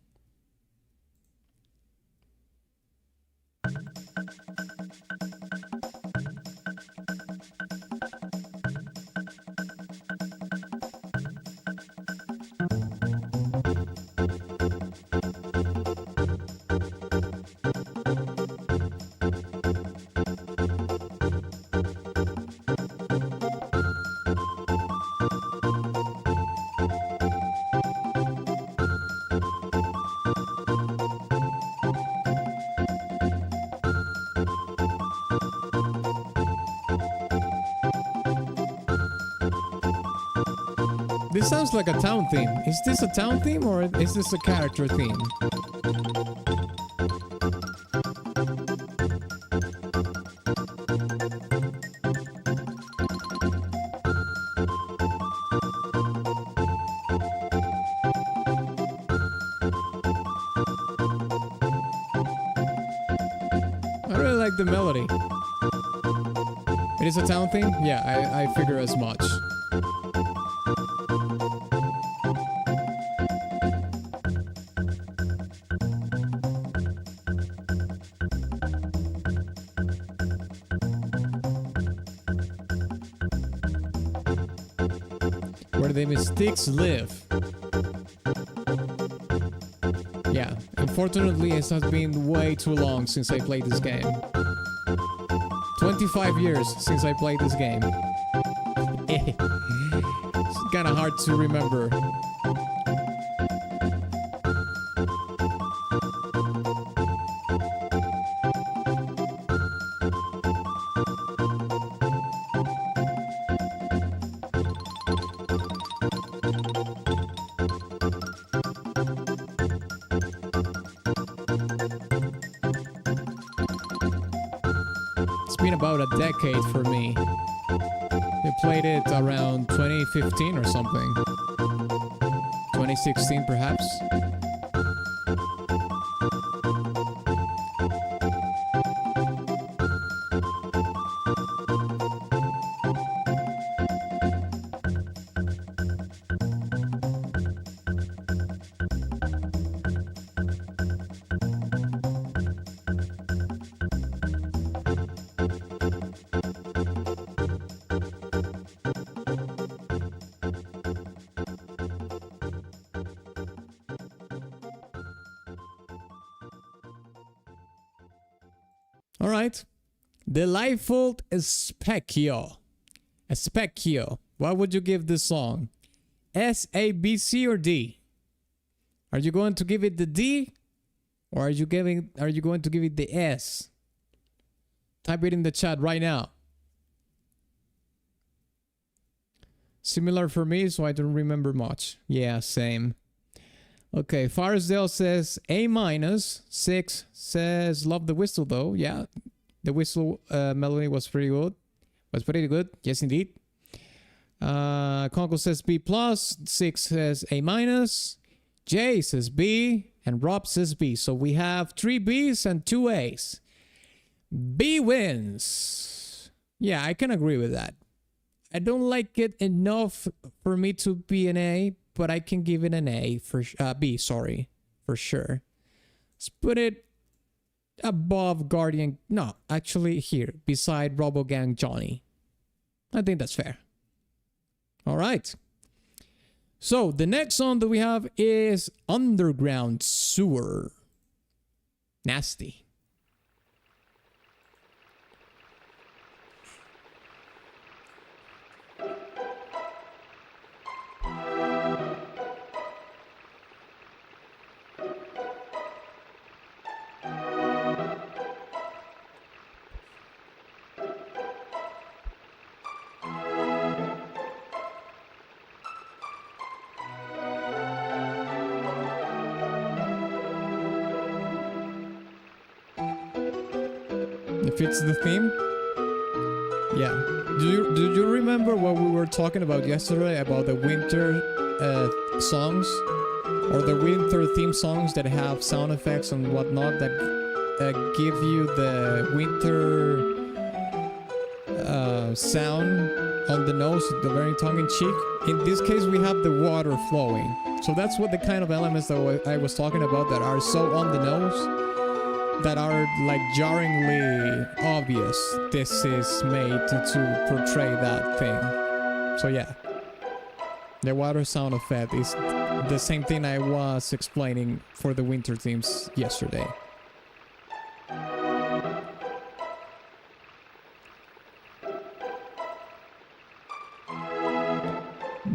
This sounds like a town theme. Is this a town theme or is this a character theme? I really like the melody. It is a town theme? Yeah, I figure as much. Where the mystics live. Yeah, unfortunately it has been way too long since I played this game. 25 years since I played this game. It's kinda hard to remember. About a decade for me. They played it around 2015 or something. 2016 perhaps. All right. Delightful Specchio. What would you give this song? S, A, B, C, or D? Are you going to give it the D? Or are you going to give it the S? Type it in the chat right now. Similar for me, so I don't remember much. Yeah, same. Okay, Firesdale says A minus. 6 says love the whistle though. Yeah, the whistle melody was pretty good. Yes, indeed. Conkel says B plus. 6 says A minus. Jay says B. And Rob says B. So we have 3 Bs and 2 As. B wins. Yeah, I can agree with that. I don't like it enough for me to be an A, but I can give it an A for B, sorry, for sure. Let's put it above Guardian. No, actually here, beside Robogang Johnny. I think that's fair. All right. So the next song that we have is Underground Sewer. Nasty. It fits the theme. Yeah. Do you remember what we were talking about yesterday about the winter songs or the winter theme songs that have sound effects and whatnot that give you the winter sound on the nose, the very tongue-in-cheek? In this case, we have the water flowing. So that's what the kind of elements that I was talking about that are so on the nose, that are like jarringly obvious. This is made to portray that thing. So yeah, the water sound effect is the same thing I was explaining for the winter themes yesterday.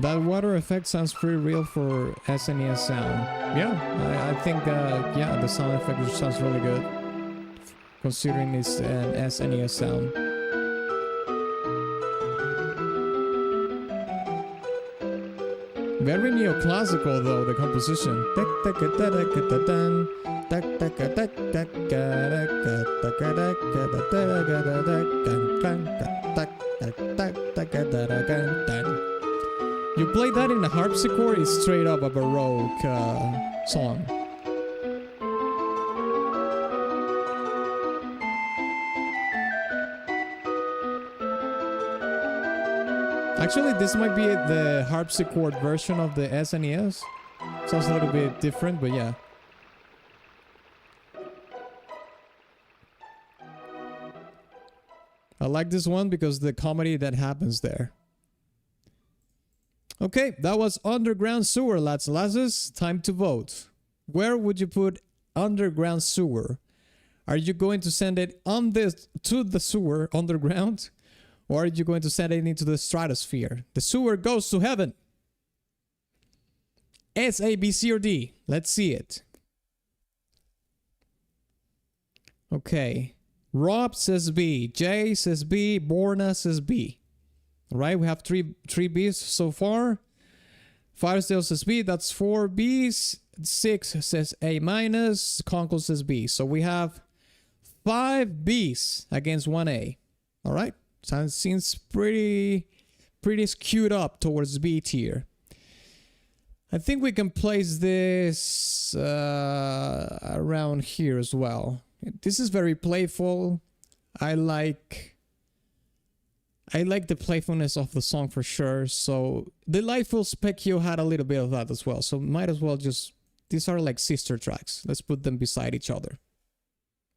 That water effect sounds pretty real for SNES sound. Yeah, I think yeah, the sound effect sounds really good, considering it's an SNES sound. Very neoclassical though, the composition. You play that in a harpsichord, it's straight up a Baroque song. Actually, this might be the harpsichord version of the SNES. Sounds a little bit different, but yeah. I like this one because the comedy that happens there. Okay, that was Underground Sewer, lads and lasses. Time to vote. Where would you put Underground Sewer? Are you going to send it to the sewer underground? Or are you going to send it into the stratosphere? The sewer goes to heaven. S, A, B, C, or D? Let's see it. Okay. Rob says B. Jay says B. Borna says B. Alright, we have three Bs so far. Firesdale says B. That's 4 Bs. 6 says A minus. Conkel says B. So we have 5 Bs against 1 A. Alright. Seems pretty pretty skewed up towards B tier. I think we can place this around here as well. This is very playful. I like the playfulness of the song for sure. So Delightful Specchio had a little bit of that as well. So might as well just, these are like sister tracks. Let's put them beside each other.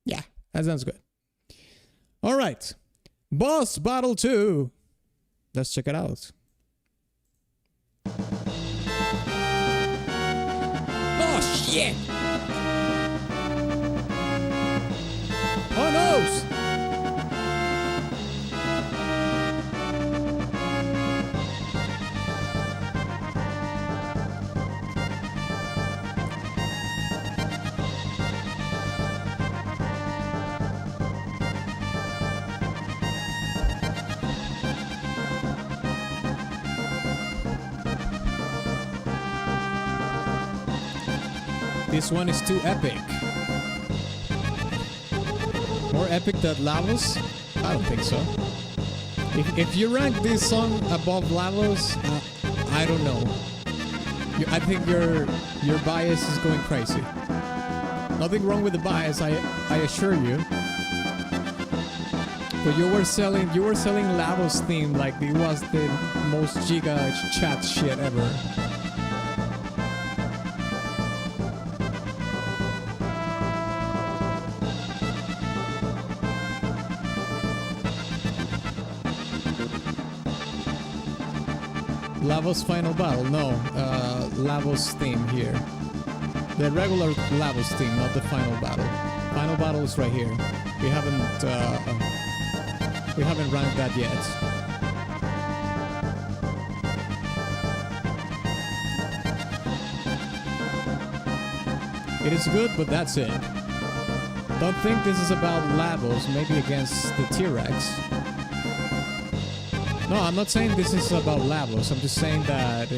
Yeah, that sounds good. All right, Boss Battle 2. Let's check it out. Oh shit! Oh no! This one is too epic. More epic than Lavos? I don't think so. If you rank this song above Lavos, I don't know. I think your bias is going crazy. Nothing wrong with the bias, I assure you. But you were selling Lavos theme like it was the most giga chat shit ever. Lavos Final Battle, no, Lavos theme here. The regular Lavos theme, not the Final Battle. Final Battle is right here. We haven't ranked that yet. It is good, but that's it. Don't think this is about Lavos, maybe against the T-Rex. No, I'm not saying this is about Lavos. I'm just saying that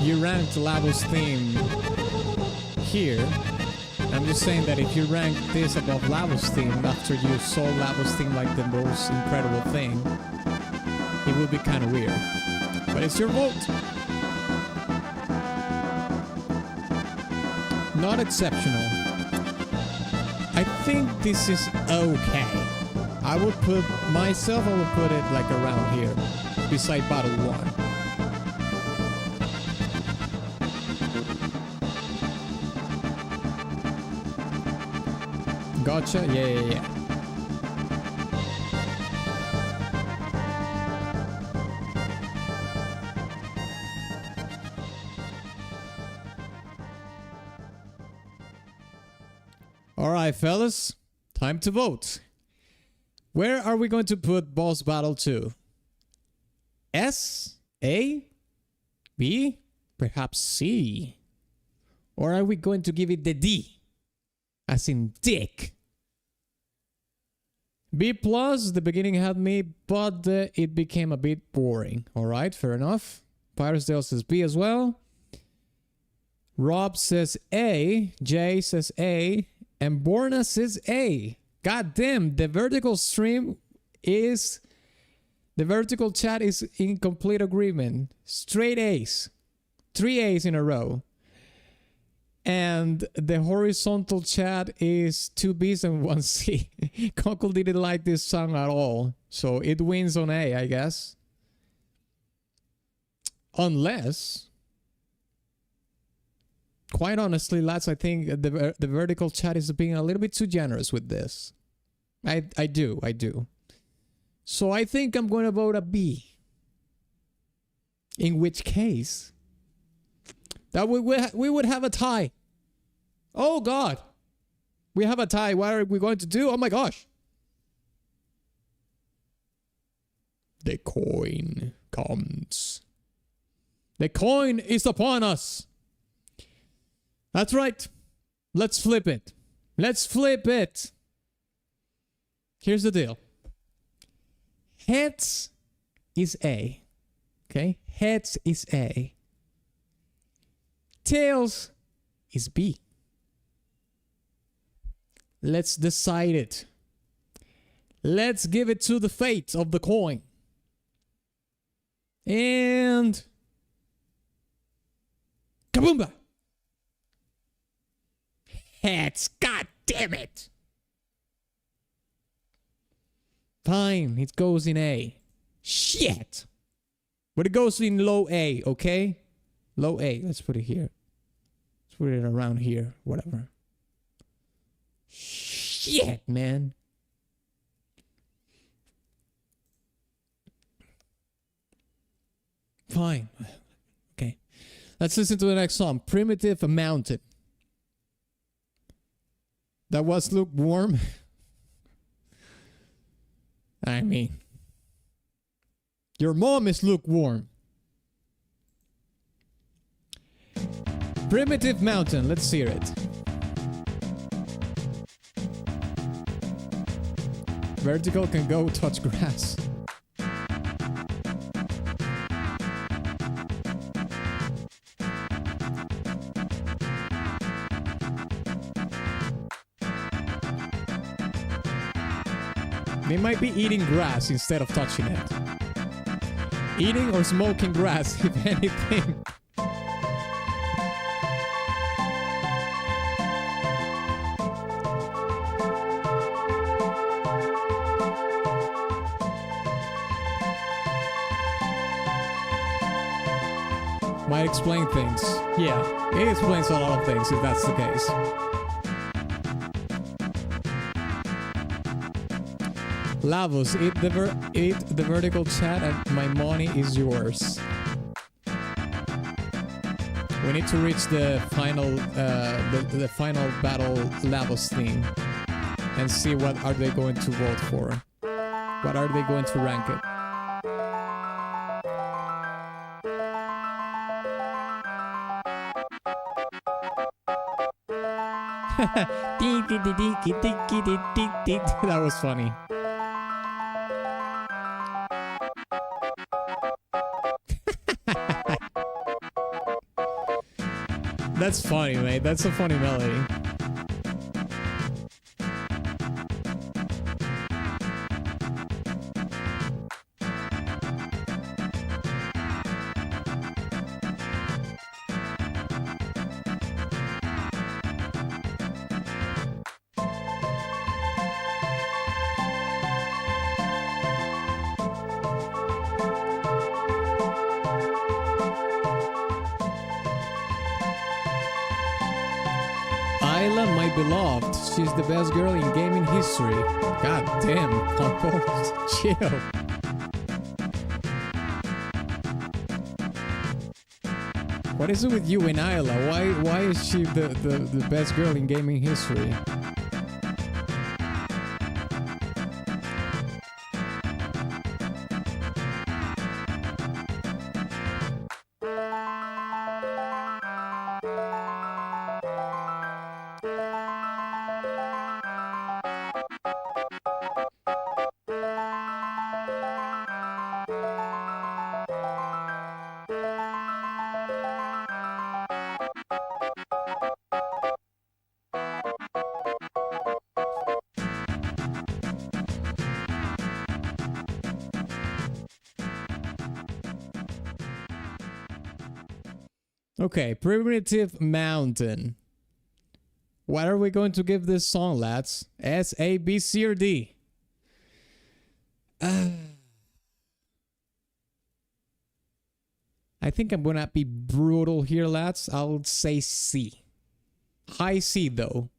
you ranked Lavos theme here. I'm just saying that if you rank this above Lavos theme after you saw Lavos theme like the most incredible thing, it would be kind of weird. But it's your vote. Not exceptional. I think this is okay. I would put it like around here, beside Battle 1. Gotcha? Yeah. All right, fellas, time to vote. Where are we going to put Boss Battle 2? S? A? B? Perhaps C? Or are we going to give it the D? As in dick. B plus, the beginning had me, but it became a bit boring. Alright, fair enough. Firesdale says B as well. Rob says A. Jay says A. And Borna says A. God damn, the vertical chat is in complete agreement. Straight A's. 3 A's in a row. And the horizontal chat is 2 B's and 1 C. Conkel didn't like this song at all. So it wins on A, I guess. Unless, quite honestly, lads, I think the vertical chat is being a little bit too generous with this. I do. So I think I'm going to vote a B. In which case, that we would have a tie. Oh God, we have a tie. What are we going to do? Oh my gosh. The coin comes. The coin is upon us. That's right. Let's flip it. Let's flip it. Here's the deal. Heads is A. Okay? Heads is A. Tails is B. Let's decide it. Let's give it to the fate of the coin. And kaboomba! Heads, god damn it! Fine, it goes in A. Shit! But it goes in low A, okay? Low A, let's put it here. Let's put it around here, whatever. Shit, man. Fine. Okay. Let's listen to the next song. Primitive Mountain. That was lukewarm. I mean, your mom is lukewarm. Primitive Mountain. Let's hear it. Vertical can go touch grass. They might be eating grass instead of touching it. Eating or smoking grass, if anything. Might explain things. Yeah, it explains a lot of things if that's the case. Lavos, eat the vertical chat and my money is yours. We need to reach the final the final battle Lavos theme and see what are they going to vote for. What are they going to rank it? That was funny. That's funny, mate. That's a funny melody. Beloved, she's the best girl in gaming history. God damn, Conkel, chill. What is it with you and Isla? Why is she the best girl in gaming history? Okay, Primitive Mountain. What are we going to give this song, lads? S, A, B, C, or D? I think I'm gonna be brutal here, lads. I'll say C. High C, though.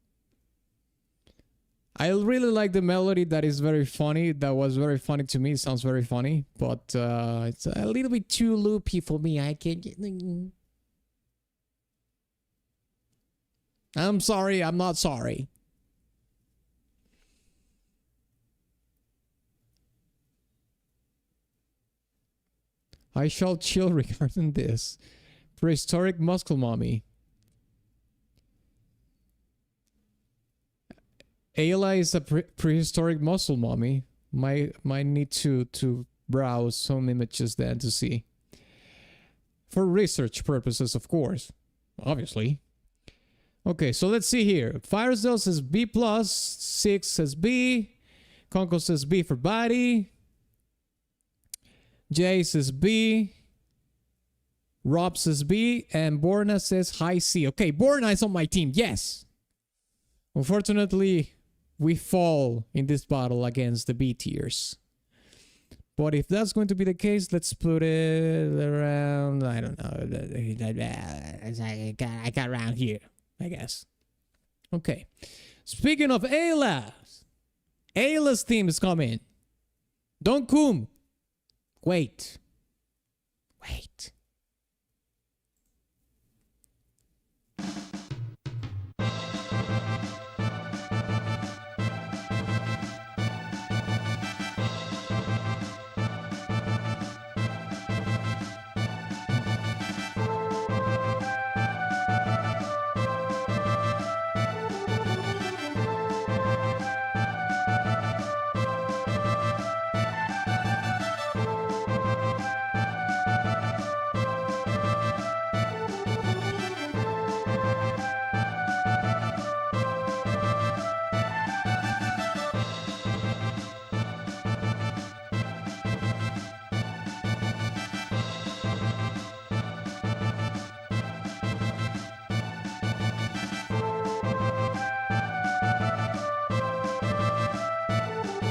I really like the melody. That is very funny. That was very funny to me. It sounds very funny. But it's a little bit too loopy for me. I can't get... I'm sorry, I'm not sorry. I shall chill regarding this. Prehistoric muscle mommy. Ayla is a prehistoric muscle mommy. Might need to browse some images then to see. For research purposes, of course. Obviously. Okay, so let's see here. Firesdale says B+, 6 says B, Conkel says B for body, Jay says B, Rob says B, and Borna says high C. Okay, Borna is on my team, yes. Unfortunately, we fall in this battle against the B tiers. But if that's going to be the case, let's put it around, I don't know, I got around here, I guess. Okay. Speaking of Ayla, Ayla's team is coming. Don't come. Wait.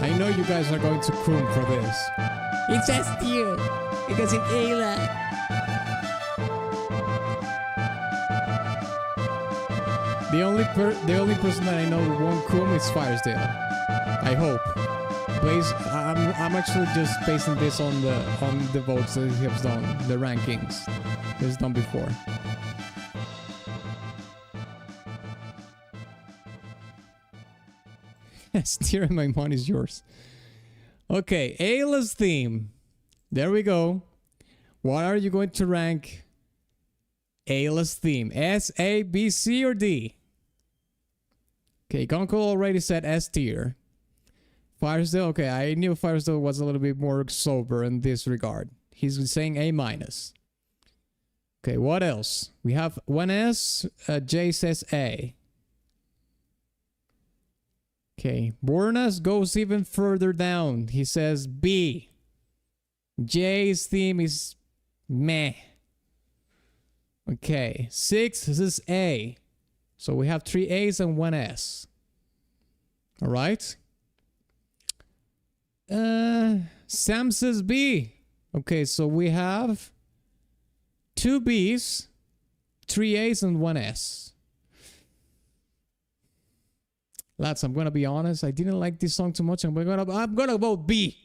I know you guys are going to croon for this. It's S tier because it's Ayla. The only person that I know who won't croon is Firesdale. I hope. I'm actually just basing this on the votes that he has done, the rankings he's done before. Steer my money is yours. Okay, Ayla's theme. There we go. What are you going to rank Ayla's theme? S, A, B, C, or D? Okay, Conkel already said S tier. Firesdale, okay, I knew Firesdale was a little bit more sober in this regard. He's saying A minus. Okay, what else? We have one S, J says A. Okay, Bornas goes even further down. He says B. J's theme is meh. Okay, 6 is A. So we have 3 A's and 1 S. All right. Sam says B. Okay, so we have 2 B's, 3 A's, and 1 S. Lads, I'm gonna be honest. I didn't like this song too much. I'm gonna vote B.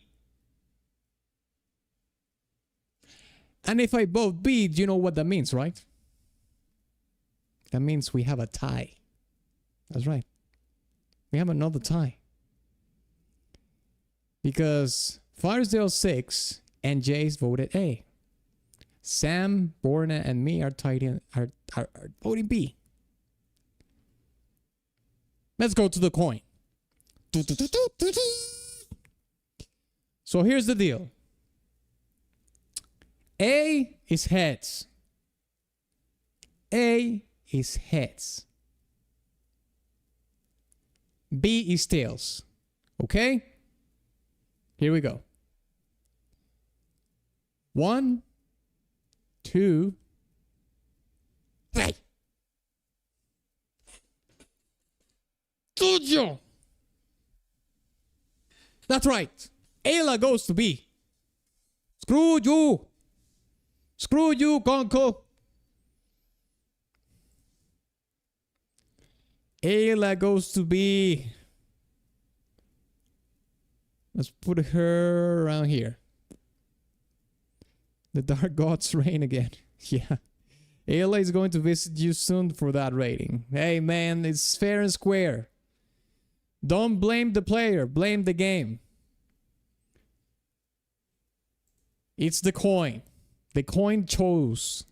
And if I vote B, you know what that means, right? That means we have a tie. That's right. We have another tie. Because Firesdale 6 and Jace voted A. Sam, Borna, and me are tied in, are voting B. Let's go to the coin. So here's the deal. A is heads. A is heads. B is tails. Okay? Here we go. 1, 2, 3. Studio. That's right. Ayla goes to B. Screw you. Screw you, Conkel. Ayla goes to B. Let's put her around here. The Dark Gods reign again. Yeah. Ayla is going to visit you soon for that rating. Hey man, it's fair and square. Don't blame the player, blame the game. It's the coin. The coin chose.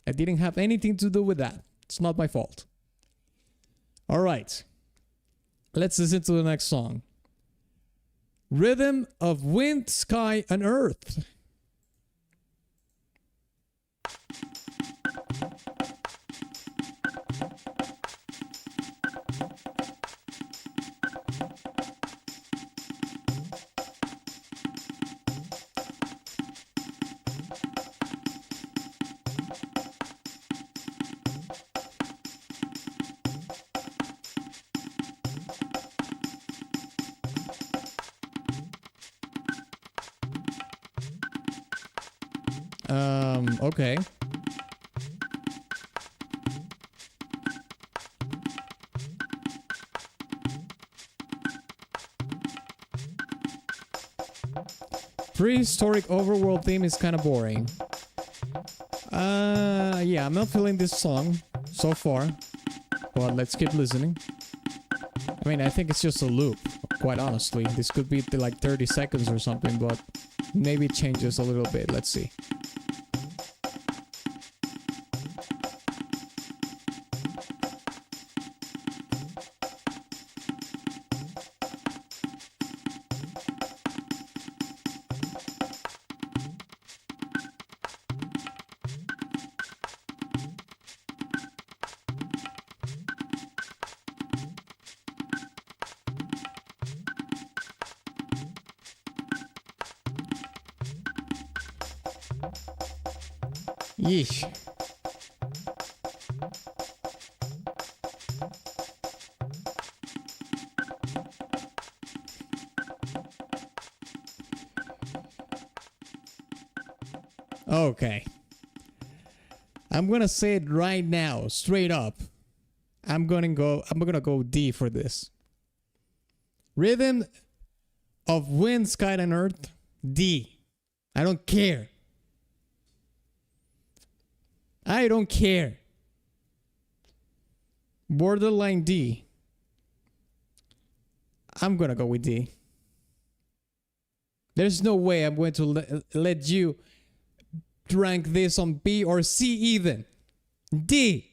I didn't have anything to do with that. It's not my fault. All right. Let's listen to the next song. Rhythm of Wind, Sky, and Earth. Okay. Prehistoric overworld theme is kind of boring. Yeah, I'm not feeling this song so far, but let's keep listening. I mean, I think it's just a loop, quite honestly. This could be like 30 seconds or something, but maybe it changes a little bit. Let's see. Yeesh. Okay. I'm gonna say it right now, straight up. I'm gonna go D for this. Rhythm of Wind, Sky, and Earth, D. I don't care. I don't care. Borderline D. I'm gonna go with D. There's no way I'm going to let you rank this on B or C even. D.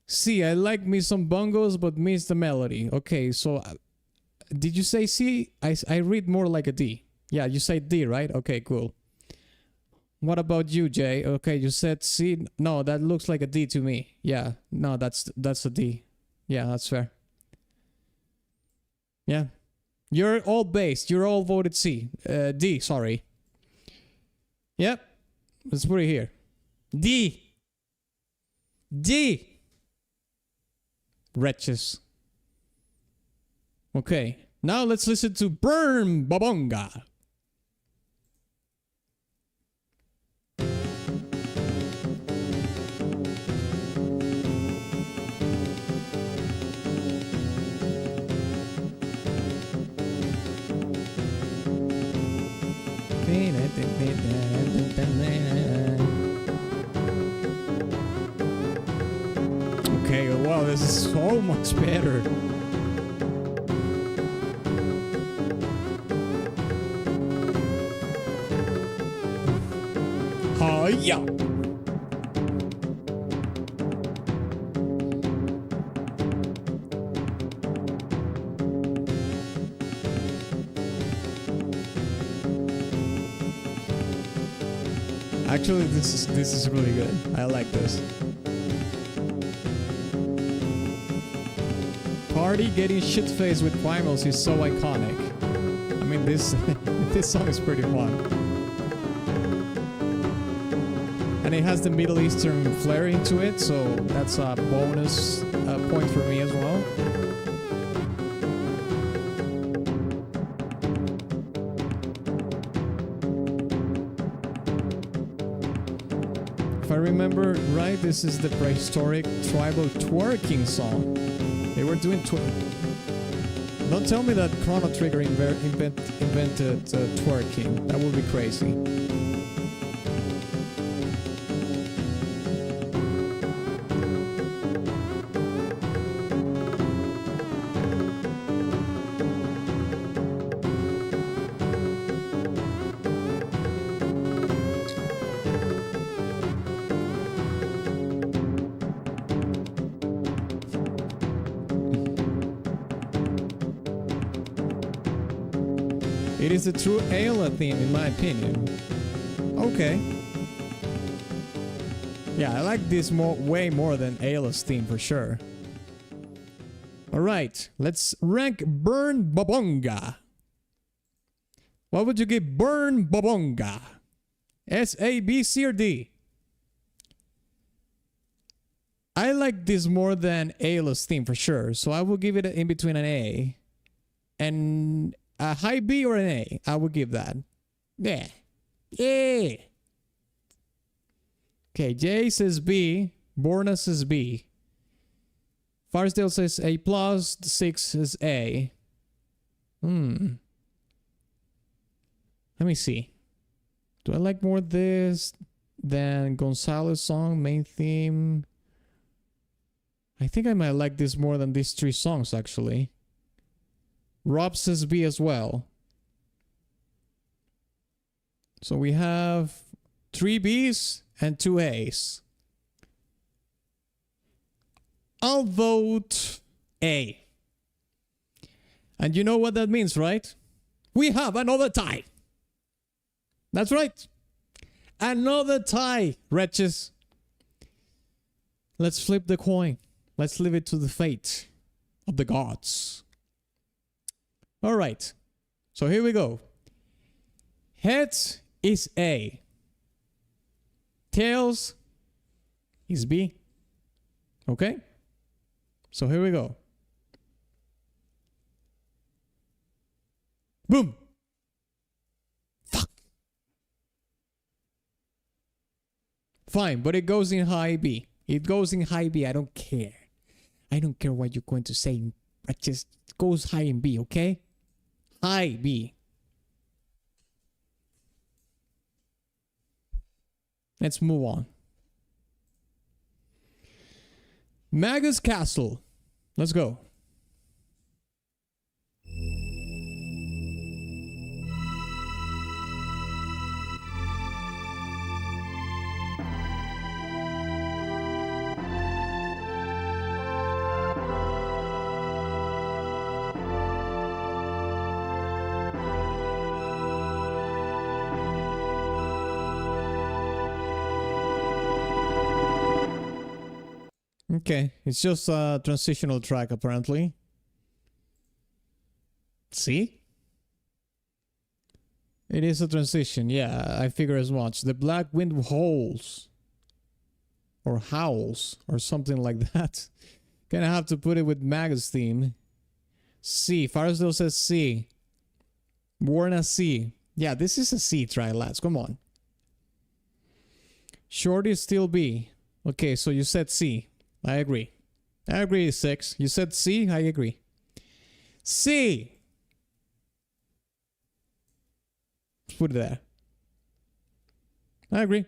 C, I like me some bongos but miss the melody. Okay, so did you say C? I read more like a D. Yeah, you say D, right? Okay, cool. What about you, Jay? Okay, you said C. No, that looks like a D to me. Yeah, no, that's a D. Yeah, that's fair. Yeah. You're all based. You're all voted C. D, sorry. Yep. Let's put it here. D. D. Wretches. Okay. Now let's listen to Burn Babonga. Okay, wow, this is so much better. Oh, yeah. Actually, this is really good. I like this. Party getting shit-faced with primals is so iconic. I mean, this this song is pretty fun. And it has the Middle Eastern flair into it, so that's a bonus point for me as well. If I remember right, this is the prehistoric tribal twerking song. They were doing Don't tell me that Chrono Trigger invented twerking. That would be crazy. It is a true Ayla theme in my opinion. Okay. Yeah, I like this way more than Ayla's theme for sure. Alright, let's rank Burn Babonga. What would you give Burn Babonga? S, A, B, C, or D? I like this more than Ayla's theme for sure, so I will give it in between an A and a high B or an A. I would give that. Yeah. Yeah. Okay, Jay says B. Borna says B. Firesdale says A+. 6 is A. Let me see. Do I like more this than Gonzalo's song, main theme? I think I might like this more than these 3 songs, actually. Rob says B as well. So we have 3 Bs and 2 As. I'll vote A. And you know what that means, right? We have another tie. That's right. Another tie, wretches. Let's flip the coin. Let's leave it to the fate of the gods. All right. So here we go. Heads is A. Tails is B. Okay? So here we go. Boom. Fuck. Fine, but it goes in high B. It goes in high B. I don't care. I don't care what you're going to say. It just goes high in B, okay? High B. Let's move on. Magus Castle. Let's go. Okay, it's just a transitional track apparently. See? It is a transition, yeah, I figure as much. The Black Wind howls. Or howls, or something like that. Gonna have to put it with Magus theme. C, Firesdale says C. Warna C. Yeah, this is a C try, lads, come on. Shorty is still B. Okay, so you said C. I agree. I agree, 6. You said C? I agree. C! Put it there. I agree.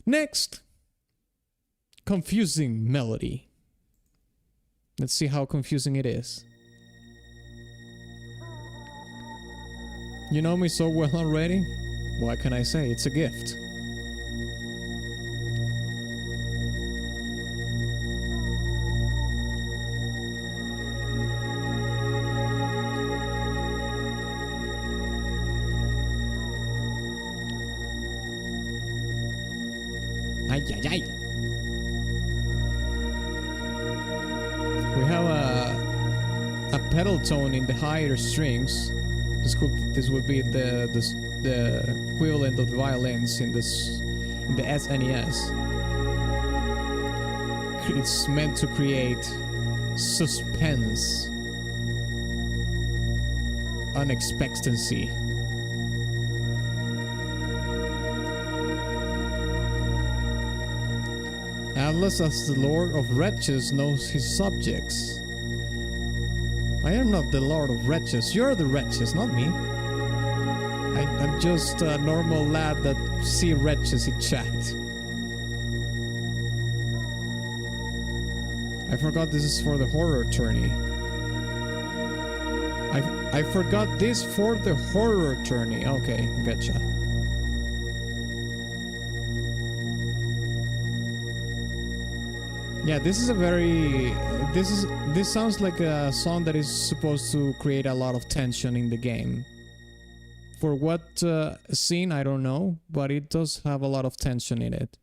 Next. Confusing melody. Let's see how confusing it is. You know me so well already? What can I say? It's a gift. We have a pedal tone in the higher strings. This would be the equivalent of the violins in the SNES. It's meant to create suspense, unexpectancy. Atlas, as the Lord of Wretches, knows his subjects. I am not the Lord of Wretches. You're the wretches, not me. I'm just a normal lad that see wretches in chat. I forgot this is for the horror tourney. I forgot this for the horror tourney. Okay, gotcha. Yeah, this is a very... This sounds like a song that is supposed to create a lot of tension in the game. For what scene, I don't know, but it does have a lot of tension in it.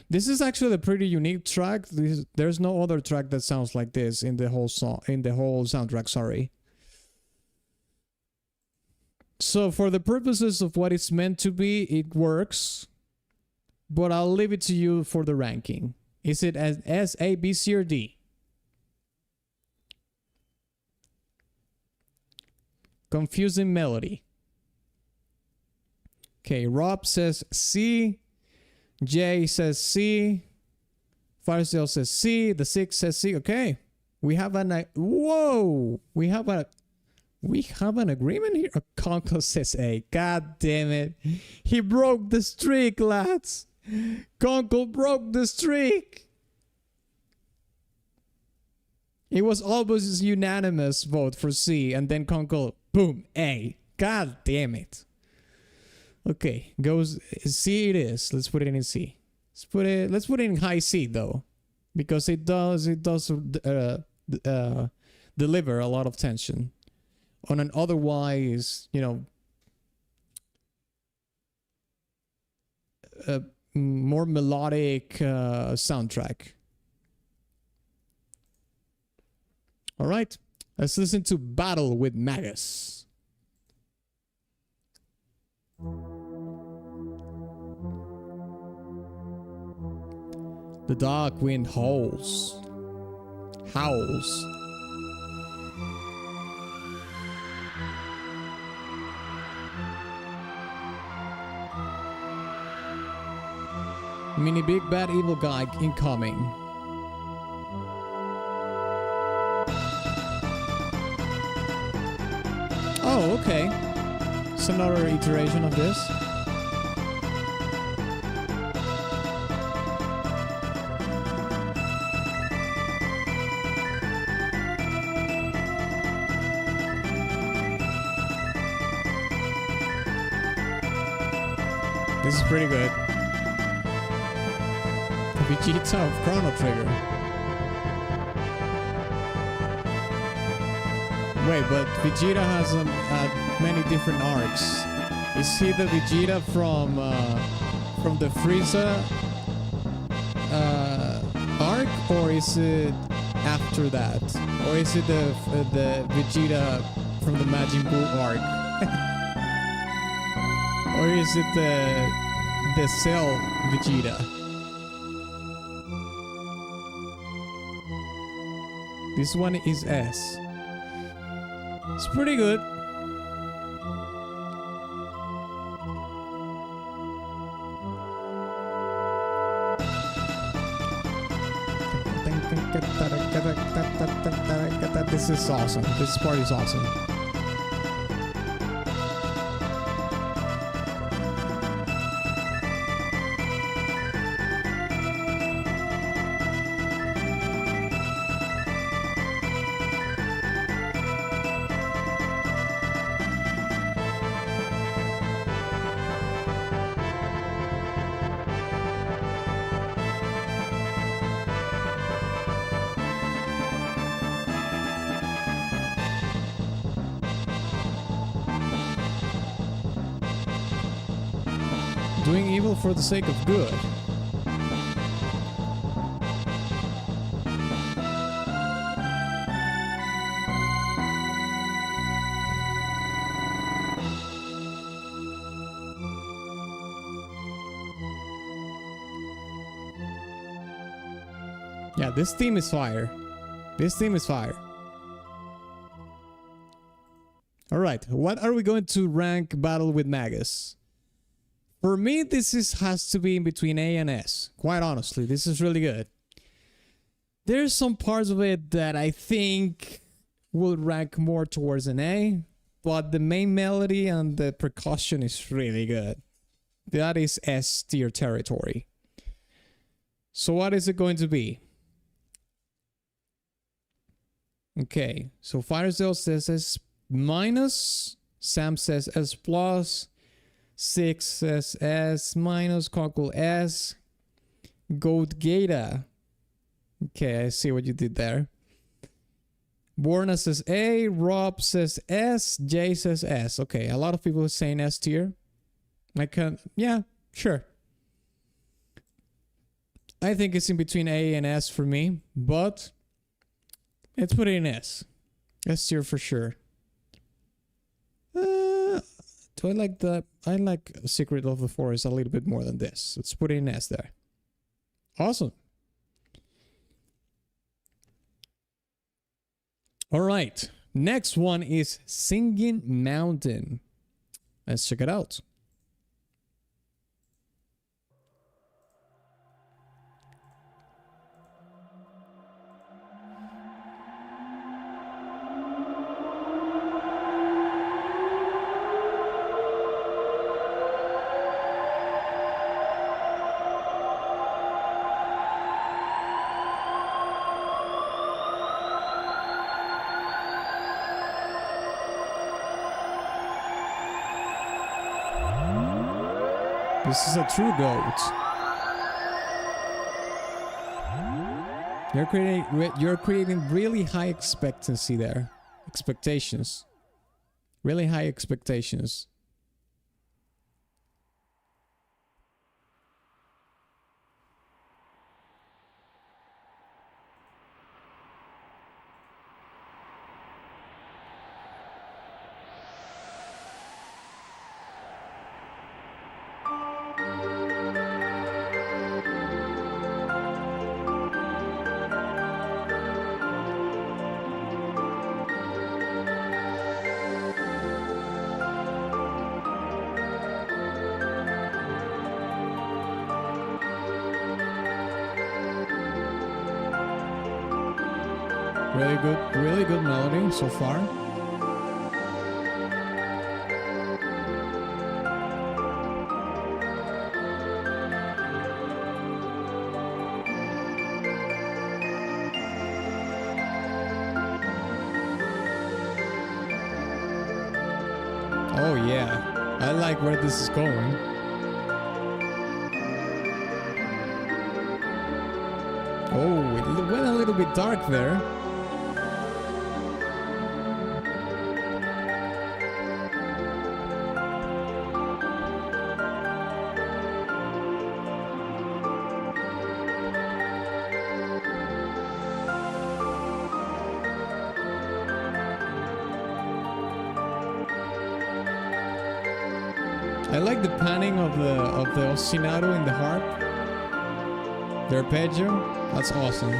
This is actually a pretty unique track. There's no other track that sounds like this in the whole song, in the whole soundtrack, sorry. So for the purposes of what it's meant to be, it works. But I'll leave it to you for the ranking. Is it as S, A, B, C, or D? Confusing melody. Okay, Rob says C. Jay says C. Firesdale says C. The 6 says C. Okay. We have an whoa. We have an agreement here. Conkel says A. God damn it. He broke the streak, lads. Conkel broke the streak. It was almost a unanimous vote for C, and then Conkel, boom, A. God damn it. Okay, goes C it is. Let's put it in C. Let's put it in high C though, because it does deliver a lot of tension on an otherwise, you know, more melodic soundtrack. All right, let's listen to Battle with Magus. The dark wind howls. Mini big bad evil guy incoming. Oh, okay. It's another iteration of this. This is pretty good. Vegeta of Chrono Trigger. Wait, but Vegeta has many different arcs. Is he the Vegeta from the Frieza arc, or is it after that, or is it the Vegeta from the Majin Buu arc, or is it the Cell Vegeta? This one is S. It's pretty good. This is awesome. This part is awesome. Doing evil for the sake of good. Yeah, this theme is fire. This theme is fire. All right, what are we going to rank Battle with Magus? For me, has to be in between A and S. Quite honestly, this is really good. There's some parts of it that I think will rank more towards an A, but the main melody and the percussion is really good. That is S tier territory. So what is it going to be? Okay, so Firesdale says S minus, Sam says S plus, 6 says S minus, Conkel S, Goat Gata. Okay, I see what you did there. Borna says A, Rob says S, Jay says S. Okay, a lot of people are saying S tier. Yeah, sure. I think it's in between A and S for me, but let's put it in S. S tier for sure. Do I like that? I like Secret of the Forest a little bit more than this. Let's put it in S there. Awesome. All right. Next one is Singing Mountain. Let's check it out. This is a true goat. You're creating really high expectancy there. Expectations. Really high expectations. Really good melody so far. Oh yeah, I like where this is going. Oh, it went a little bit dark there. I like the panning of the ostinato in the harp. The arpeggio. That's awesome.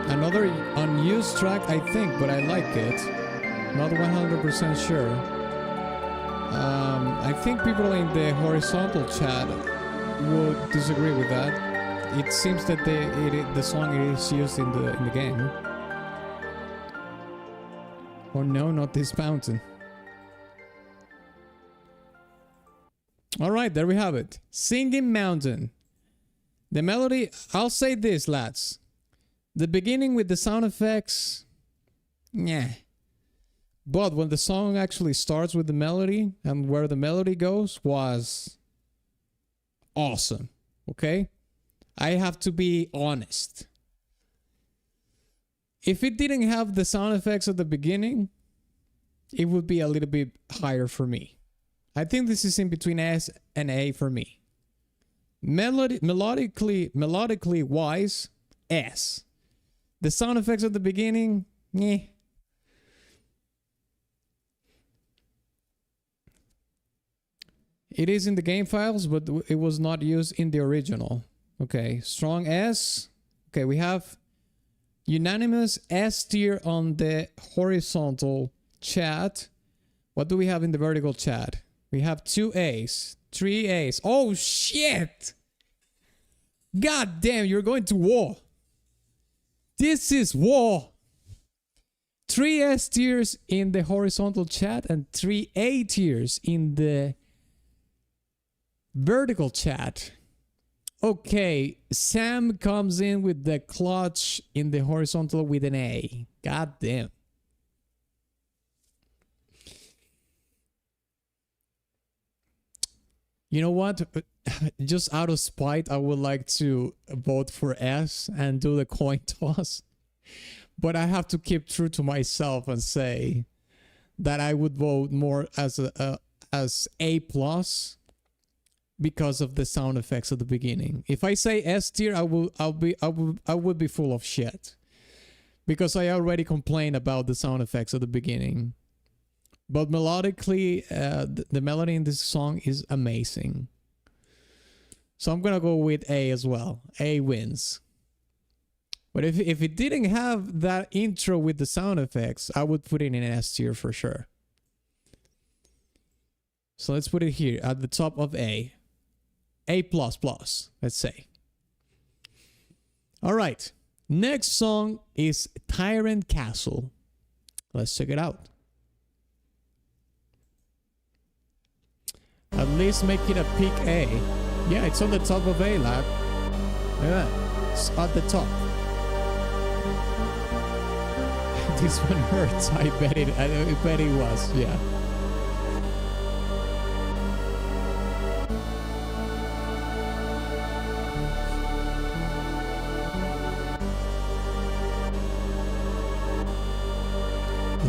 Another unused track, I think, but I like it. Not 100% sure. I think people in the horizontal chat would disagree with that. It seems that the song is used in the game. Oh no, not this fountain. Alright, there we have it. Singing Mountain. The melody, I'll say this, lads. The beginning with the sound effects, yeah. But when the song actually starts with the melody and where the melody goes was awesome. Okay? I have to be honest. If it didn't have the sound effects at the beginning, it would be a little bit higher for me. I think this is in between S and A for me. Melodically wise, S. The sound effects at the beginning, eh. It is in the game files, but it was not used in the original. Okay, strong S. Okay, we have unanimous S tier on the horizontal chat. What do we have in the vertical chat? We have 2 A's, 3 A's. Oh shit! God damn, you're going to war. This is war. 3 S tiers in the horizontal chat and 3 A tiers in the vertical chat. Okay, Sam comes in with the clutch in the horizontal with an A. God damn. You know what? Just out of spite, I would like to vote for S and do the coin toss. But I have to keep true to myself and say that I would vote more as A plus. Because of the sound effects at the beginning. If I say S tier, I would be full of shit. Because I already complained about the sound effects at the beginning. But melodically, the melody in this song is amazing. So I'm gonna go with A as well. A wins. But if it didn't have that intro with the sound effects, I would put it in S tier for sure. So let's put it here at the top of A. A++, let's say. All right. Next song is Tyrant Castle. Let's check it out. At least make it a peak A. Yeah, it's on the top of A, lad. Look at that. It's at the top. This one hurts. I bet it was. Yeah.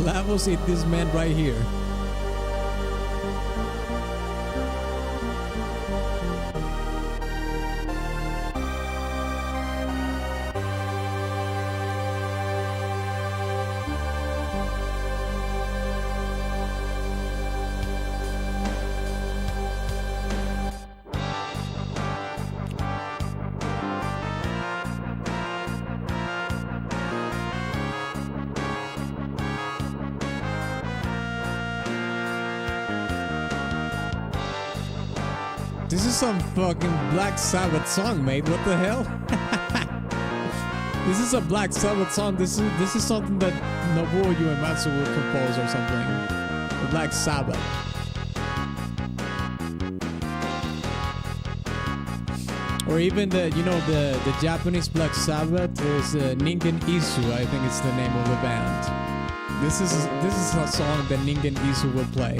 Lavos hit this man right here. This is some fucking Black Sabbath song, mate. What the hell? This is a Black Sabbath song. This is something that Nobuo Uematsu would compose or something. The Black Sabbath. Or even the the Japanese Black Sabbath is Ningen Isu. I think it's the name of the band. This is a song that Ningen Isu will play.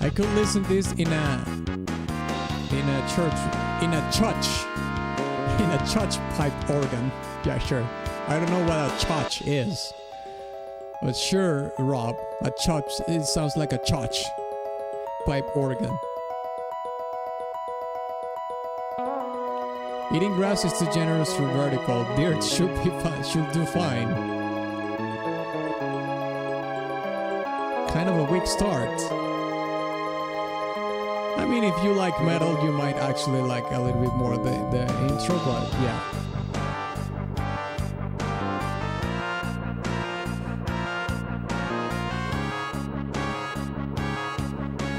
I could listen to this in a church pipe organ. Yeah, sure. I don't know what a church is, but sure, Rob, a church. It sounds like a church pipe organ. Eating grass is too generous for vertical. Dirt should do fine. Kind of a weak start. I mean, if you like metal, you might actually like a little bit more the intro, but yeah.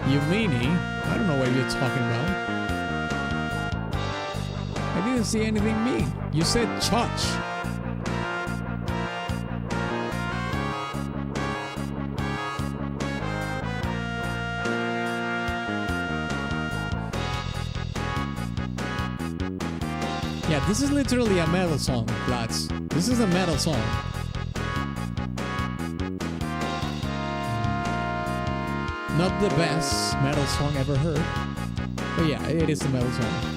You meanie? I don't know what you're talking about. I didn't see anything mean. You said church. Yeah, this is literally a metal song, lads. This is a metal song. Not the best metal song ever heard. But yeah, it is a metal song.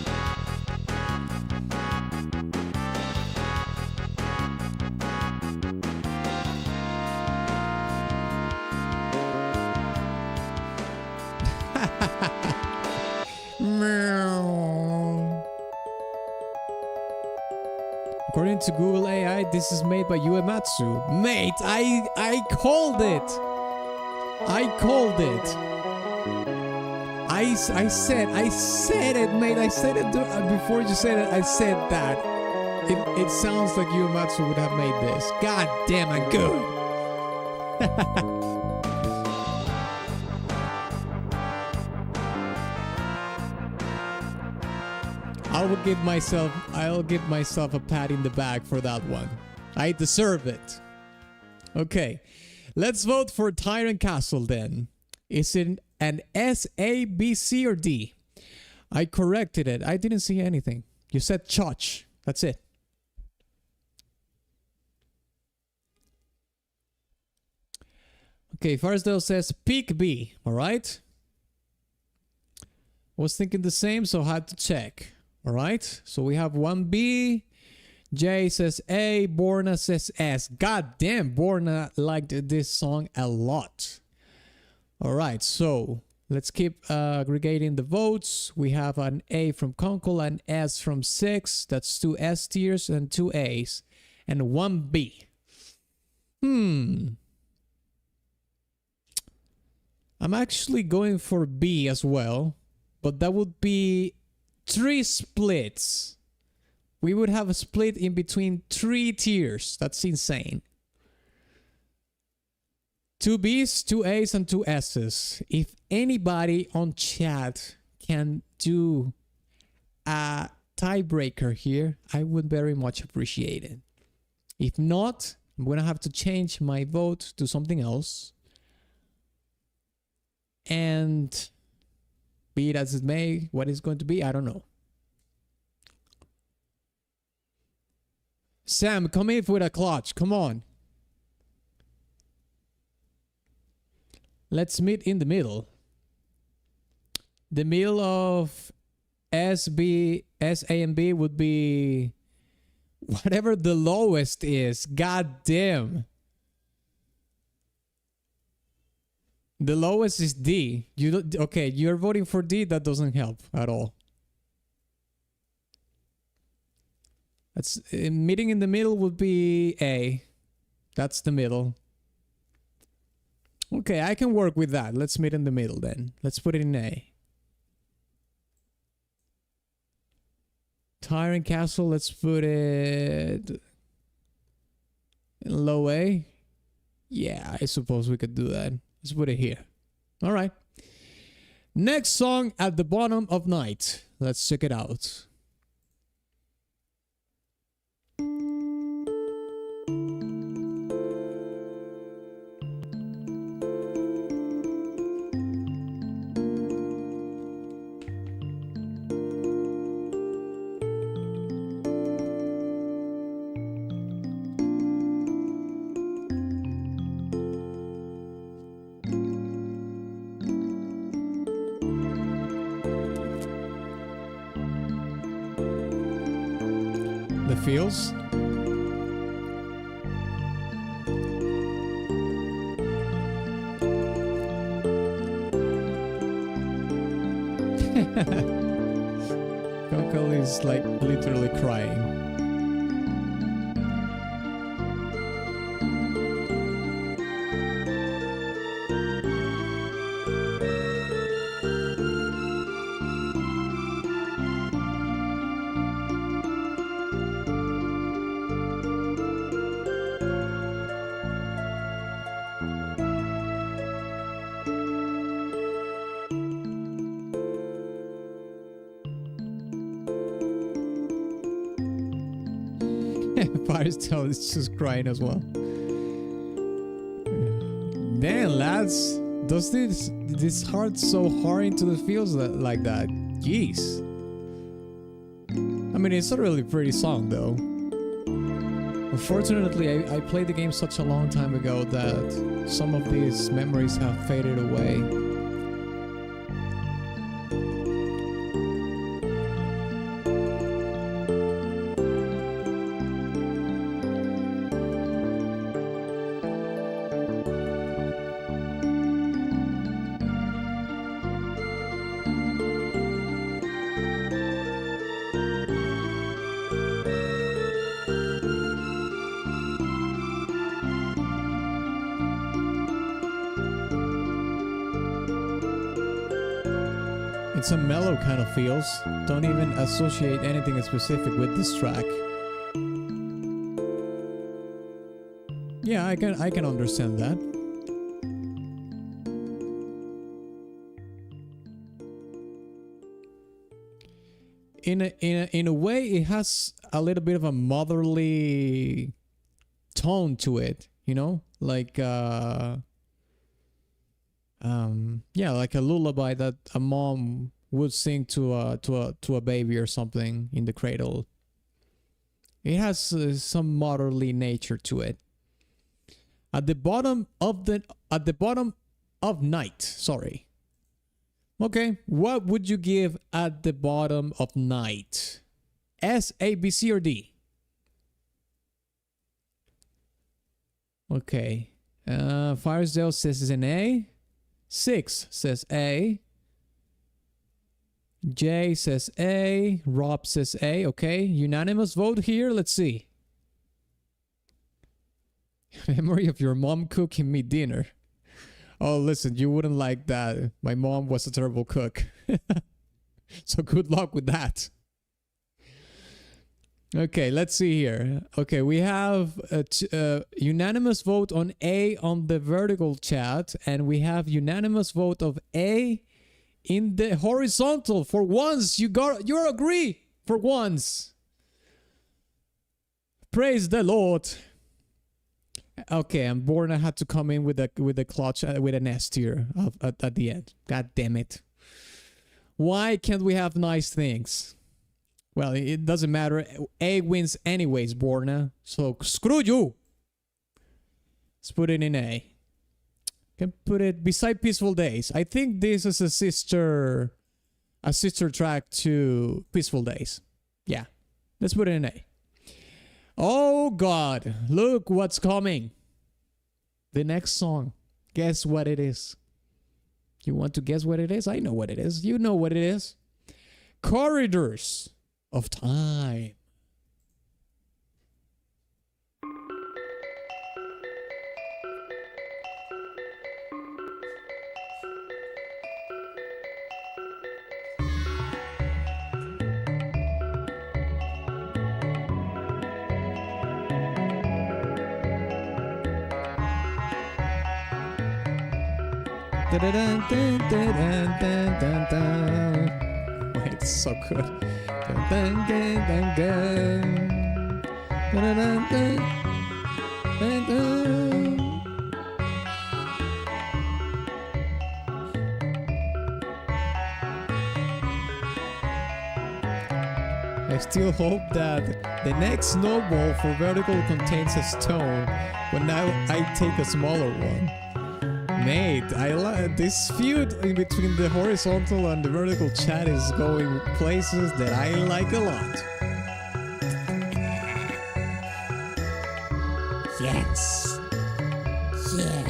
According to Google AI, this is made by Uematsu. Mate, I called it. I called it. I said it, mate. I said it before you said it. I said that. It sounds like Uematsu would have made this. God damn, I'm good. I'll give myself a pat in the back for that one. I deserve it. Okay, let's vote for Tyrant Castle then. Is it an S, A, B, C, or D? I corrected it. I didn't see anything. You said church. That's it. Okay, Firesdale says peak B. All right. Was thinking the same, so had to check. All right, so we have 1B. Jay says A. Borna says S. God damn, Borna liked this song a lot. All right, so let's keep aggregating the votes. We have an A from Conkel, an S from 6. That's 2 S tiers and 2 A's. And 1B. I'm actually going for B as well. But that would be 3 splits. We would have a split in between 3 tiers. That's insane. 2 B's, 2 A's, and 2 S's. If anybody on chat can do a tiebreaker here, I would very much appreciate it. If not, I'm gonna have to change my vote to something else. And be it as it may, what it's going to be, I don't know. Sam, come in with a clutch. Come on. Let's meet in the middle. The middle of S, B, S, A, and B would be whatever the lowest is. God damn. The lowest is D. Okay, you're voting for D. That doesn't help at all. That's meeting in the middle would be A. That's the middle. Okay, I can work with that. Let's meet in the middle then. Let's put it in A. Tyrant Castle, let's put it in low A. Yeah, I suppose we could do that. Let's put it here. All right. Next song, At the Bottom of Night. Let's check it out. Feels. Conkel is like literally crying. Firesdale is just crying as well. Damn, lads. Does this heart so hard into the feels like that? Jeez. I mean, it's a really pretty song, though. Unfortunately, I played the game such a long time ago that some of these memories have faded away. It's a mellow kind of feels. Don't even associate anything specific with this track. Yeah, I can understand that. In a way, it has a little bit of a motherly tone to it, you know, like yeah, like a lullaby that a mom would sing to a baby or something in the cradle. It has some motherly nature to it. At the bottom of night. Sorry. Okay, what would you give At the Bottom of Night? S, A, B, C, or D? Okay. Firesdale says it's an A. 6 says A. Jay says A. Rob says A. Okay, unanimous vote here. Let's see. Memory of your mom cooking me dinner. Oh, listen, you wouldn't like that. My mom was a terrible cook. So good luck with that. Okay, let's see here. Okay, we have a unanimous vote on A on the vertical chat, and we have unanimous vote of A in the horizontal. For once, you agree. For once. Praise the Lord. Okay, and Borna had to come in with a clutch with an S tier at the end. God damn it! Why can't we have nice things? Well, it doesn't matter. A wins anyways, Borna. So screw you. Let's put it in A. Can put it beside Peaceful Days. I think this is a sister track to Peaceful Days. Yeah, let's put it in A. Oh God, look what's coming. The next song. Guess what it is? You want to guess what it is? I know what it is. You know what it is. Corridors of Time. Wait, it's so good. I still hope that the next snowball for vertical contains a stone, but now I take a smaller one. Mate, I like this feud in between the horizontal and the vertical chat is going places that I like a lot. Yes. Yeah.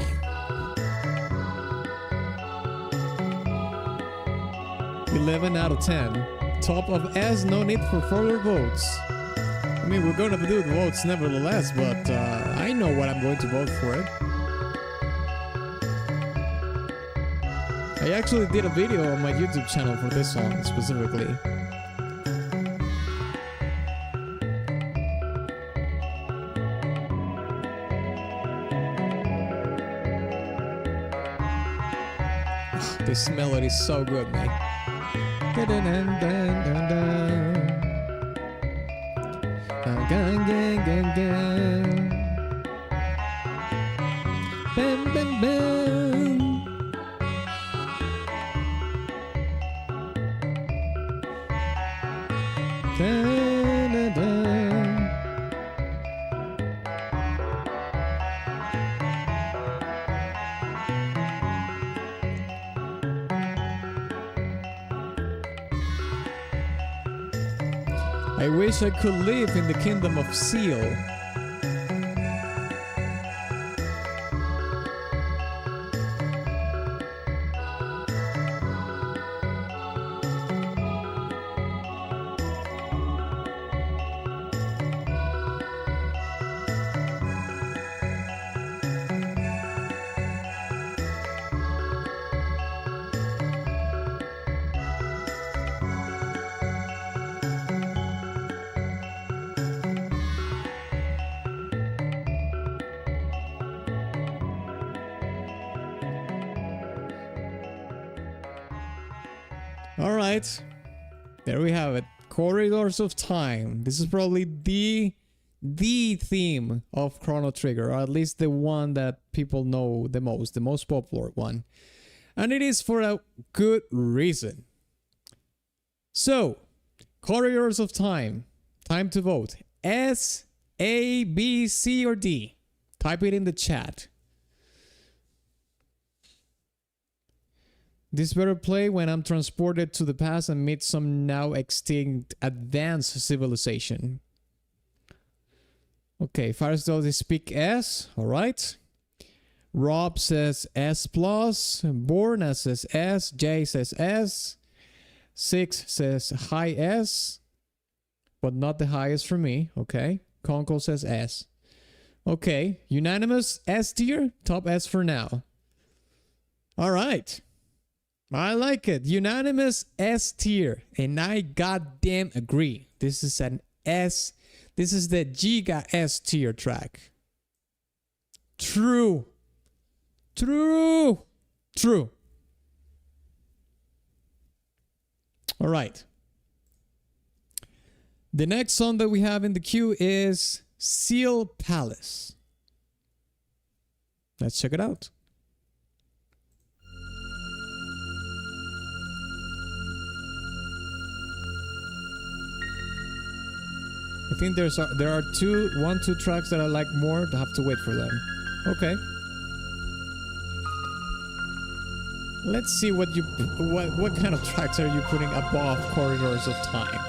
$11 out of 10. Top of S, no need for further votes. I mean, we're gonna do the votes nevertheless, but I know what I'm going to vote for it. I actually did a video on my YouTube channel for this song specifically. This melody is so good, man. Bam, bam, bam. I wish I could live in the kingdom of Seal. All right, there we have it. Corridors of Time. This is probably the theme of Chrono Trigger, or at least the one that people know the most popular one. And it is for a good reason. So, Corridors of Time. Time to vote. S, A, B, C, or D? Type it in the chat. This better play when I'm transported to the past and meet some now extinct advanced civilization. Okay, Firesdale they speak S, alright. Rob says S+, Borna says S, Jay says S, Six says high S, but not the highest for me, okay. Conkel says S. Okay, unanimous S tier, top S for now. Alright. I like it. Unanimous S tier. And I goddamn agree. This is an S. This is the Giga S tier track. True. True. True. All right. The next song that we have in the queue is Seal Palace. Let's check it out. I think there are two tracks that I like more. I have to wait for them. Okay. Let's see what kind of tracks are you putting above Corridors of Time?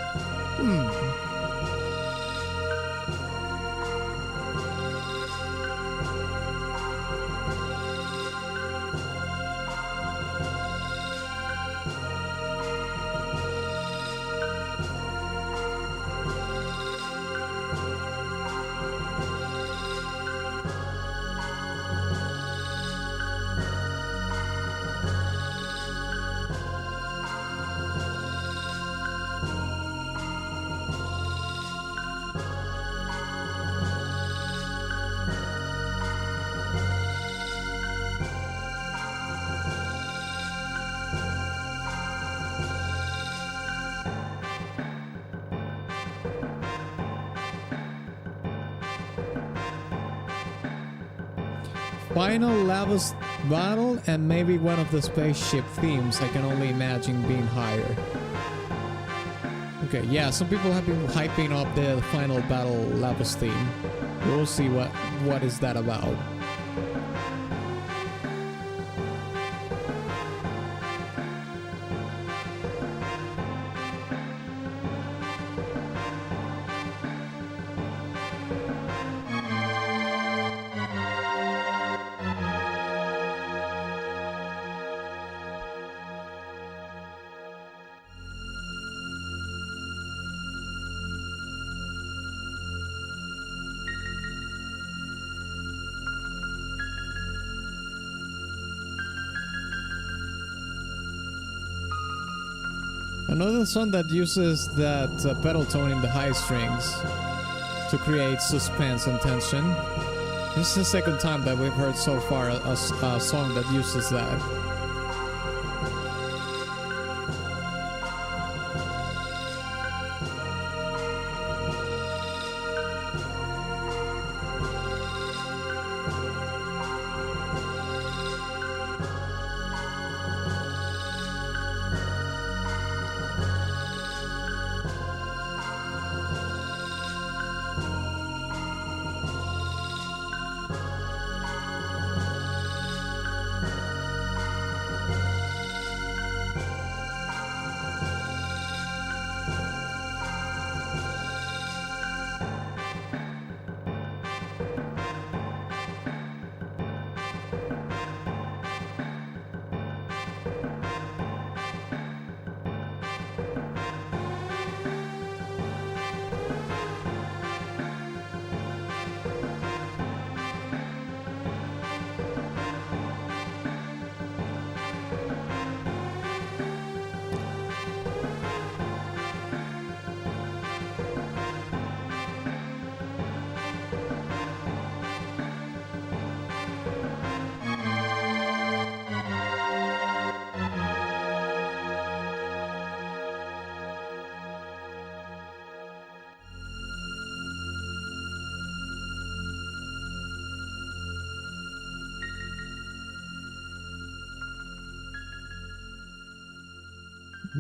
Final Lavos battle and maybe one of the spaceship themes. I can only imagine being higher. Okay, yeah, some people have been hyping up the final battle Lavos theme. We'll see what is that about. Another song that uses that pedal tone in the high strings to create suspense and tension. This is the second time that we've heard so far a song that uses that.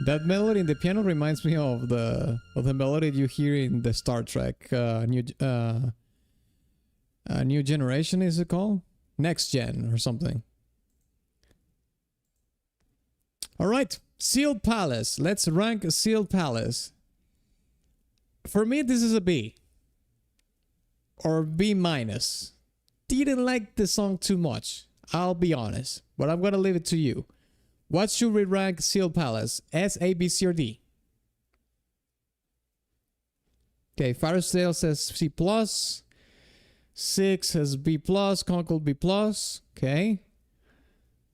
That melody in the piano reminds me of the melody you hear in the Star Trek New Generation, is it called? Next Gen or something. All right, Sealed Palace. Let's rank Sealed Palace. For me, this is a B or B minus. Didn't like the song too much, I'll be honest, but I'm gonna leave it to you. What should we rank Sealed Palace? S, A, B, C, or D? Okay, Firesdale says C+. 6 says B+. Conkel B+. Okay.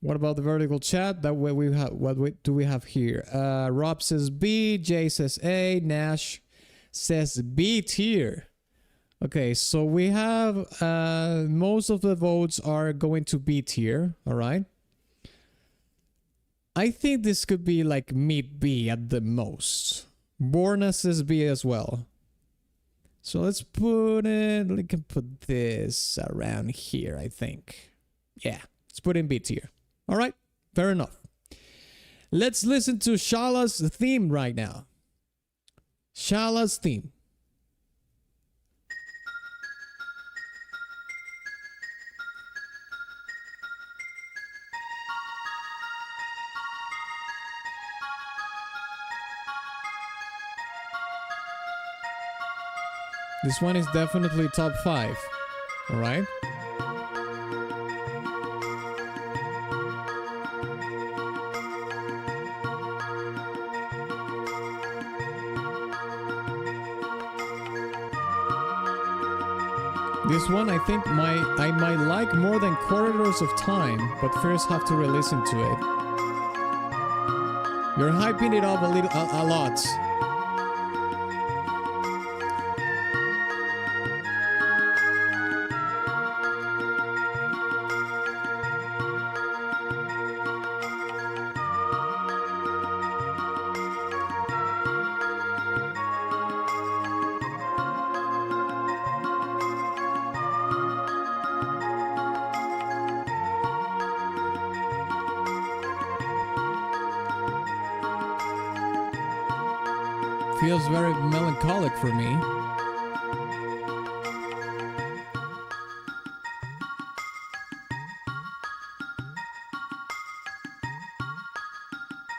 What about the vertical chat? That way we have, do we have here? Rob says B. Jay says A. Nash says B tier. Okay, so we have most of the votes are going to B tier. All right. I think this could be like mid B at the most. Bornes is B as well. So let's put it, we can put this around here, I think. Yeah, let's put in B tier. All right, fair enough. Let's listen to Shala's theme right now. Shala's theme. This one is definitely top 5. All right. This one I think I might like more than Corridors of Time, but first have to re-listen to it. You're hyping it up a lot. Feels very melancholic for me.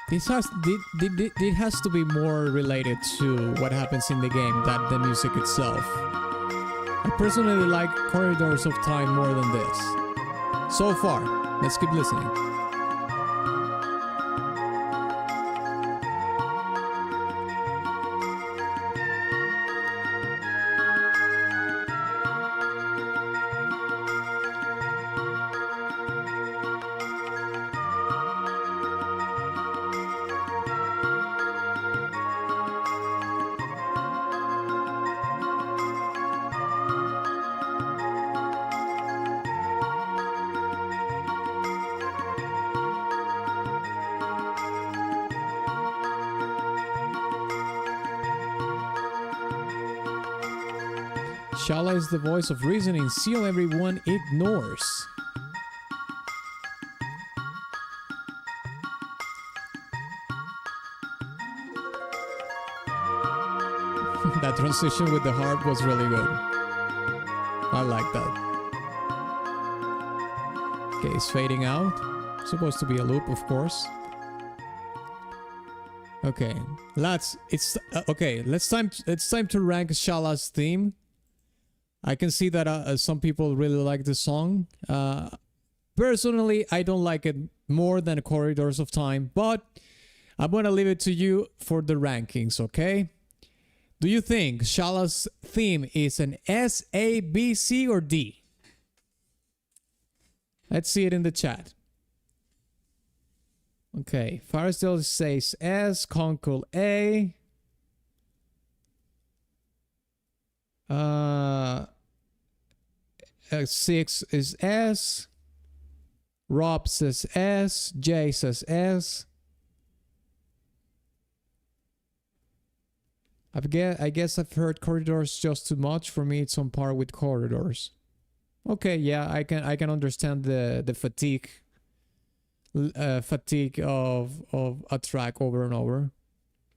It has to be more related to what happens in the game than the music itself. I personally like Corridors of Time more than this. So far, let's keep listening. Shala is the voice of reason in Seal everyone ignores. That transition with the harp was really good. I like that. Okay, it's fading out. Supposed to be a loop, of course. Okay, it's time to rank Shala's theme. I can see that some people really like the song. Personally, I don't like it more than Corridors of Time, but I'm gonna leave it to you for the rankings, okay? Do you think Shala's theme is an S, A, B, C, or D? Let's see it in the chat. Okay, Firesdale says S, Conkel A. 6 is S. Rob says S. Jay says S. I guess I've heard Corridors just too much. For me, it's on par with Corridors. Okay, yeah, I can understand the fatigue of a track over and over.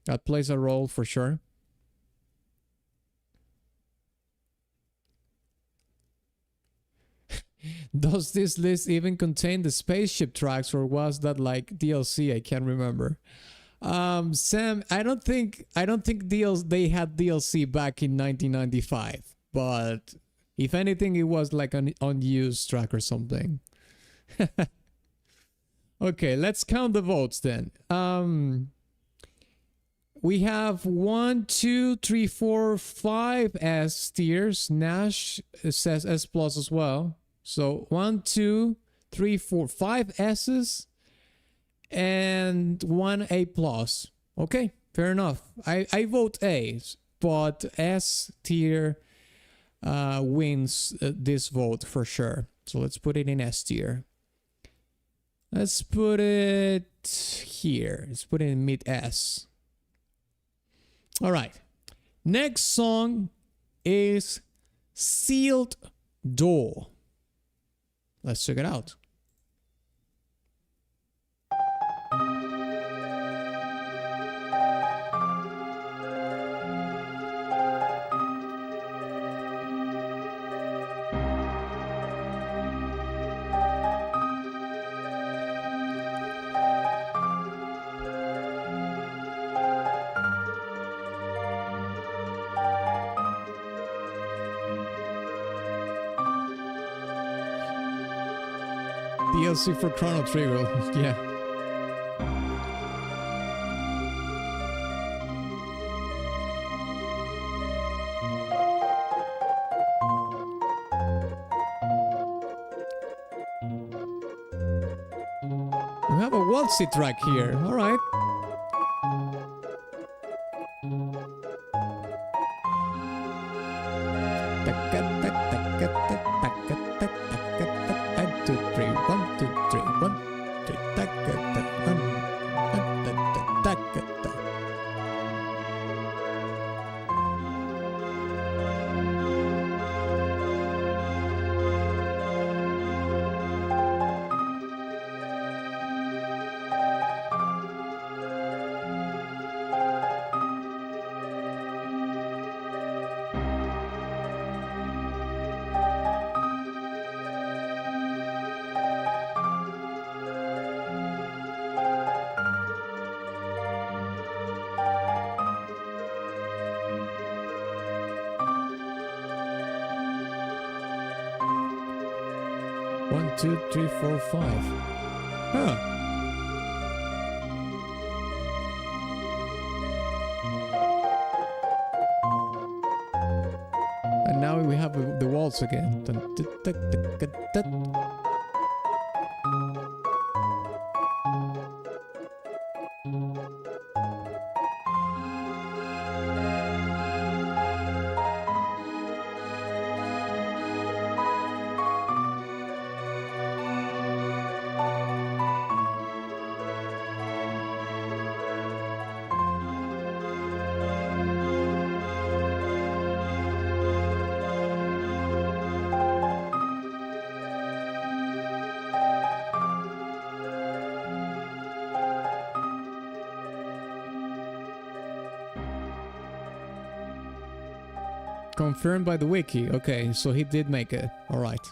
That plays a role for sure. Does this list even contain the spaceship tracks, or was that like DLC? I can't remember. Sam, I don't think they had DLC back in 1995, but if anything, it was like an unused track or something. Okay, let's count the votes then. We have 1, 2, 3, 4, 5 S tiers. Nash says S plus as well. So 1, 2, 3, 4, 5 S's and 1 A plus. Okay, fair enough. I vote A, but S tier wins this vote for sure. So let's put it in S tier. Let's put it here. Let's put it in mid S. All right. Next song is Sealed Door. Let's check it out. DLC for Chrono Trigger. Yeah. We have a waltzy track here. All right. One, two, three, four, five. Huh. And now we have the waltz again. Confirmed by the wiki. Okay, so he did make it. All right.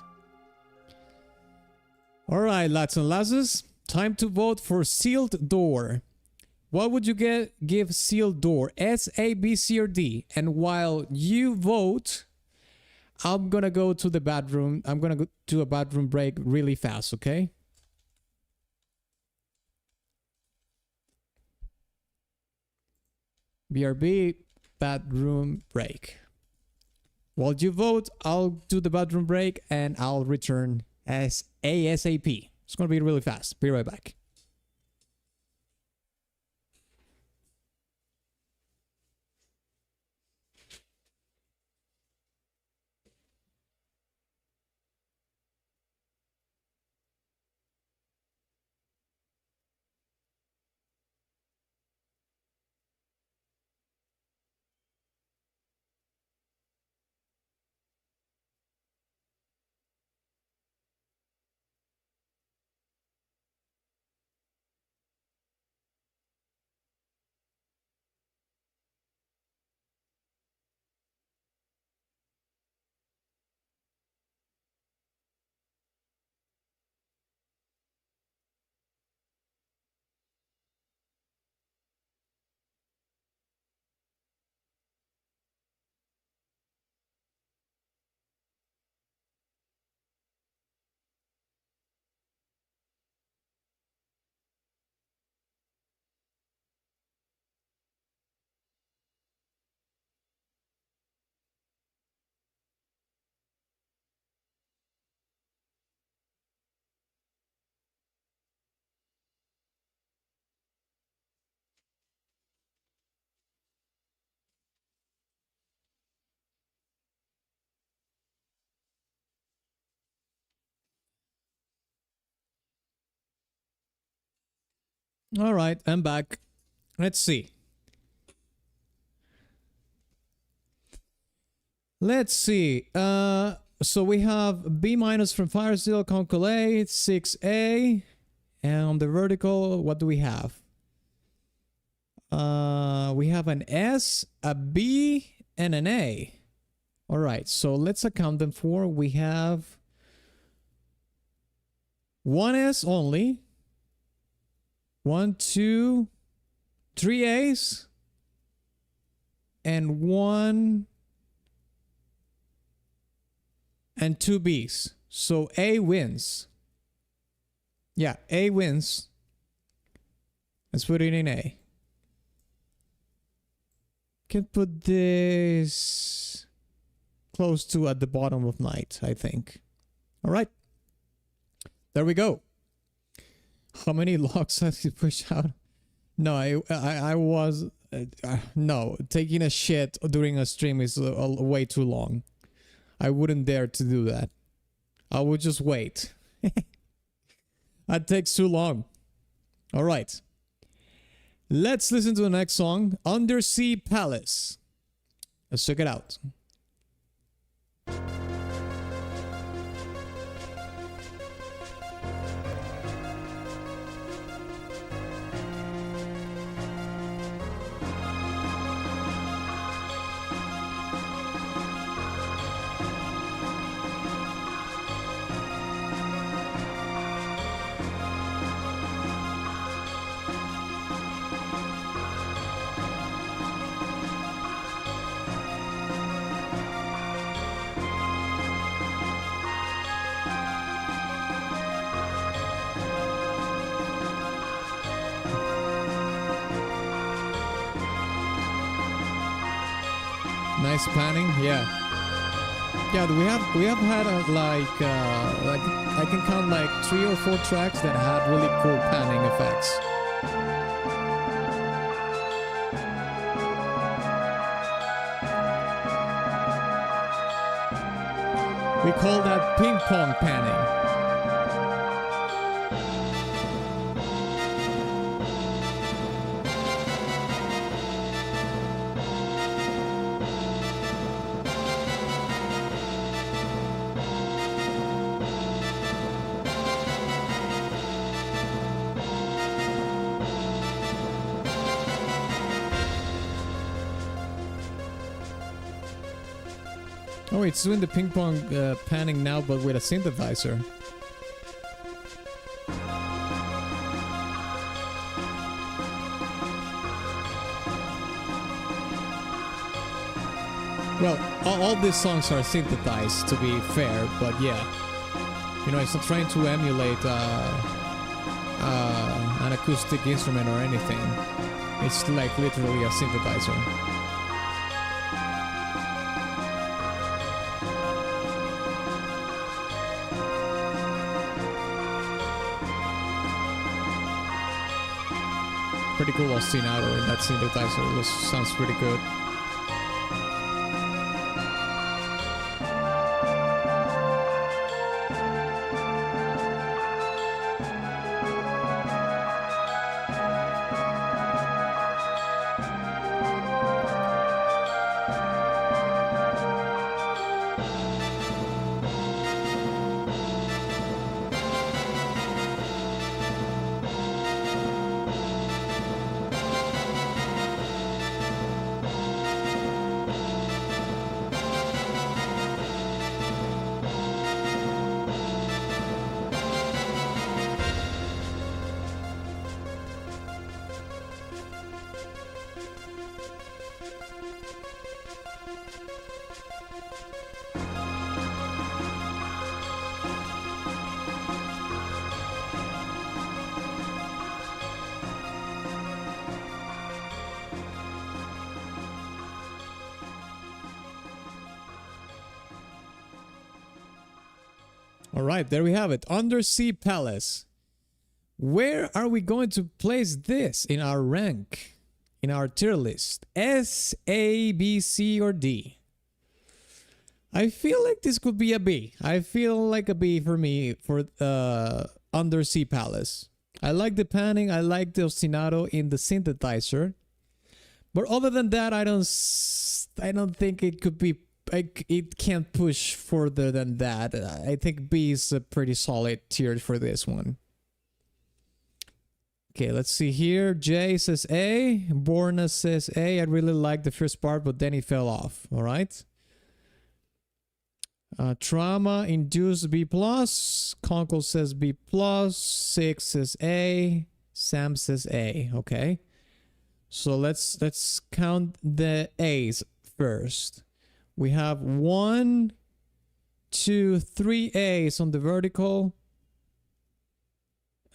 All right, lads and lasses. Time to vote for Sealed Door. What would you give Sealed Door? S, A, B, C, or D? And while you vote, I'm gonna go to the bathroom. I'm gonna go to a bathroom break really fast, okay? BRB, bathroom break. While you vote, I'll do the bathroom break and I'll return as ASAP. It's gonna be really fast. Be right back. All right, I'm back. Let's see. Let's see. So we have B minus from Firesdale, Conkel A, 6A. And on the vertical, what do we have? We have an S, a B, and an A. All right, so let's account them for. We have one S only. 1, 2, 3 A's. And 1 and 2 B's. So A wins. Yeah, A wins. Let's put it in A. Can put this close to at the bottom of night, I think. All right. There we go. How many logs has he pushed out? No, I was... no, taking a shit during a stream is way too long. I wouldn't dare to do that. I would just wait. That takes too long. All right. Let's listen to the next song, Undersea Palace. Let's check it out. Nice panning, yeah. Yeah, we have had like I can count like 3 or 4 tracks that had really cool panning effects. We call that ping pong panning. Oh, it's doing the ping pong panning now, but with a synthesizer. Well, all these songs are synthesized, to be fair, but yeah. You know, it's not trying to emulate an acoustic instrument or anything. It's like literally a synthesizer. Pretty cool ostinato in that synthesizer. This sounds pretty good. Alright, there we have it. Undersea Palace. Where are we going to place this in our rank? In our tier list? S, A, B, C, or D? I feel like this could be a B. I feel like a B for me for Undersea Palace. I like the panning. I like the ostinato in the synthesizer. But other than that, I don't think it could be. It can't push further than that. I think B is a pretty solid tier for this one. Okay, let's see here. Jay says A. Borna says A. I really like the first part, but then it fell off. All right. Trauma induced B plus. Conkel says B plus. 6 says A. Sam says A. Okay. So let's count the A's first. We have 1, 2, 3 A's on the vertical.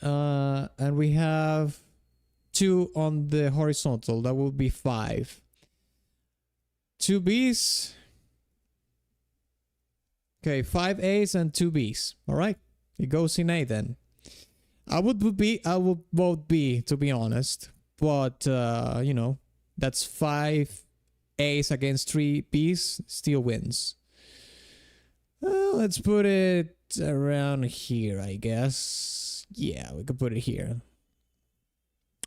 And we have 2 on the horizontal. That will be 5. 2 Bs. Okay, 5 As and 2 Bs. All right, it goes in A then. I would vote B, to be honest. But you know, that's 5 A's against 3 B's. Still wins. Let's put it around here, I guess. Yeah, we could put it here.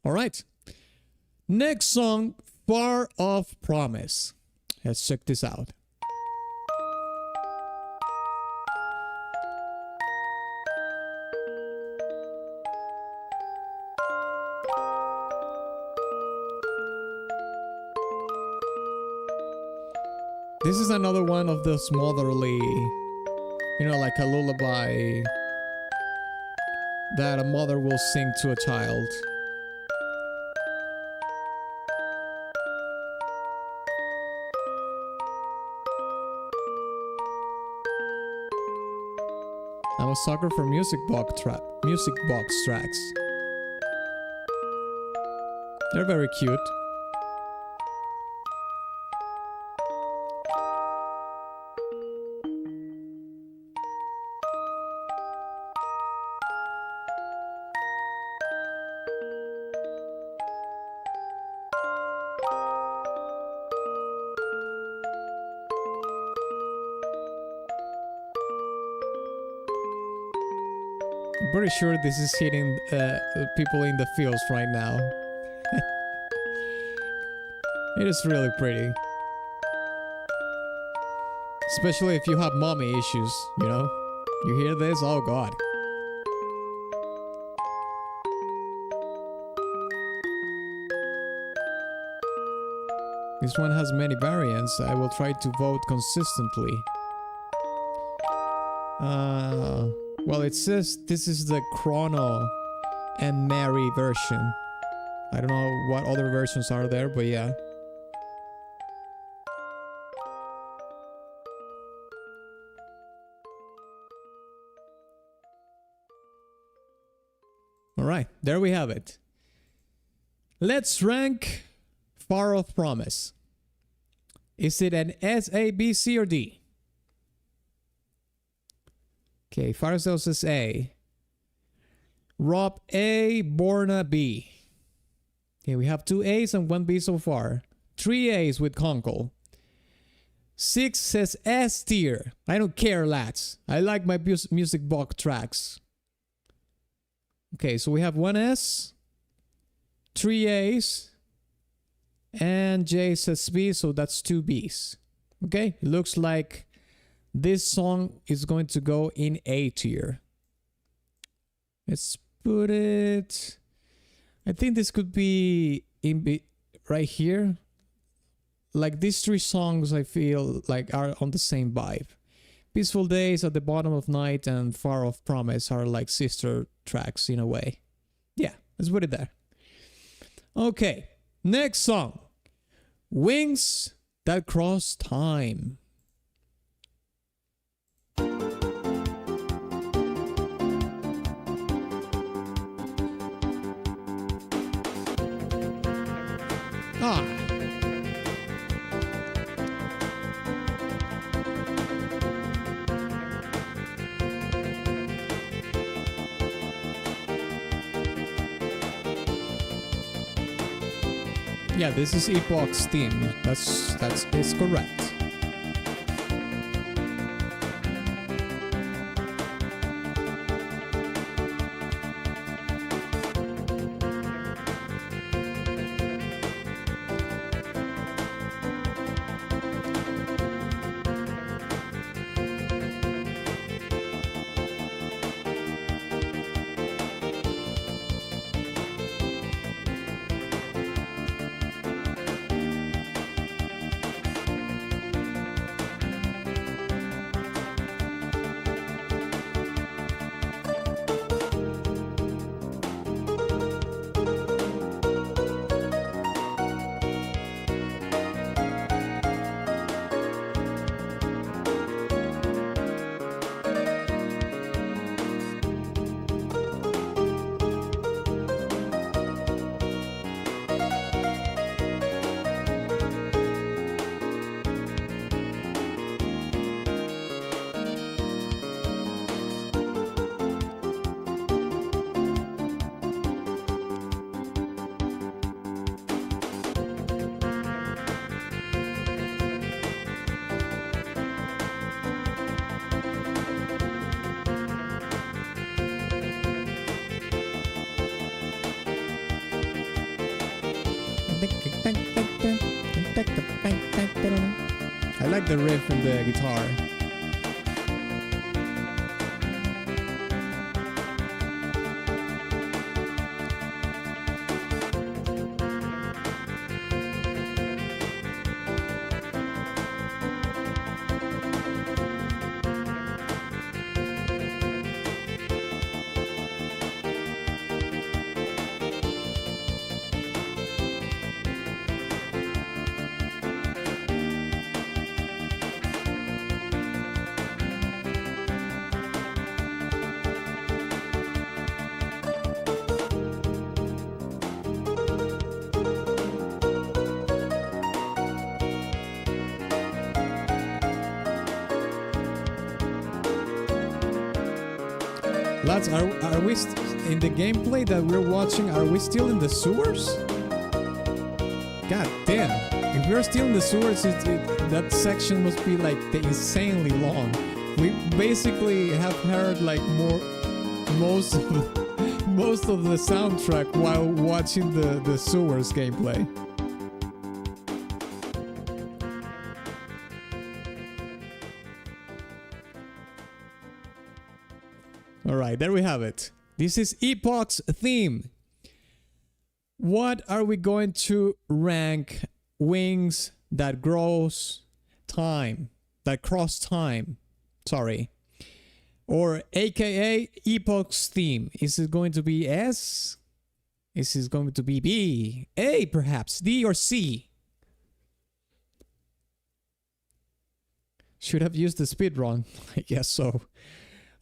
All right. Next song, Far Off Promise. Let's check this out. This is another one of those motherly, you know, like a lullaby that a mother will sing to a child. I'm a sucker for music box tracks. They're very cute. I'm pretty sure this is hitting people in the fields right now. It is really pretty. Especially if you have mommy issues, you know? You hear this? Oh god. This one has many variants. I will try to vote consistently. Well, it says this is the Chrono and Mary version. I don't know what other versions are there, but yeah. Alright, there we have it. Let's rank Far Off Promise. Is it an S, A, B, C, or D? Okay, Firesdale says A. Rob A, Borna B. Okay, we have 2 A's and 1 B so far. 3 A's with Conkel. 6 says S tier. I don't care, lads. I like my music box tracks. Okay, so we have 1 S, 3 A's, and J says B, so that's 2 B's. Okay, it looks like this song is going to go in A tier. Let's put it... I think this could be in B right here. Like these 3 songs I feel like are on the same vibe. Peaceful Days, At the Bottom of Night, and Far Off Promise are like sister tracks in a way. Yeah, let's put it there. Okay, next song. Wings That Cross Time. Ah. Yeah, this is Epoch's theme. It's correct. I like the riff in the guitar. Lads, are we in the gameplay that we're watching? Are we still in the sewers? God damn! If we're still in the sewers, that section must be like insanely long. We basically have heard like most of the soundtrack while watching the sewers gameplay. Alright, there we have it. This is Epoch's theme. What are we going to rank wings that cross time? Sorry. Or aka Epoch's theme. Is it going to be S? Is it going to be B? A perhaps? D or C? Should have used the speedrun. I guess so.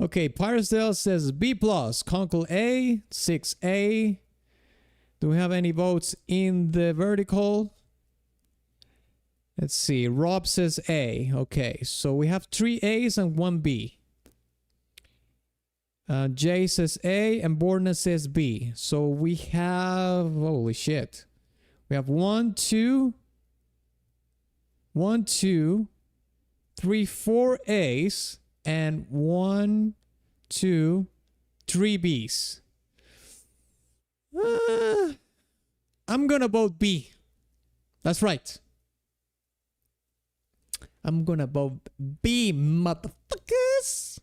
Okay, Firesdale says B+, Conkel A, 6A. Do we have any votes in the vertical? Let's see, Rob says A. Okay, so we have 3 A's and 1 B. Jay says A and Borna says B. So we have, holy shit. We have 1, 2, 3, 4 A's. And 1, 2, 3 B's. I'm gonna vote B. That's right. I'm gonna vote B, motherfuckers.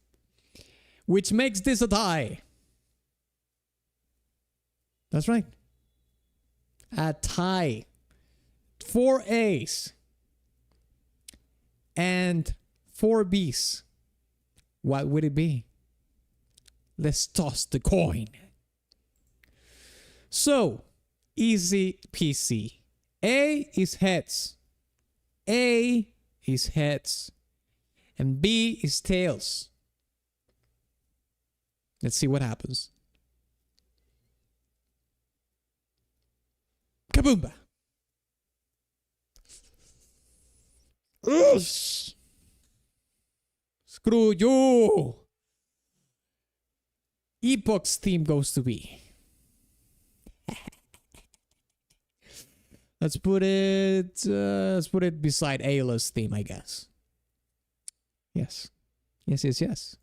Which makes this a tie. That's right. A tie. 4 A's. And 4 B's. What would it be? Let's toss the coin. So, easy peasy. A is heads. A is heads. And B is tails. Let's see what happens. Kaboomba! Oosh. Screw you! Epoch's theme goes to B. Let's put it beside Ayla's theme, I guess. Yes. Yes.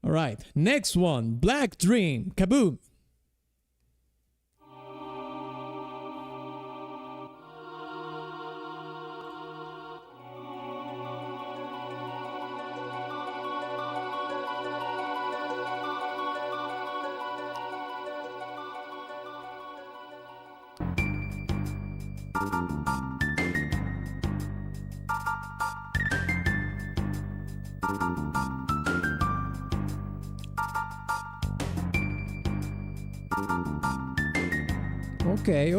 All right. Next one. Black Dream. Kaboom. Okay.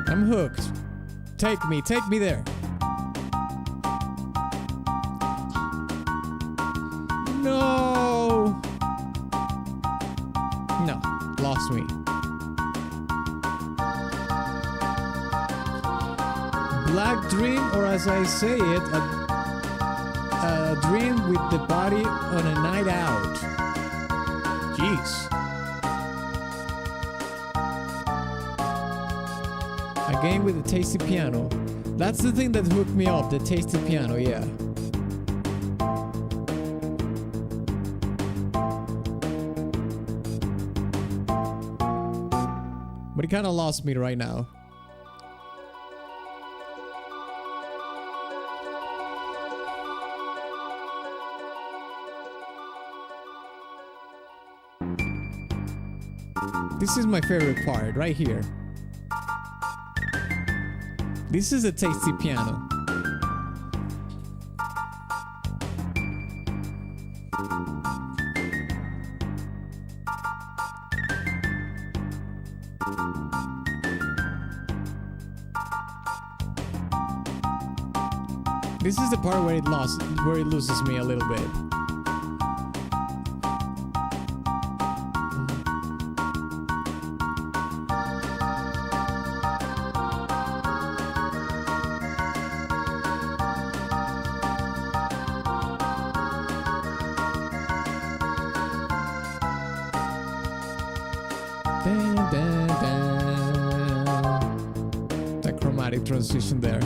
I'm hooked. Take me there. No, lost me. Black dream, or as I say it, a dream with the body on a night out. Jeez. A game with a tasty piano. That's the thing that hooked me up, the tasty piano, yeah. What do you kind of lost me right now. This is my favorite part, right here. This is a tasty piano. This is the part where it loses me a little bit. That chromatic transition there.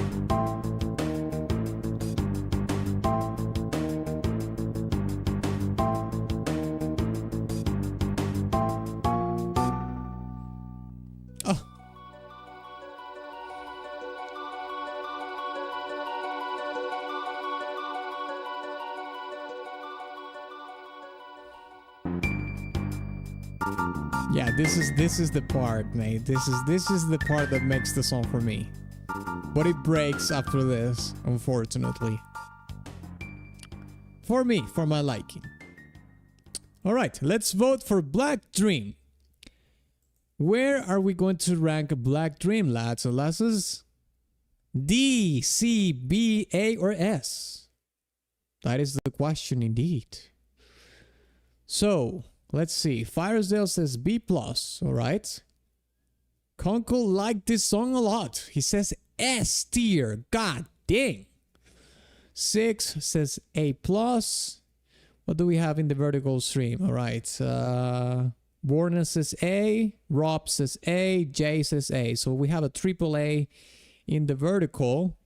Yeah, this is the part, mate. This is the part that makes the song for me. But it breaks after this, unfortunately. For me, for my liking. Alright, let's vote for Black Dream. Where are we going to rank Black Dream, lads and lasses? D, C, B, A, or S? That is the question indeed. So, let's see. Firesdale says B+, alright. Conkel liked this song a lot. He says S tier. God dang. 6 says A+. What do we have in the vertical stream? Alright. Warner says A. Rob says A. Jay says A. So we have a triple A in the vertical.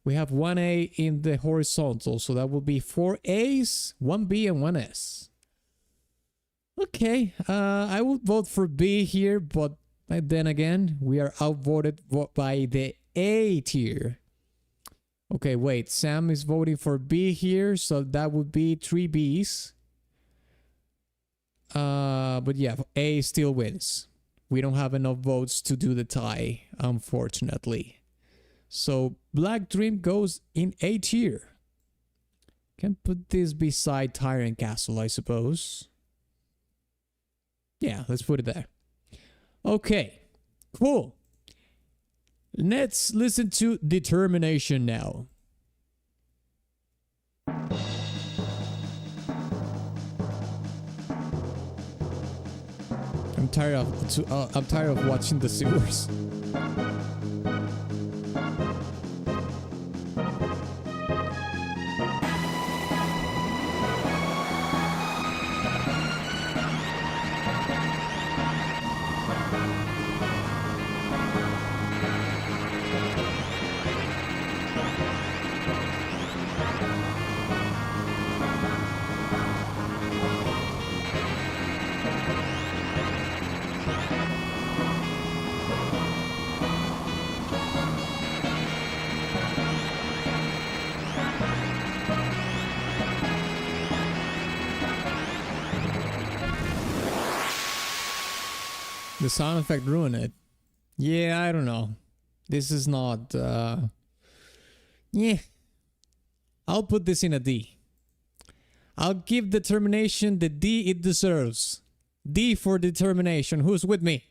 We have 1A in the horizontal. So that will be 4 A's, 1B, and 1 S. Okay, I would vote for B here, but then again, we are outvoted by the A tier. Okay, wait, Sam is voting for B here, so that would be 3 B's. But yeah, A still wins. We don't have enough votes to do the tie, unfortunately. So Black Dream goes in A tier. Can put this beside Tyrant Castle, I suppose. Yeah, let's put it there. Okay, cool. Let's listen to Determination now. I'm tired of watching the sewers. The sound effect ruined it. Yeah, I don't know. This is not... Yeah. I'll put this in a D. I'll give Determination the D it deserves. D for Determination. Who's with me?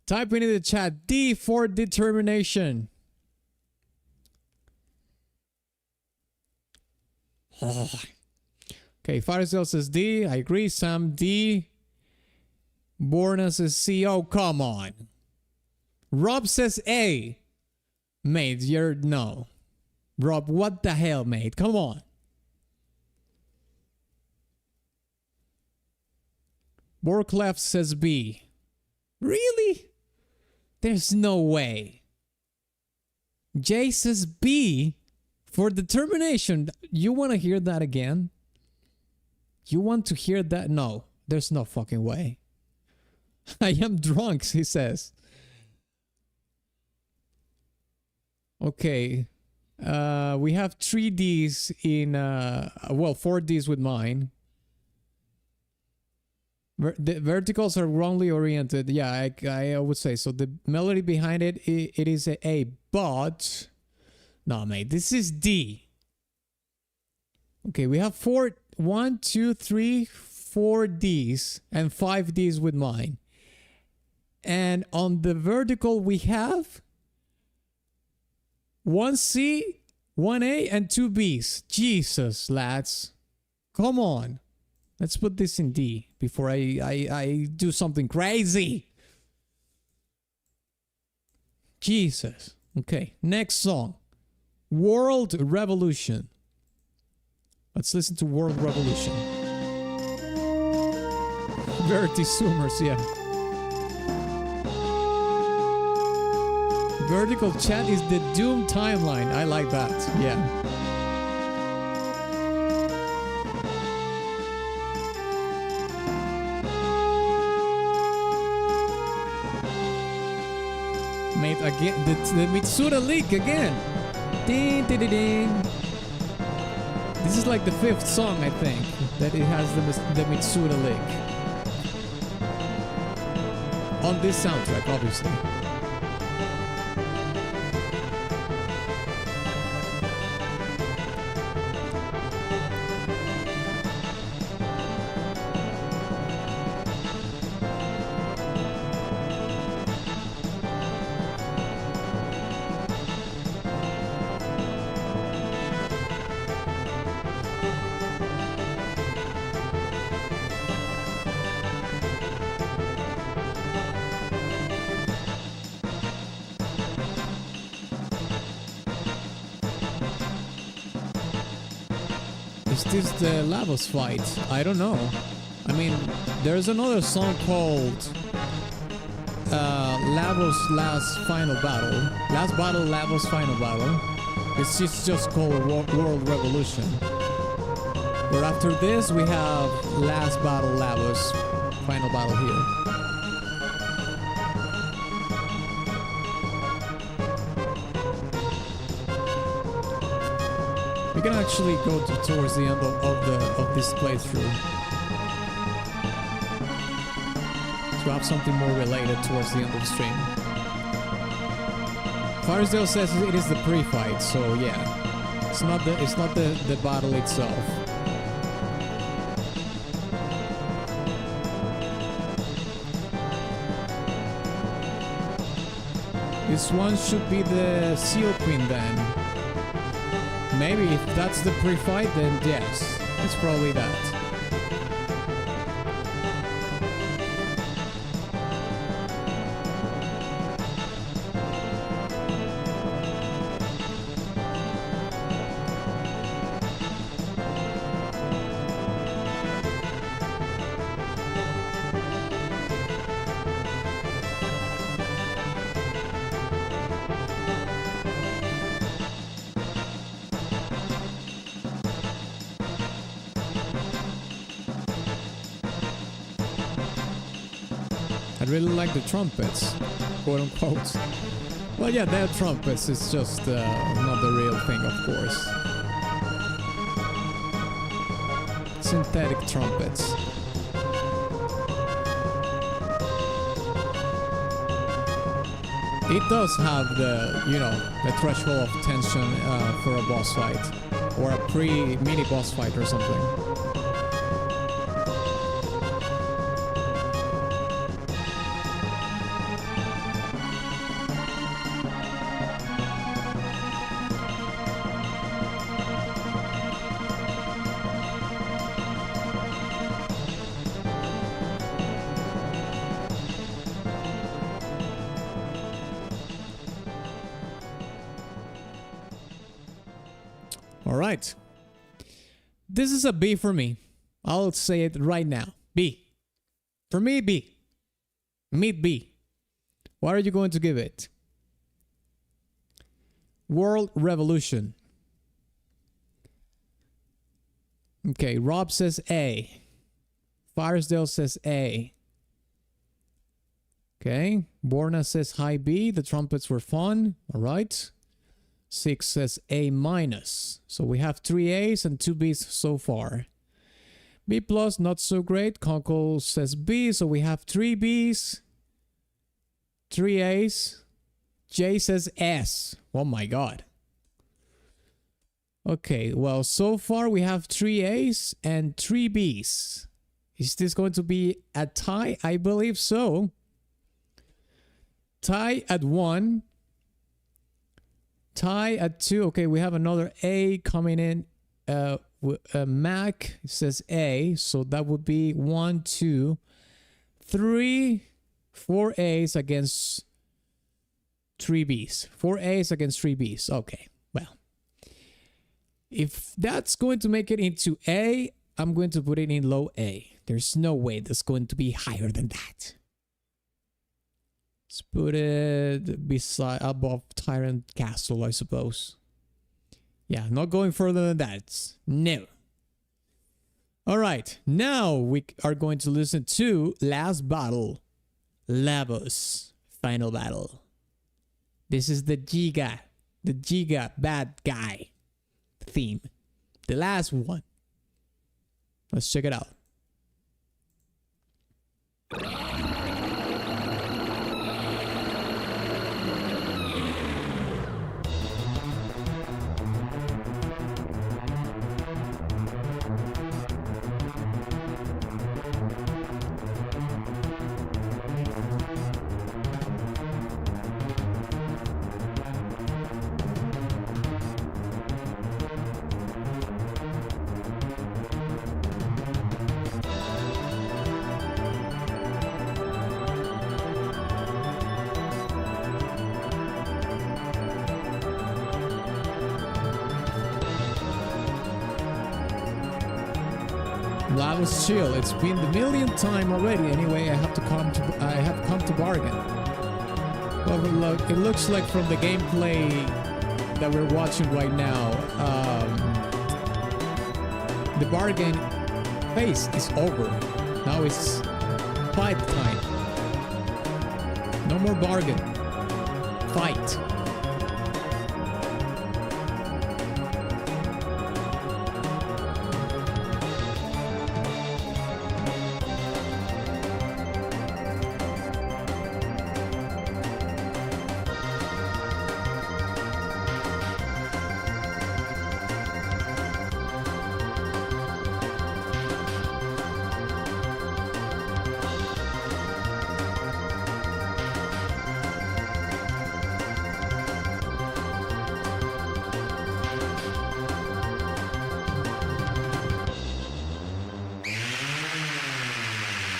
Type in the chat. D for Determination. Okay, Firesdale says D. I agree. Sam, D. Borna says C. Oh, come on. Rob says A. Mate, you're... No. Rob, what the hell, mate? Come on. Borklef says B. Really? There's no way. Jay says B for Determination. You want to hear that again? You want to hear that? No. There's no fucking way. I am drunk, he says. Okay. We have 3 Ds in, well, 4 Ds with mine. The verticals are wrongly oriented. Yeah, I would say so. The melody behind it, it is a A, but no, mate, this is D. Okay, we have 4 Ds and 5 Ds with mine. And on the vertical we have 1 C, 1 A, and 2 Bs. Jesus, lads. Come on. Let's put this in D before I do something crazy. Jesus. Okay, next song. World Revolution. Let's listen to World Revolution. Verity Summers, yeah. Vertical chat is the Doom timeline. I like that, yeah. Mate, again, the Mitsuda leak again. Ding, ding, ding, ding. This is like the 5th song, I think, that it has the Mitsuda lick. On this soundtrack, obviously. Is this the Lavos fight? I don't know. I mean, there's another song called Lavos Last Final Battle. Last Battle, Lavos Final Battle. It's just called World Revolution. But after this, we have Last Battle, Lavos Final Battle here. We can actually go towards the end of this playthrough to have something more related towards the end of the stream. Firesdale says it is the pre-fight, so yeah, it's not the battle itself. This one should be the Seal Queen then. Maybe if that's the pre-fight, then yes, it's probably that. I really like the trumpets, quote unquote. Well, yeah, they're trumpets, it's just not the real thing, of course. Synthetic trumpets. It does have the, you know, the threshold of tension for a boss fight. Or a pre-mini boss fight or something. Alright. This is a B for me. I'll say it right now. B. For me, B. Meet B. What are you going to give it? World Revolution. Okay, Rob says A. Firesdale says A. Okay. Borna says high B. The trumpets were fun. All right. 6 says A minus. So we have 3 A's and 2 B's so far. B plus, not so great. Conkel says B. So we have 3 B's, 3 A's. Jay says S. Oh my God. Okay, well, so far we have 3 A's and 3 B's. Is this going to be a tie? I believe so. Tie at 1. Tie at 2. Okay, we have another A coming in. Mac says A. So that would be 1, 2, 3, 4 A's against 3 B's. 4 A's against 3 B's. Okay, well. If that's going to make it into A, I'm going to put it in low A. There's no way that's going to be higher than that. Let's put it above Tyrant Castle, I suppose. Yeah, not going further than that. No. All right, now we are going to listen to Last Battle, Lavos, Final Battle. This is the Giga bad guy theme. The last one. Let's check it out. Lavos chill. It's been the millionth time already. Anyway, I have come to bargain. Well, look, it looks like from the gameplay that we're watching right now, the bargain phase is over. Now it's fight time. No more bargain. Fight.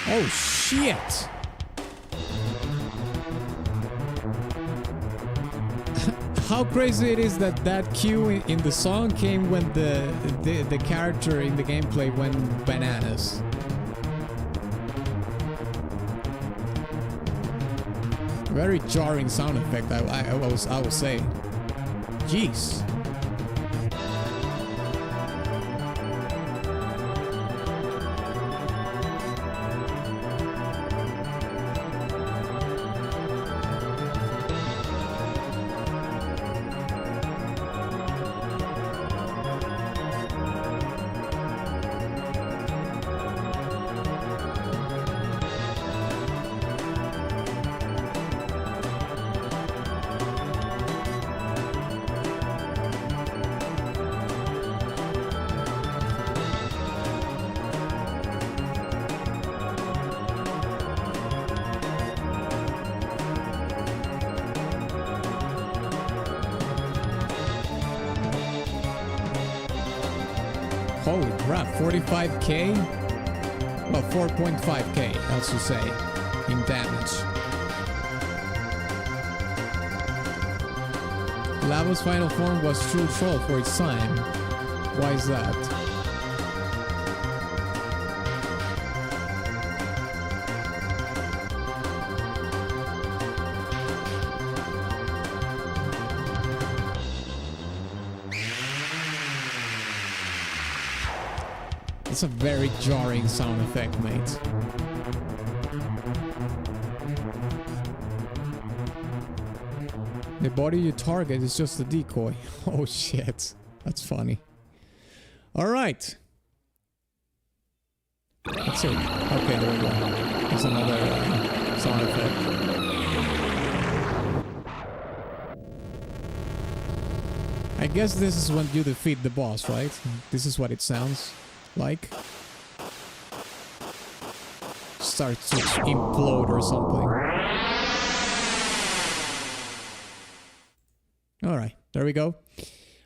Oh shit! How crazy it is that that cue in the song came when the character in the gameplay went bananas. Very jarring sound effect, I will say. Jeez. Holy crap, 45k? Well, 4.5k, that's to say, in damage. Lavos' final form was true troll for its time. Why is that? It's a very jarring sound effect, mate. The body you target is just a decoy. Oh shit. That's funny. Alright. That's it. Okay, there we go. There's another sound effect. I guess this is when you defeat the boss, right? This is what it sounds like. Starts to implode or something. Alright, there we go.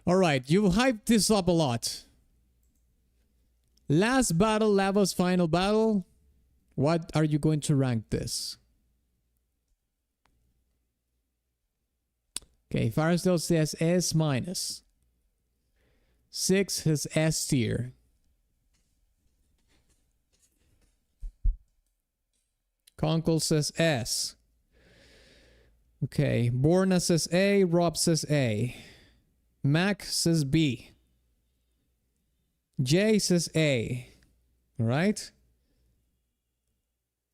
Alright, you hyped this up a lot. Last battle, Lava's final battle. What are you going to rank this? Okay, Firesdale says S minus. 6 is S tier. Conkel says S. Okay, Borna says A, Rob says A. Mac says B. Jay says A. Alright?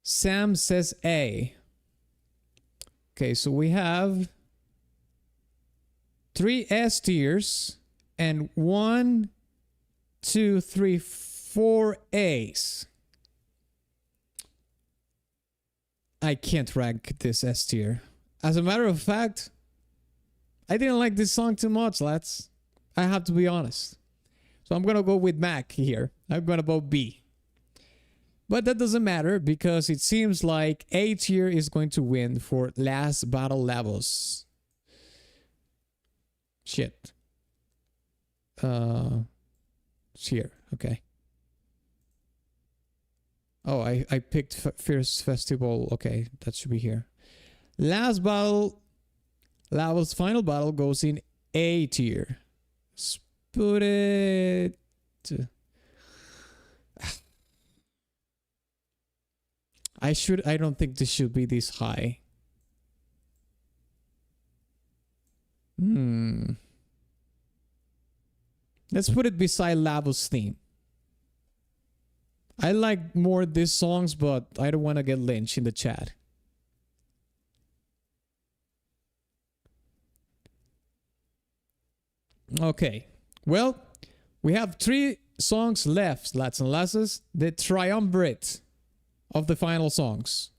Sam says A. Okay, so we have 3 S tiers and 1, 2, 3, 4 A's. I can't rank this S tier. As a matter of fact, I didn't like this song too much, lads. I have to be honest. So I'm gonna go with Mac here. I'm gonna vote B. But that doesn't matter because it seems like A tier is going to win for last battle levels. Shit. It's here. Okay. Oh, I picked Fierce Festival. Okay, that should be here. Last battle, Lava's final battle goes in A tier. Let's put it. I don't think this should be this high. Let's put it beside Lava's theme. I like more these songs, but I don't want to get lynched in the chat. Okay. Well, we have 3 songs left, lads and lasses. The triumvirate of the final songs.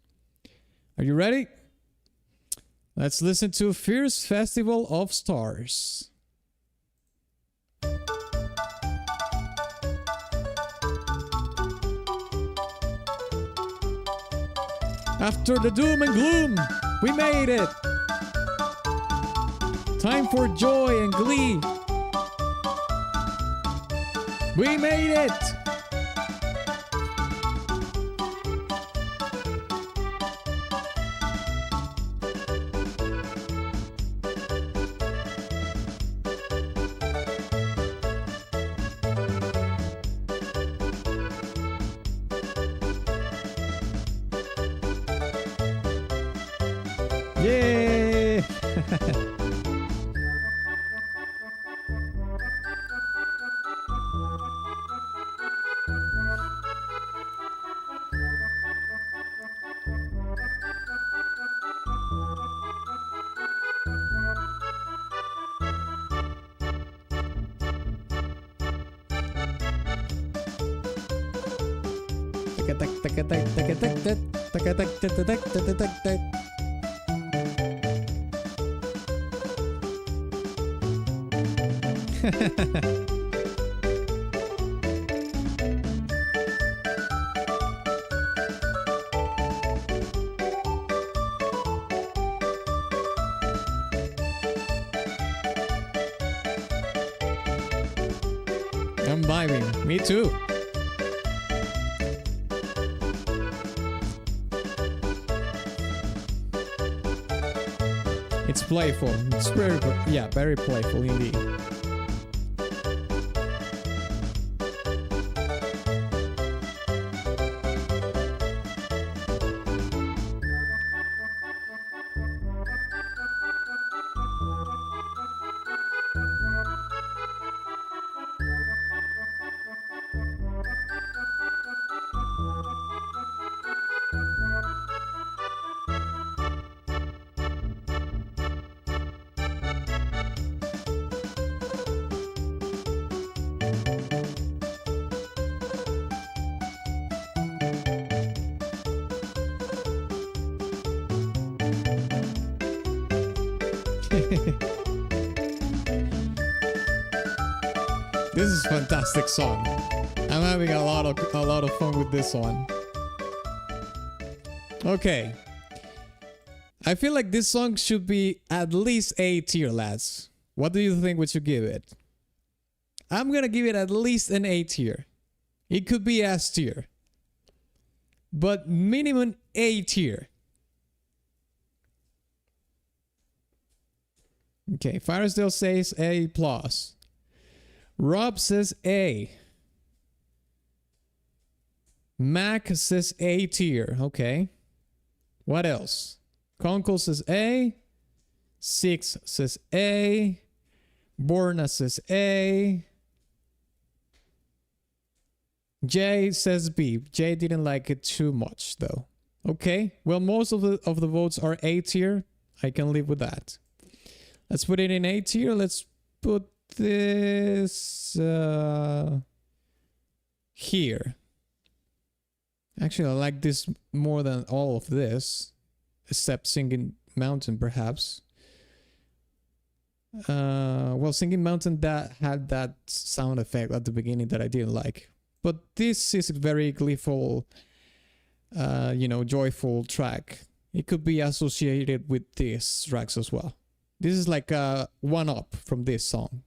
Are you ready? Let's listen to Fierce Festival of Stars. After the doom and gloom, we made it! Time for joy and glee. We made it! Yeah! I'm vibing. Me too. It's playful. It's very, yeah, very playful indeed. This is a fantastic song. I'm having a lot of fun with this one. Okay. I feel like this song should be at least A tier, lads. What do you think we should give it? I'm gonna give it at least an A tier. It could be S tier. But minimum A tier. Okay, Firesdale says A+. Rob says A. Mac says A tier. Okay. What else? Conkel says A. Six says A. Borna says A. Jay says B. Jay didn't like it too much though. Okay. Well, most of the votes are A tier. I can live with that. Let's put it in A tier. Let's put this here. Actually, I like this more than all of this, except Singing Mountain, perhaps. Well, Singing Mountain that had that sound effect at the beginning that I didn't like. But this is a very gleeful, you know, joyful track. It could be associated with these tracks as well. This is like a one-up from this song.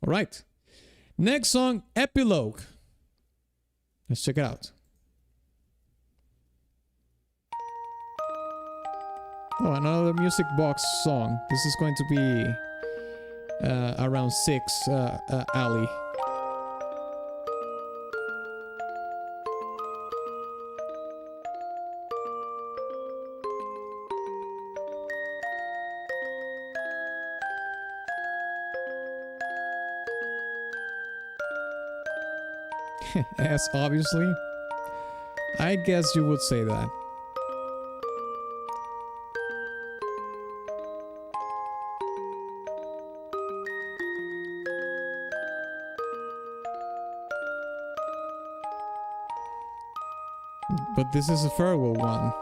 All right. Next song, Epilogue. Let's check it out. Oh, another music box song. This is going to be around 6, Ali. Yes, obviously. I guess you would say that. But this is a farewell one.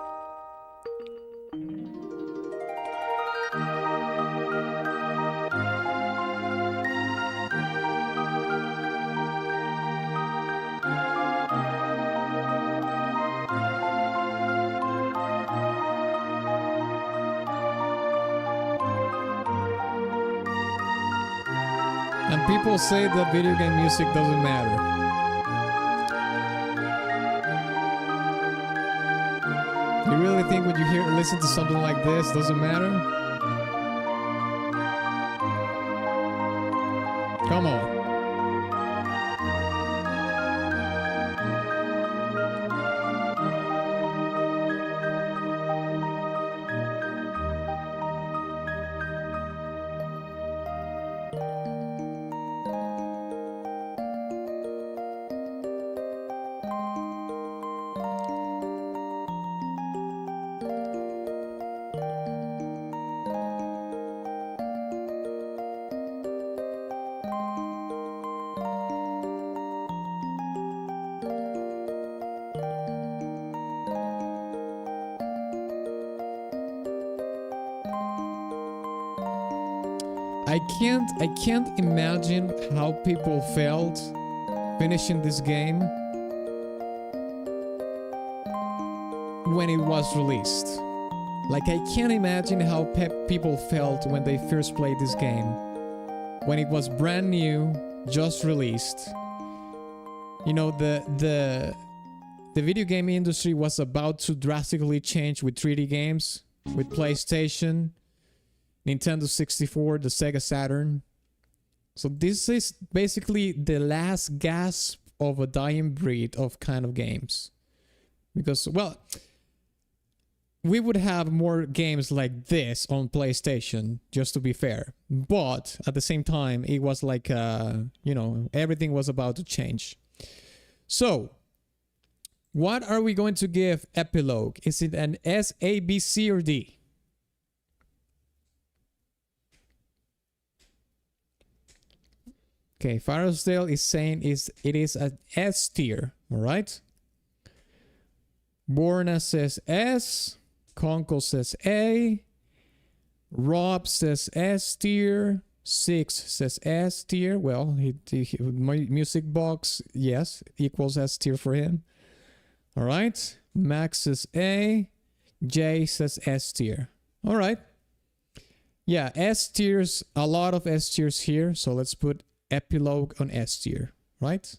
And people say that video game music doesn't matter. You really think when you listen to something like this, doesn't matter? Come on. I can't imagine how people felt finishing this game when it was released. Like, I can't imagine how people felt when they first played this game. When it was brand new, just released. You know, the video game industry was about to drastically change with 3D games, with PlayStation, Nintendo 64, the Sega Saturn. So this is basically the last gasp of a dying breed of kind of games. Because, well, we would have more games like this on PlayStation, just to be fair. But at the same time, it was like, you know, everything was about to change. So, what are we going to give Epilogue? Is it an S, A, B, C, or D? Okay, Firesdale is saying it is an S tier, all right? Borna says S, Conkel says A, Rob says S tier. 6 says S tier. Well, my music box, yes, equals S tier for him. All right. Max says A. Jay says S tier. All right. Yeah, S tiers, a lot of S tiers here. So let's put epilogue on S tier, right?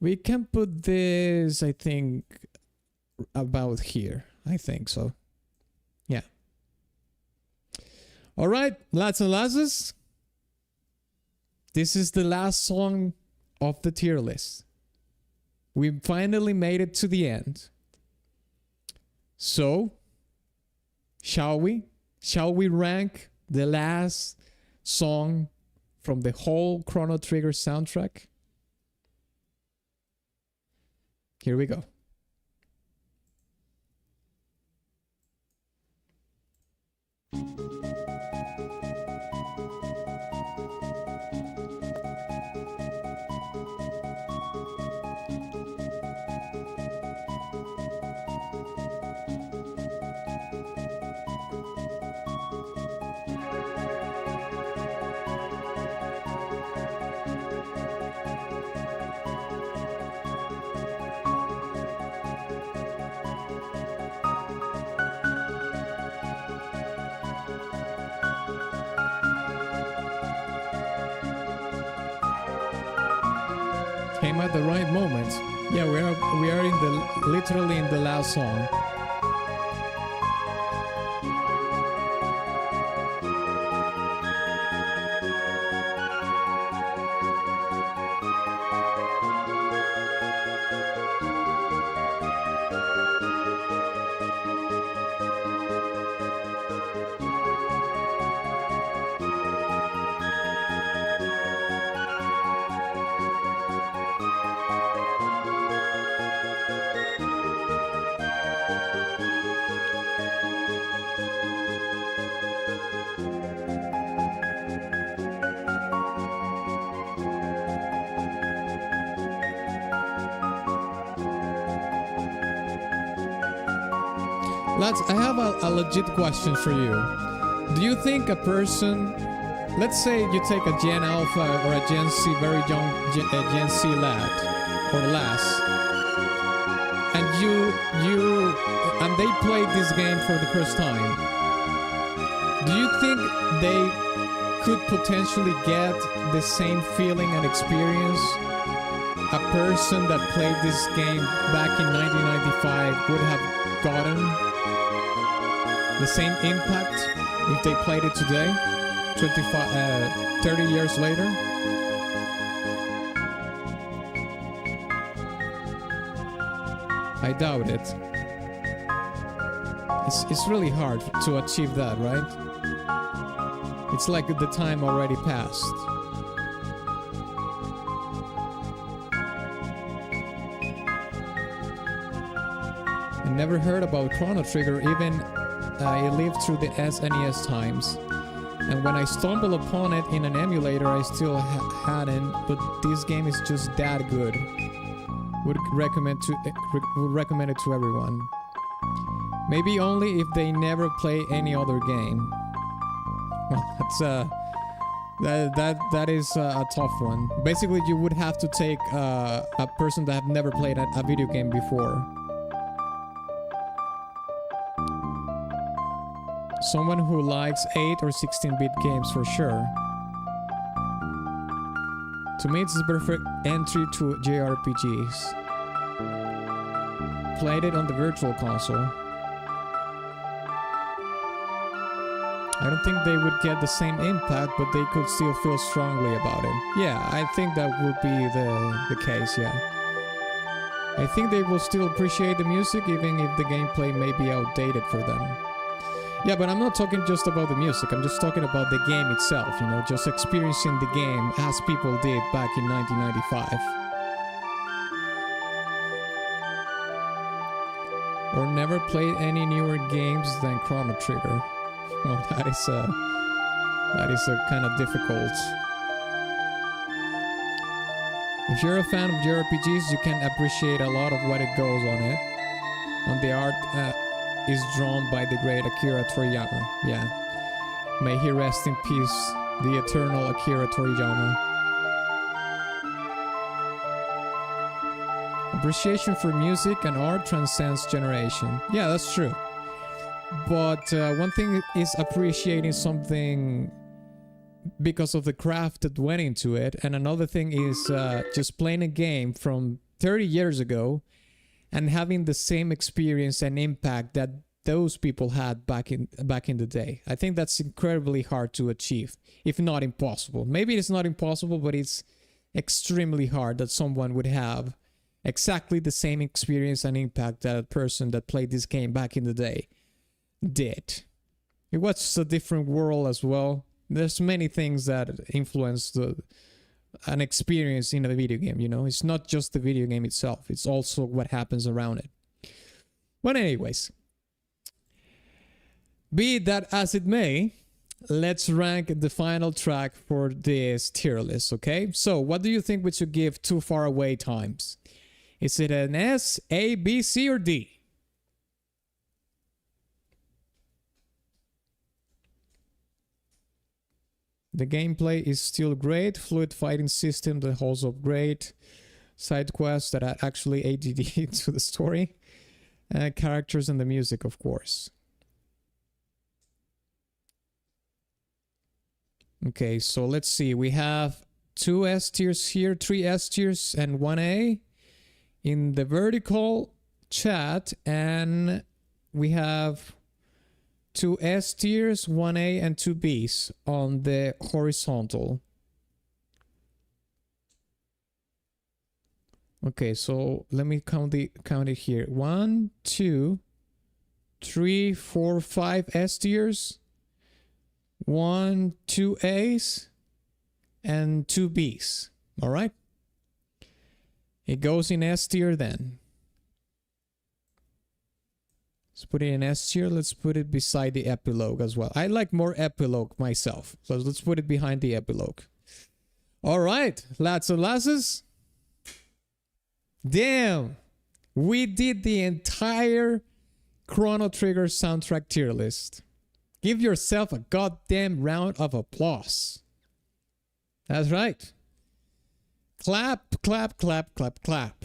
We can put this, I think, about here. I think so. Yeah. All right, lads and lasses. This is the last song of the tier list. We finally made it to the end. So, shall we? Shall we rank the last song from the whole Chrono Trigger soundtrack? Here we go. Came at the right moment. Yeah, we are in the literally in the last song. Lads, I have a legit question for you. Do you think a person, let's say you take a Gen Alpha or a Gen C, very young Gen C lad or lass, and and they played this game for the first time, do you think they could potentially get the same feeling and experience a person that played this game back in 1995 would have gotten? The same impact if they played it today, 30 years later? I doubt it. It's really hard to achieve that, right? It's like the time already passed. I never heard about Chrono Trigger, even I lived through the SNES times, and when I stumbled upon it in an emulator, I still hadn't. But this game is just that good. Would recommend it to everyone. Maybe only if they never play any other game. Well, that is a tough one. Basically, you would have to take a person that have never played a video game before. Someone who likes 8 or 16-bit games for sure. To me, it's the perfect entry to JRPGs. Played it on the Virtual Console. I don't think they would get the same impact, but they could still feel strongly about it. Yeah, I think that would be the case, yeah. I think they will still appreciate the music, even if the gameplay may be outdated for them. Yeah, but I'm not talking just about the music. I'm just talking about the game itself, you know, just experiencing the game as people did back in 1995. Or never played any newer games than Chrono Trigger. Well, that is a kind of difficult. If you're a fan of JRPGs, you can appreciate a lot of what it goes on it. And the art is drawn by the great Akira Toriyama. Yeah. May he rest in peace, the eternal Akira Toriyama. Appreciation for music and art transcends generation. Yeah, that's true. But one thing is appreciating something because of the craft that went into it, and another thing is just playing a game from 30 years ago and having the same experience and impact that those people had back in the day. I think that's incredibly hard to achieve, if not impossible. Maybe it's not impossible, but it's extremely hard that someone would have exactly the same experience and impact that a person that played this game back in the day did. It was a different world as well. There's many things that influence an experience in a video game, you know? It's not just the video game itself, it's also what happens around it. But anyways, be that as it may, let's rank the final track for this tier list, okay? So, what do you think we should give Too Far Away times? Is it an S, A, B, C, or D? The gameplay is still great, fluid fighting system that holds up great, side quests that are actually ADD to the story, characters and the music, of course. Okay, so let's see. We have 2 S tiers here, 3 S tiers, and 1 A in the vertical chat, and we have 2 S tiers, 1 A, and 2 Bs on the horizontal. Okay, so let me count it here. 1, 2, 3, 4, 5 S tiers. 1, 2 A's and 2 B's. All right. It goes in S tier then. Let's put it in S tier. Let's put it beside the epilogue as well. I like more epilogue myself, so let's put it behind the epilogue. All right, lads and lasses. Damn, we did the entire Chrono Trigger soundtrack tier list. Give yourself a goddamn round of applause. That's right. Clap, clap, clap, clap, clap.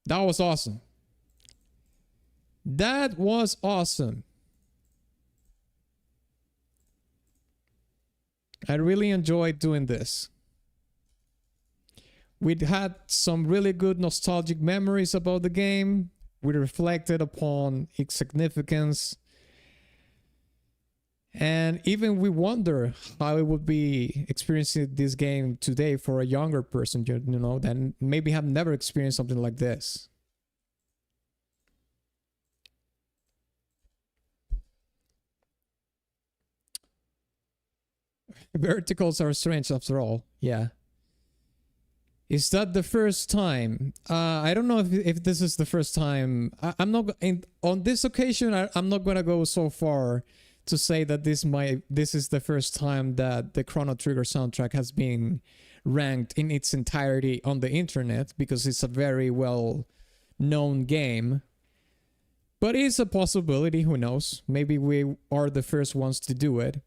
That was awesome. That was awesome. I really enjoyed doing this. We'd had some really good nostalgic memories about the game. We reflected upon its significance. And even we wonder how it would be experiencing this game today for a younger person, you know, that maybe have never experienced something like this. Verticals are strange after all, yeah. Is that the first time? I don't know if this is the first time. I'm not on this occasion. I'm not gonna go so far to say that this is the first time that the Chrono Trigger soundtrack has been ranked in its entirety on the internet, because it's a very well known game. But it's a possibility. Who knows? Maybe we are the first ones to do it.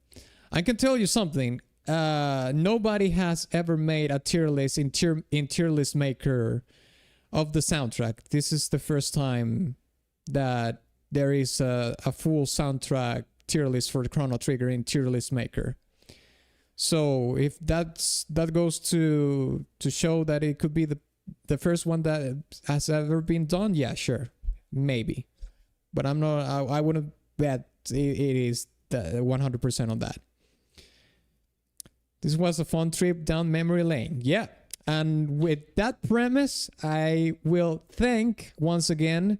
I can tell you something. Nobody has ever made a tier list in tier list maker of the soundtrack. This is the first time that there is a full soundtrack tier list for the Chrono Trigger in tier list maker. So if that goes to show that it could be the first one that has ever been done, yeah, sure, maybe. But I wouldn't bet it is 100% on that. This was a fun trip down memory lane. Yeah. And with that premise, I will thank once again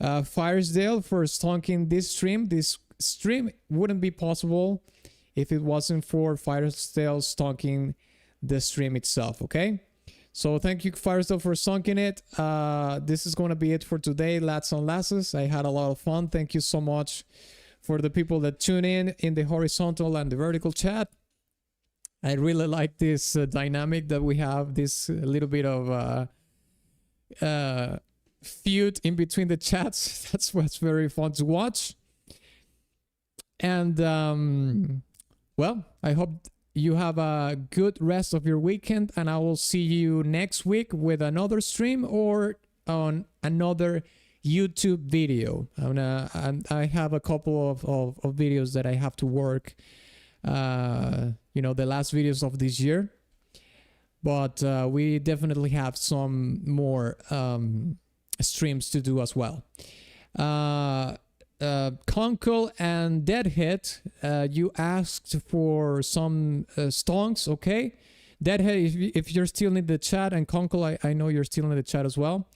Firesdale for stonking this stream. This stream wouldn't be possible if it wasn't for Firesdale stonking the stream itself, okay? So thank you, Firesdale, for stonking it. This is going to be it for today, lads and lasses. I had a lot of fun. Thank you so much for the people that tune in the horizontal and the vertical chat. I really like this dynamic that we have, this little bit of feud in between the chats. That's what's very fun to watch. And well, I hope you have a good rest of your weekend, and I will see you next week with another stream or on another YouTube video. I have a couple of videos that I have to work, you know, the last videos of this year, but we definitely have some more streams to do as well. Conkel and Deadhead, you asked for some stonks, okay? Deadhead, if you're still in the chat, and Conkel, I know you're still in the chat as well.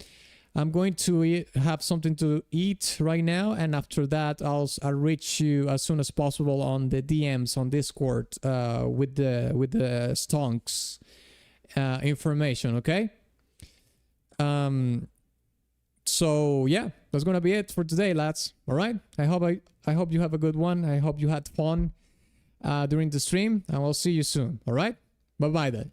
I'm going to have something to eat right now, and after that, I'll reach you as soon as possible on the DMs on Discord with the stonks information, okay? So yeah, that's gonna be it for today, lads. All right. I hope you have a good one. I hope you had fun during the stream, and we'll see you soon. All right. Bye bye then.